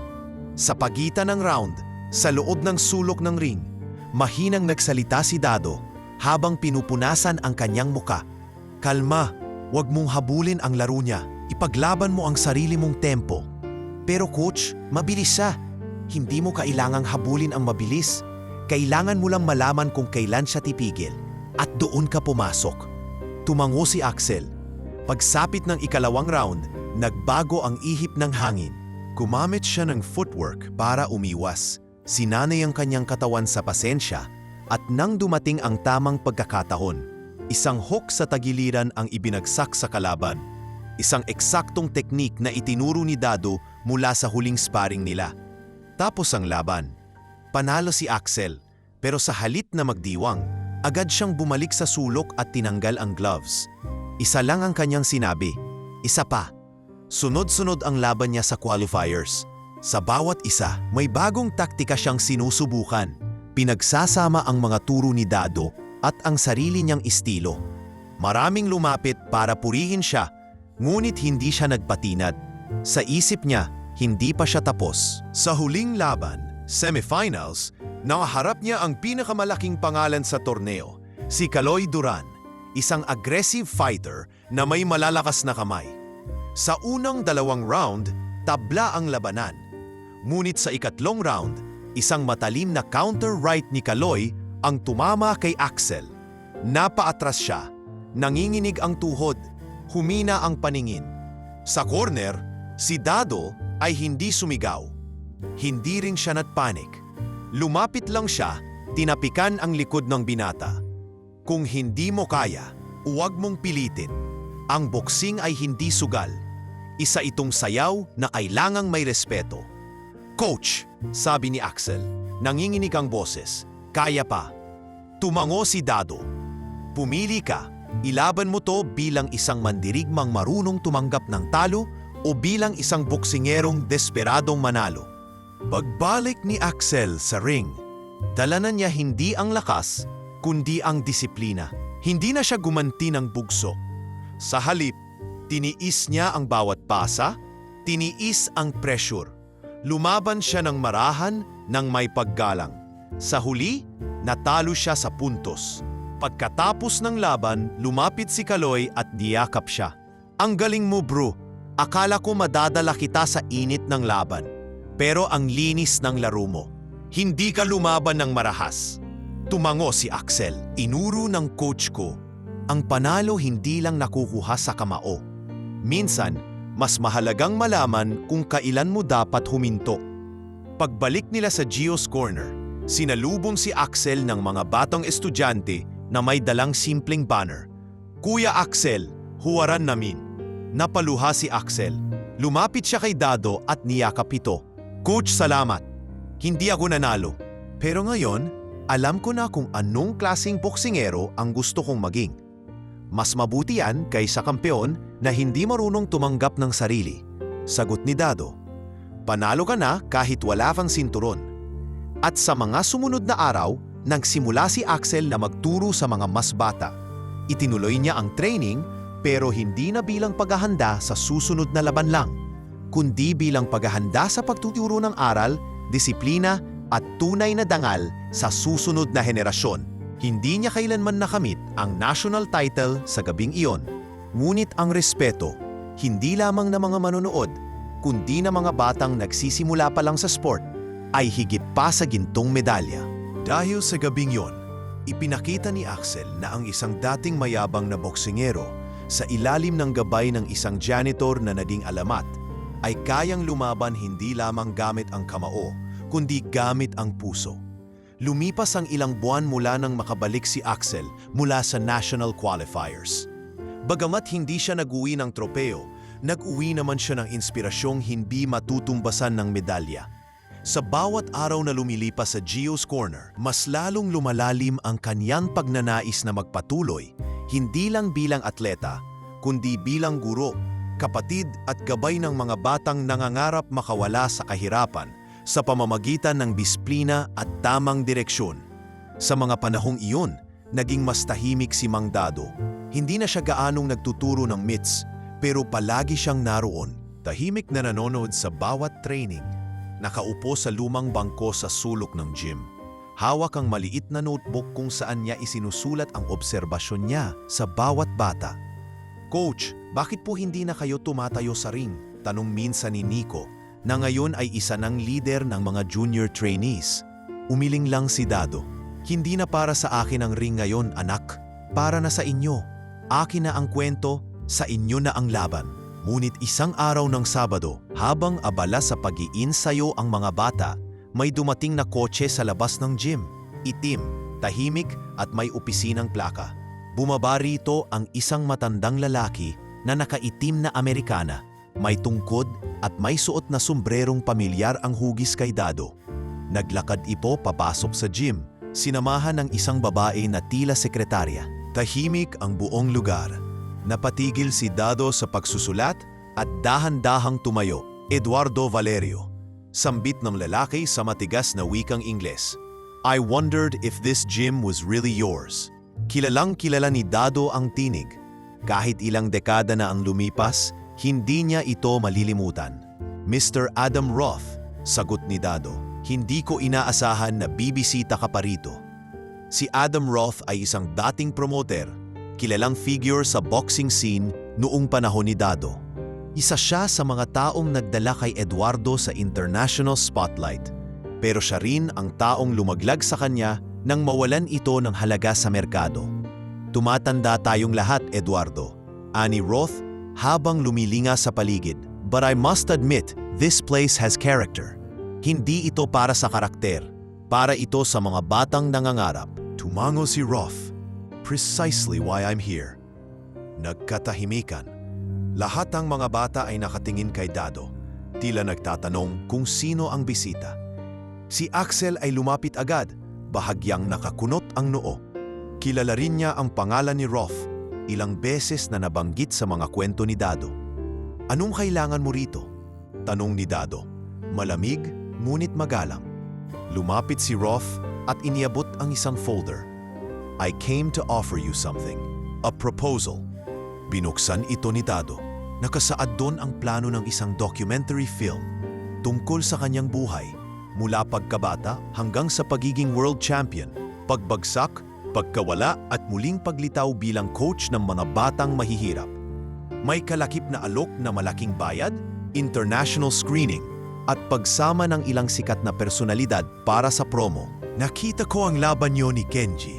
Sa pagitan ng round, sa loob ng sulok ng ring, mahinang nagsalita si Dado habang pinupunasan ang kanyang muka. Kalma, wag mong habulin ang laro niya. Ipaglaban mo ang sarili mong tempo. Pero coach, mabilis siya. Hindi mo kailangang habulin ang mabilis. Kailangan mo lang malaman kung kailan siya tipigil. At doon ka pumasok. Tumango si Axel. Pagsapit ng ikalawang round, nagbago ang ihip ng hangin. Gumamit siya ng footwork para umiwas. Sinanay ang kanyang katawan sa pasensya at nang dumating ang tamang pagkakataon, isang hook sa tagiliran ang ibinagsak sa kalaban. isang eksaktong teknik na itinuro ni Dado mula sa huling sparring nila. Tapos ang laban. Panalo si Axel, pero sa halit na magdiwang, agad siyang bumalik sa sulok at tinanggal ang gloves. Isa lang ang kanyang sinabi, isa pa. Sunod-sunod ang laban niya sa qualifiers. Sa bawat isa, may bagong taktika siyang sinusubukan. Pinagsasama ang mga turo ni Dado at ang sarili niyang estilo. Maraming lumapit para purihin siya, ngunit hindi siya nagpatinad. Sa isip niya, hindi pa siya tapos. Sa huling laban, semifinals, nakaharap niya ang pinakamalaking pangalan sa torneo, si Kaloy Duran, isang aggressive fighter na may malalakas na kamay. Sa unang 2 round, tabla ang labanan. Ngunit sa ikatlong round, isang matalim na counter-right ni Kaloy ang tumama kay Axel. Napaatras siya, nanginginig ang tuhod, humina ang paningin. Sa corner, si Dado ay hindi sumigaw. Hindi rin siya nagpanik. Lumapit lang siya, tinapikan ang likod ng binata. Kung hindi mo kaya, huwag mong pilitin. Ang boksing ay hindi sugal. Isa itong sayaw na kailangang may respeto. Coach, sabi ni Axel, nanginginig ang boses. Kaya pa. Tumango si Dado. Pumili ka, ilaban mo to bilang isang mandirigmang marunong tumanggap ng talo o bilang isang boksingerong desperadong manalo. Pagbalik ni Axel sa ring, dala na niya hindi ang lakas, kundi ang disiplina. Hindi na siya gumanti ng bugso. Sa halip, tiniis niya ang bawat pasa, tiniis ang pressure. Lumaban siya ng marahan ng may paggalang. Sa huli, natalo siya sa puntos. Pagkatapos ng laban, lumapit si Kaloy at niyakap siya. Ang galing mo bro, akala ko madadala kita sa init ng laban. Pero ang linis ng laro mo. Hindi ka lumaban ng marahas. Tumango si Axel. Inuro ng coach ko. Ang panalo hindi lang nakukuha sa kamao. Minsan, mas mahalagang malaman kung kailan mo dapat huminto. Pagbalik nila sa Gio's Corner, sinalubong si Axel ng mga batang estudyante na may dalang simpleng banner. Kuya Axel, huwaran namin. Napaluha si Axel. Lumapit siya kay Dado at niyakap ito. Coach, salamat. Hindi ako nanalo. Pero ngayon, alam ko na kung anong klaseng boksingero ang gusto kong maging. Mas mabuti yan kaysa kampeon na hindi marunong tumanggap ng sarili. Sagot ni Dado. Panalo ka na kahit wala kang sinturon. At sa mga sumunod na araw, nagsimula si Axel na magturo sa mga mas bata. Itinuloy niya ang training pero hindi na bilang paghahanda sa susunod na laban lang, kundi bilang paghahanda sa pagtuturo ng aral, disiplina at tunay na dangal sa susunod na henerasyon. Hindi niya kailanman nakamit ang national title sa gabing iyon. Ngunit ang respeto, hindi lamang ng mga manonood, kundi ng mga batang nagsisimula pa lang sa sport, ay higit pa sa gintong medalya. Dahil sa gabing iyon, ipinakita ni Axel na ang isang dating mayabang na boksingero sa ilalim ng gabay ng isang janitor na naging alamat, ay kayang lumaban hindi lamang gamit ang kamao, kundi gamit ang puso. Lumipas ang ilang buwan mula nang makabalik si Axel mula sa national qualifiers. Bagamat hindi siya nag-uwi ng tropeo, nag-uwi naman siya ng inspirasyong hindi matutumbasan ng medalya. Sa bawat araw na lumilipas sa Gio's Corner, mas lalong lumalalim ang kanyang pagnanais na magpatuloy, hindi lang bilang atleta, kundi bilang guro, kapatid at gabay ng mga batang nangangarap makawala sa kahirapan sa pamamagitan ng disiplina at tamang direksyon. Sa mga panahong iyon, naging mas tahimik si Mang Dado. Hindi na siya gaanong nagtuturo ng myths, pero palagi siyang naroon, tahimik na nanonood sa bawat training. Nakaupo sa lumang bangko sa sulok ng gym. Hawak ang maliit na notebook kung saan niya isinusulat ang obserbasyon niya sa bawat bata. Coach, bakit po hindi na kayo tumatayo sa ring? Tanong minsan ni Nico, na ngayon ay isa ng leader ng mga junior trainees. Umiling lang si Dado. Hindi na para sa akin ang ring ngayon, anak. Para na sa inyo. Akin na ang kwento, sa inyo na ang laban. Ngunit isang araw ng Sabado, habang abala sa pag-iinsayo ang mga bata, may dumating na kotse sa labas ng gym. Itim, tahimik at may opisinang plaka. Bumaba rito ang isang matandang lalaki na nakaitim na Amerikana, may tungkod at may suot na sombrerong pamilyar ang hugis kay Dado. Naglakad ito papasok sa gym, sinamahan ng isang babae na tila sekretarya. Tahimik ang buong lugar. Napatigil si Dado sa pagsusulat at dahan-dahang tumayo. Eduardo Valerio, sambit ng lalaki sa matigas na wikang Ingles. I wondered if this gym was really yours. Kilalang kilala ni Dado ang tinig. Kahit ilang dekada na ang lumipas, hindi niya ito malilimutan. Mr. Adam Roth, sagot ni Dado, hindi ko inaasahan na bibisita ka pa rito. Si Adam Roth ay isang dating promoter, kilalang figure sa boxing scene noong panahon ni Dado. Isa siya sa mga taong nagdala kay Eduardo sa international spotlight. Pero siya rin ang taong lumaglag sa kanya nang mawalan ito ng halaga sa merkado. Tumatanda tayong lahat, Eduardo, ani Roth habang lumilinga sa paligid. But I must admit, this place has character. Hindi ito para sa karakter, para ito sa mga batang nangangarap. Tumango si Roth. Precisely why I'm here. Nagkatahimikan. Lahat ng mga bata ay nakatingin kay Dado, tila nagtatanong kung sino ang bisita. Si Axel ay lumapit agad, bahagyang nakakunot ang noo. Kilala rin niya ang pangalan ni Roth, ilang beses na nabanggit sa mga kwento ni Dado. Anong kailangan mo rito? Tanong ni Dado. Malamig, ngunit magalang. Lumapit si Roth at iniabot ang isang folder. I came to offer you something. A proposal. Binuksan ito ni Dado. Nakasaad doon ang plano ng isang documentary film tungkol sa kanyang buhay, mula pagkabata hanggang sa pagiging world champion, pagbagsak, pagkawala at muling paglitaw bilang coach ng mga batang mahihirap. May kalakip na alok na malaking bayad, international screening, at pagsama ng ilang sikat na personalidad para sa promo. Nakita ko ang laban niyo ni Kenji,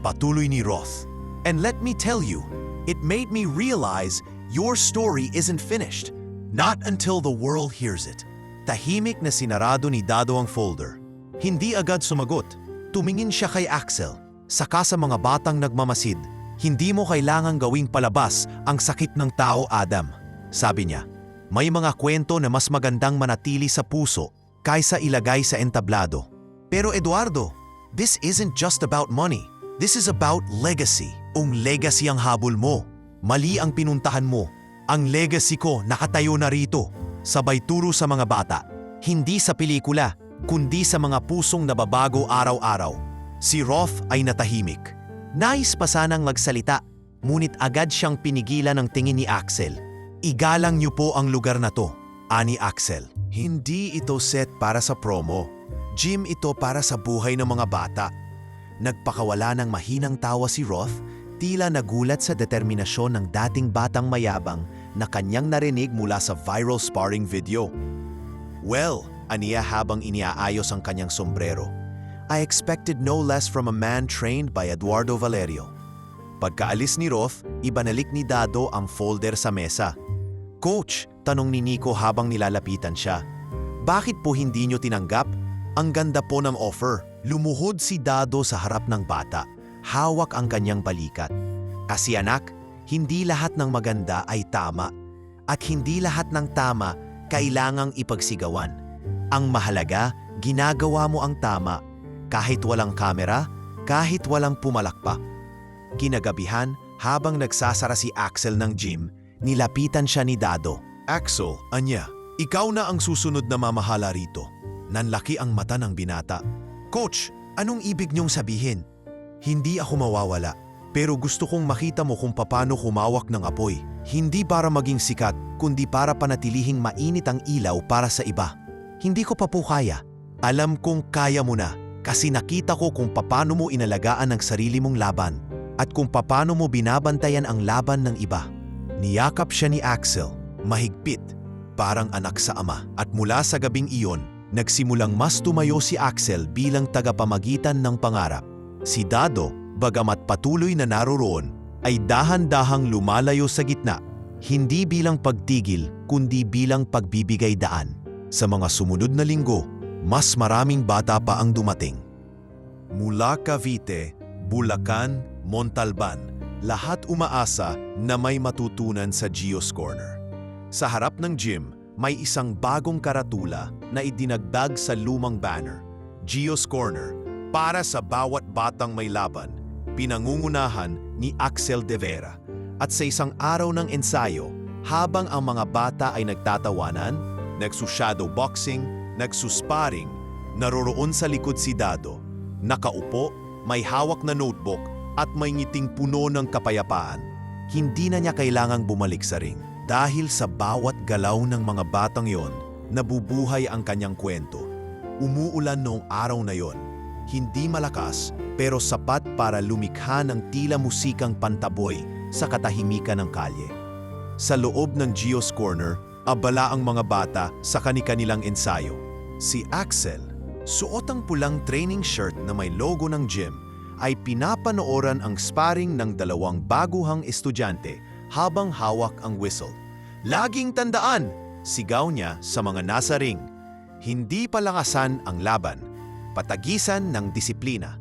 patuloy ni Roth. And let me tell you, it made me realize your story isn't finished. Not until the world hears it. Tahimik na sinarado ni Dado ang folder. Hindi agad sumagot. Tumingin siya kay Axel. Saka sa mga batang nagmamasid, hindi mo kailangang gawing palabas ang sakit ng tao, Adam. Sabi niya, may mga kwento na mas magandang manatili sa puso kaysa ilagay sa entablado. Pero Eduardo, this isn't just about money. This is about legacy. Ang legacy ang habol mo. Mali ang pinuntahan mo. Ang legacy ko nakatayo na rito. Sabay turo sa mga bata. Hindi sa pelikula, kundi sa mga pusong nababago araw-araw. Si Roth ay natahimik. Nais pa sanang magsalita, ngunit agad siyang pinigilan ng tingin ni Axel. Igalang niyo po ang lugar na to, ani Axel. Hindi ito set para sa promo. Gym ito para sa buhay ng mga bata. Nagpakawala ng mahinang tawa si Roth, tila nagulat sa determinasyon ng dating batang mayabang na kanyang narinig mula sa viral sparring video. Well, aniya habang iniaayos ang kanyang sombrero. I expected no less from a man trained by Eduardo Valerio. Pagkaalis ni Roth, ibanalik ni Dado ang folder sa mesa. Coach, tanong ni Nico habang nilalapitan siya. Bakit po hindi niyo tinanggap? Ang ganda po ng offer. Lumuhod si Dado sa harap ng bata. Hawak ang kanyang balikat. Kasi anak, hindi lahat ng maganda ay tama. At hindi lahat ng tama kailangang ipagsigawan. Ang mahalaga, ginagawa mo ang tama. Kahit walang kamera, kahit walang pumalakpak. Kinagabihan, habang nagsasara si Axel ng gym, nilapitan siya ni Dado. Axel, anya, ikaw na ang susunod na mamahala rito. Nanlaki ang mata ng binata. Coach, anong ibig niyong sabihin? Hindi ako mawawala, pero gusto kong makita mo kung paano humawak ng apoy. Hindi para maging sikat, kundi para panatilihing mainit ang ilaw para sa iba. Hindi ko pa po kaya. Alam kong kaya mo na. Kasi nakita ko kung paano mo inalagaan ang sarili mong laban at kung paano mo binabantayan ang laban ng iba. Niyakap siya ni Axel, mahigpit, parang anak sa ama. At mula sa gabing iyon, nagsimulang mas tumayo si Axel bilang tagapamagitan ng pangarap. Si Dado, bagamat patuloy na naroroon, ay dahan-dahang lumalayo sa gitna, hindi bilang pagtigil kundi bilang pagbibigay daan. Sa mga sumunod na linggo, mas maraming bata pa ang dumating. Mula Cavite, Bulacan, Montalban, Lahat umaasa na may matutunan sa Gio's Corner. Sa harap ng gym, may isang bagong karatula na idinagdag sa lumang banner. Gio's Corner, para sa bawat batang may laban, pinangungunahan ni Axel De Vera. At sa isang araw ng ensayo, habang ang mga bata ay nagtatawanan, nagsushadow boxing, nagsusparing, naroroon sa likod si Dado. Nakaupo, may hawak na notebook at may ngiting puno ng kapayapaan. Hindi na niya kailangang bumalik sa ring. Dahil sa bawat galaw ng mga batang yon, nabubuhay ang kanyang kwento. Umuulan noong araw na yon. Hindi malakas pero sapat para lumikha ng tila musikang pantaboy sa katahimikan ng kalye. Sa loob ng Gio's Corner, abala ang mga bata sa kani-kanilang ensayo. Si Axel, suot ang pulang training shirt na may logo ng gym, ay pinapanooran ang sparring ng dalawang baguhang estudyante habang hawak ang whistle. Laging tandaan, sigaw niya sa mga nasa ring. Hindi palakasan ang laban, patagisan ng disiplina.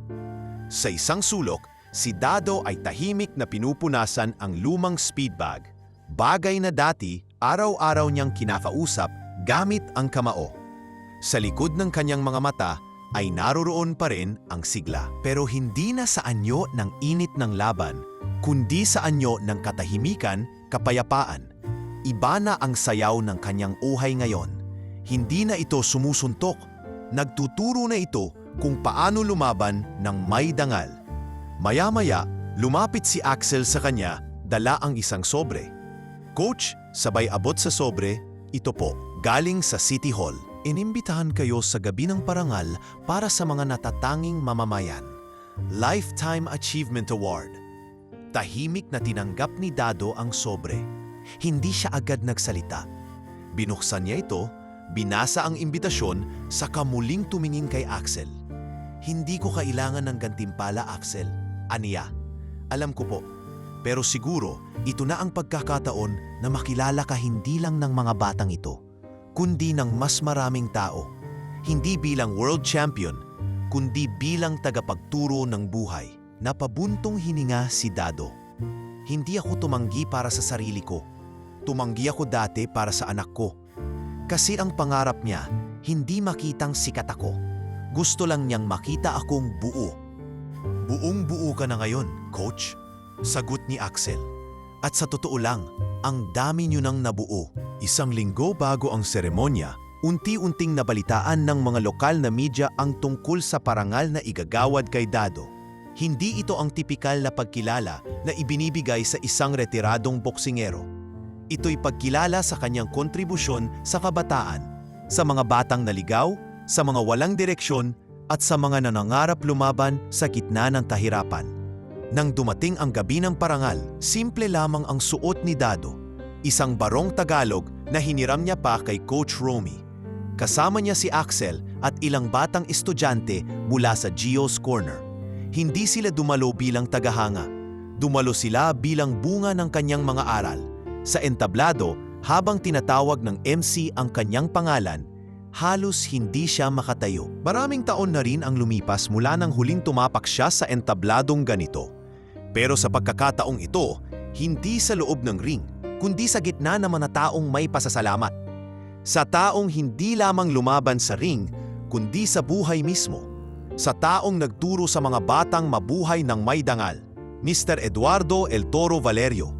Sa isang sulok, si Dado ay tahimik na pinupunasan ang lumang speed bag. Bagay na dati, araw-araw niyang kinakausap gamit ang kamao. Sa likod ng kanyang mga mata ay naroroon pa rin ang sigla. Pero hindi na sa anyo ng init ng laban, kundi sa anyo ng katahimikan, kapayapaan. Iba na ang sayaw ng kanyang uhay ngayon. Hindi na ito sumusuntok. Nagtuturo na ito kung paano lumaban ng may dangal. Maya-maya, lumapit si Axel sa kanya, dala ang isang sobre. Coach, sabay abot sa sobre, ito po, galing sa City Hall. Inimbitahan kayo sa gabi ng parangal para sa mga natatanging mamamayan. Lifetime Achievement Award. Tahimik na tinanggap ni Dado ang sobre. Hindi siya agad nagsalita. Binuksan niya ito, binasa ang imbitasyon, saka muling tumingin kay Axel. Hindi ko kailangan ng gantimpala, Axel. Aniya. Alam ko po. Pero siguro, ito na ang pagkakataon na makilala ka hindi lang ng mga batang ito, kundi ng mas maraming tao. Hindi bilang world champion, kundi bilang tagapagturo ng buhay. Napabuntong hininga si Dado. Hindi ako tumanggi para sa sarili ko. Tumanggi ako dati para sa anak ko. Kasi ang pangarap niya, hindi makitang sikat ako. Gusto lang niyang makita akong buo. Buong-buo ka na ngayon, coach. Sagot ni Axel. At sa totoo lang, ang dami niyo nang nabuo. Isang linggo bago ang seremonya, unti-unting nabalitaan ng mga lokal na media ang tungkol sa parangal na igagawad kay Dado. Hindi ito ang tipikal na pagkilala na ibinibigay sa isang retiradong boksingero. Ito'y pagkilala sa kanyang kontribusyon sa kabataan, sa mga batang naligaw, sa mga walang direksyon, at sa mga nangangarap lumaban sa gitna ng kahirapan. Nang dumating ang gabi ng parangal, simple lamang ang suot ni Dado. Isang barong Tagalog na hiniram niya pa kay Coach Romy. Kasama niya si Axel at ilang batang estudyante mula sa Gio's Corner. Hindi sila dumalo bilang tagahanga. Dumalo sila bilang bunga ng kanyang mga aral. Sa entablado, habang tinatawag ng MC ang kanyang pangalan, halos hindi siya makatayo. Maraming taon na rin ang lumipas mula nang huling tumapak siya sa entabladong ganito. Pero sa pagkakataong ito, hindi sa loob ng ring, kundi sa gitna ng mga taong may pasasalamat. Sa taong hindi lamang lumaban sa ring, kundi sa buhay mismo. Sa taong nagturo sa mga batang mabuhay ng may dangal, Mr. Eduardo El Toro Valerio.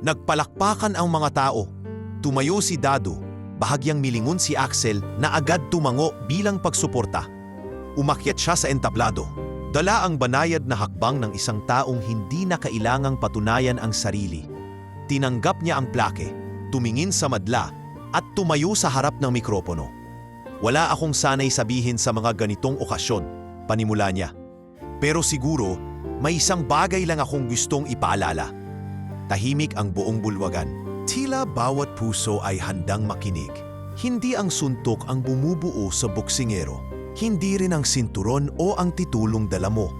Nagpalakpakan ang mga tao. Tumayo si Dado. Bahagyang milingon si Axel na agad tumango bilang pagsuporta. Umakyat siya sa entablado. Dala ang banayad na hakbang ng isang taong hindi na kailangang patunayan ang sarili. Tinanggap niya ang plake, tumingin sa madla, at tumayo sa harap ng mikropono. Wala akong sanay sabihin sa mga ganitong okasyon, panimula niya. Pero siguro, may isang bagay lang akong gustong ipaalala. Tahimik ang buong bulwagan. Tila bawat puso ay handang makinig. Hindi ang suntok ang bumubuo sa boksingero. Hindi rin ang sinturon o ang titulong dala mo.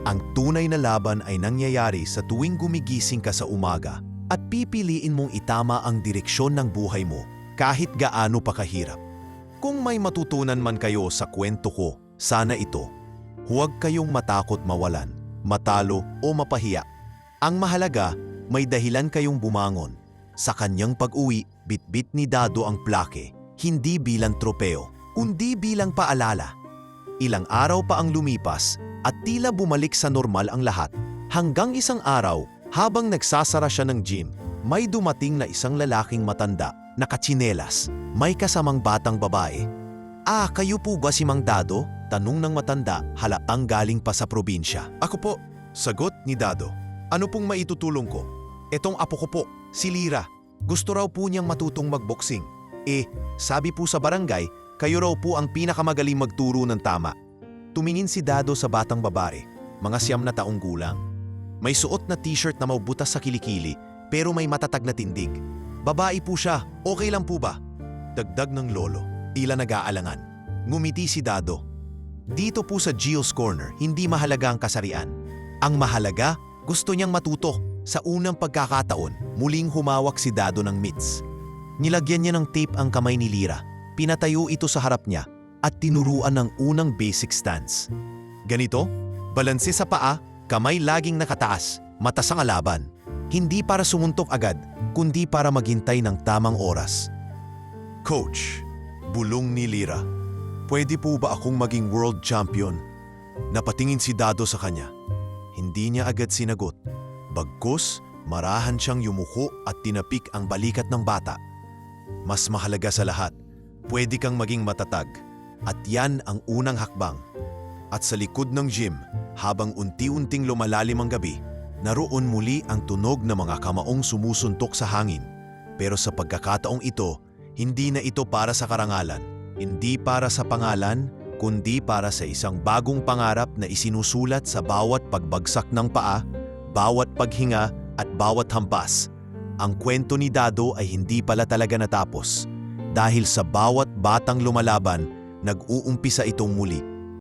Ang tunay na laban ay nangyayari sa tuwing gumigising ka sa umaga at pipiliin mong itama ang direksyon ng buhay mo kahit gaano pa kahirap. Kung may matutunan man kayo sa kwento ko, sana ito. Huwag kayong matakot mawalan, matalo o mapahiya. Ang mahalaga, may dahilan kayong bumangon. Sa kanyang pag-uwi, bitbit ni Dado ang plake, hindi bilang tropeo, kundi bilang paalala. Ilang araw pa ang lumipas at tila bumalik sa normal ang lahat. Hanggang isang araw, habang nagsasara siya ng gym, may dumating na isang lalaking matanda, nakatsinelas, may kasamang batang babae. "Ah, kayo po ba si Mang Dado?" Tanong ng matanda, halatang galing pa sa probinsya. "Ako po," sagot ni Dado. "Ano pong maitutulong ko?" "Etong apo ko po, si Lira. Gusto raw po niyang matutong magboksing. Sabi po sa barangay, kayo raw po ang pinakamagaling magturo ng tama." Tumingin si Dado sa batang babae, mga 9 na taong gulang. May suot na t-shirt na maubutas sa kilikili, pero may matatag na tindig. "Babae po siya, okay lang po ba?" Dagdag ng lolo, tila nag-aalangan. Ngumiti si Dado. Dito po sa Gio's Corner, hindi mahalaga ang kasarian. Ang mahalaga, gusto niyang matuto. Sa unang pagkakataon, muling humawak si Dado ng mitts. Nilagyan niya ng tape ang kamay ni Lira, pinatayo ito sa harap niya, at tinuruan ng unang basic stance. Ganito, balanse sa paa, kamay laging nakataas, mata sa kalaban. Hindi para sumuntok agad, kundi para maghintay ng tamang oras. "Coach," bulong ni Lira, "pwede po ba akong maging world champion?" Napatingin si Dado sa kanya. Hindi niya agad sinagot. Bagkus, marahan siyang yumuko at tinapik ang balikat ng bata. "Mas mahalaga sa lahat, pwede kang maging matatag. At yan ang unang hakbang." At sa likod ng gym, habang unti-unting lumalalim ang gabi, naroon muli ang tunog ng mga kamaong sumusuntok sa hangin. Pero sa pagkakataong ito, hindi na ito para sa karangalan, hindi para sa pangalan, kundi para sa isang bagong pangarap na isinusulat sa bawat pagbagsak ng paa, bawat paghinga at bawat hampas. Ang kwento ni Dado ay hindi pala talaga natapos. Dahil sa bawat batang lumalaban, nag-uumpisa itong muli.